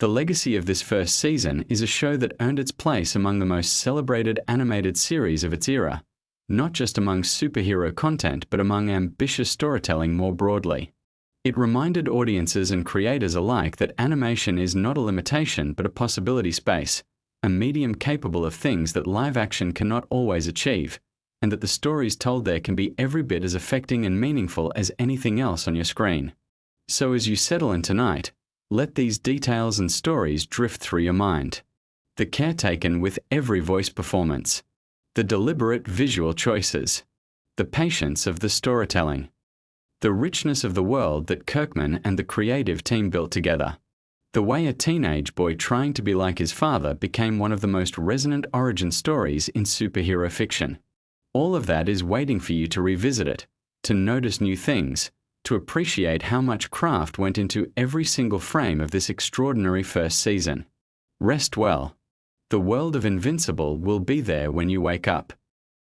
The legacy of this first season is a show that earned its place among the most celebrated animated series of its era, not just among superhero content but among ambitious storytelling more broadly. It reminded audiences and creators alike that animation is not a limitation but a possibility space, a medium capable of things that live action cannot always achieve, and that the stories told there can be every bit as affecting and meaningful as anything else on your screen. So as you settle in tonight, let these details and stories drift through your mind. The care taken with every voice performance, the deliberate visual choices, the patience of the storytelling, the richness of the world that Kirkman and the creative team built together, the way a teenage boy trying to be like his father became one of the most resonant origin stories in superhero fiction. All of that is waiting for you to revisit it, to notice new things, to appreciate how much craft went into every single frame of this extraordinary first season. Rest well. The world of Invincible will be there when you wake up.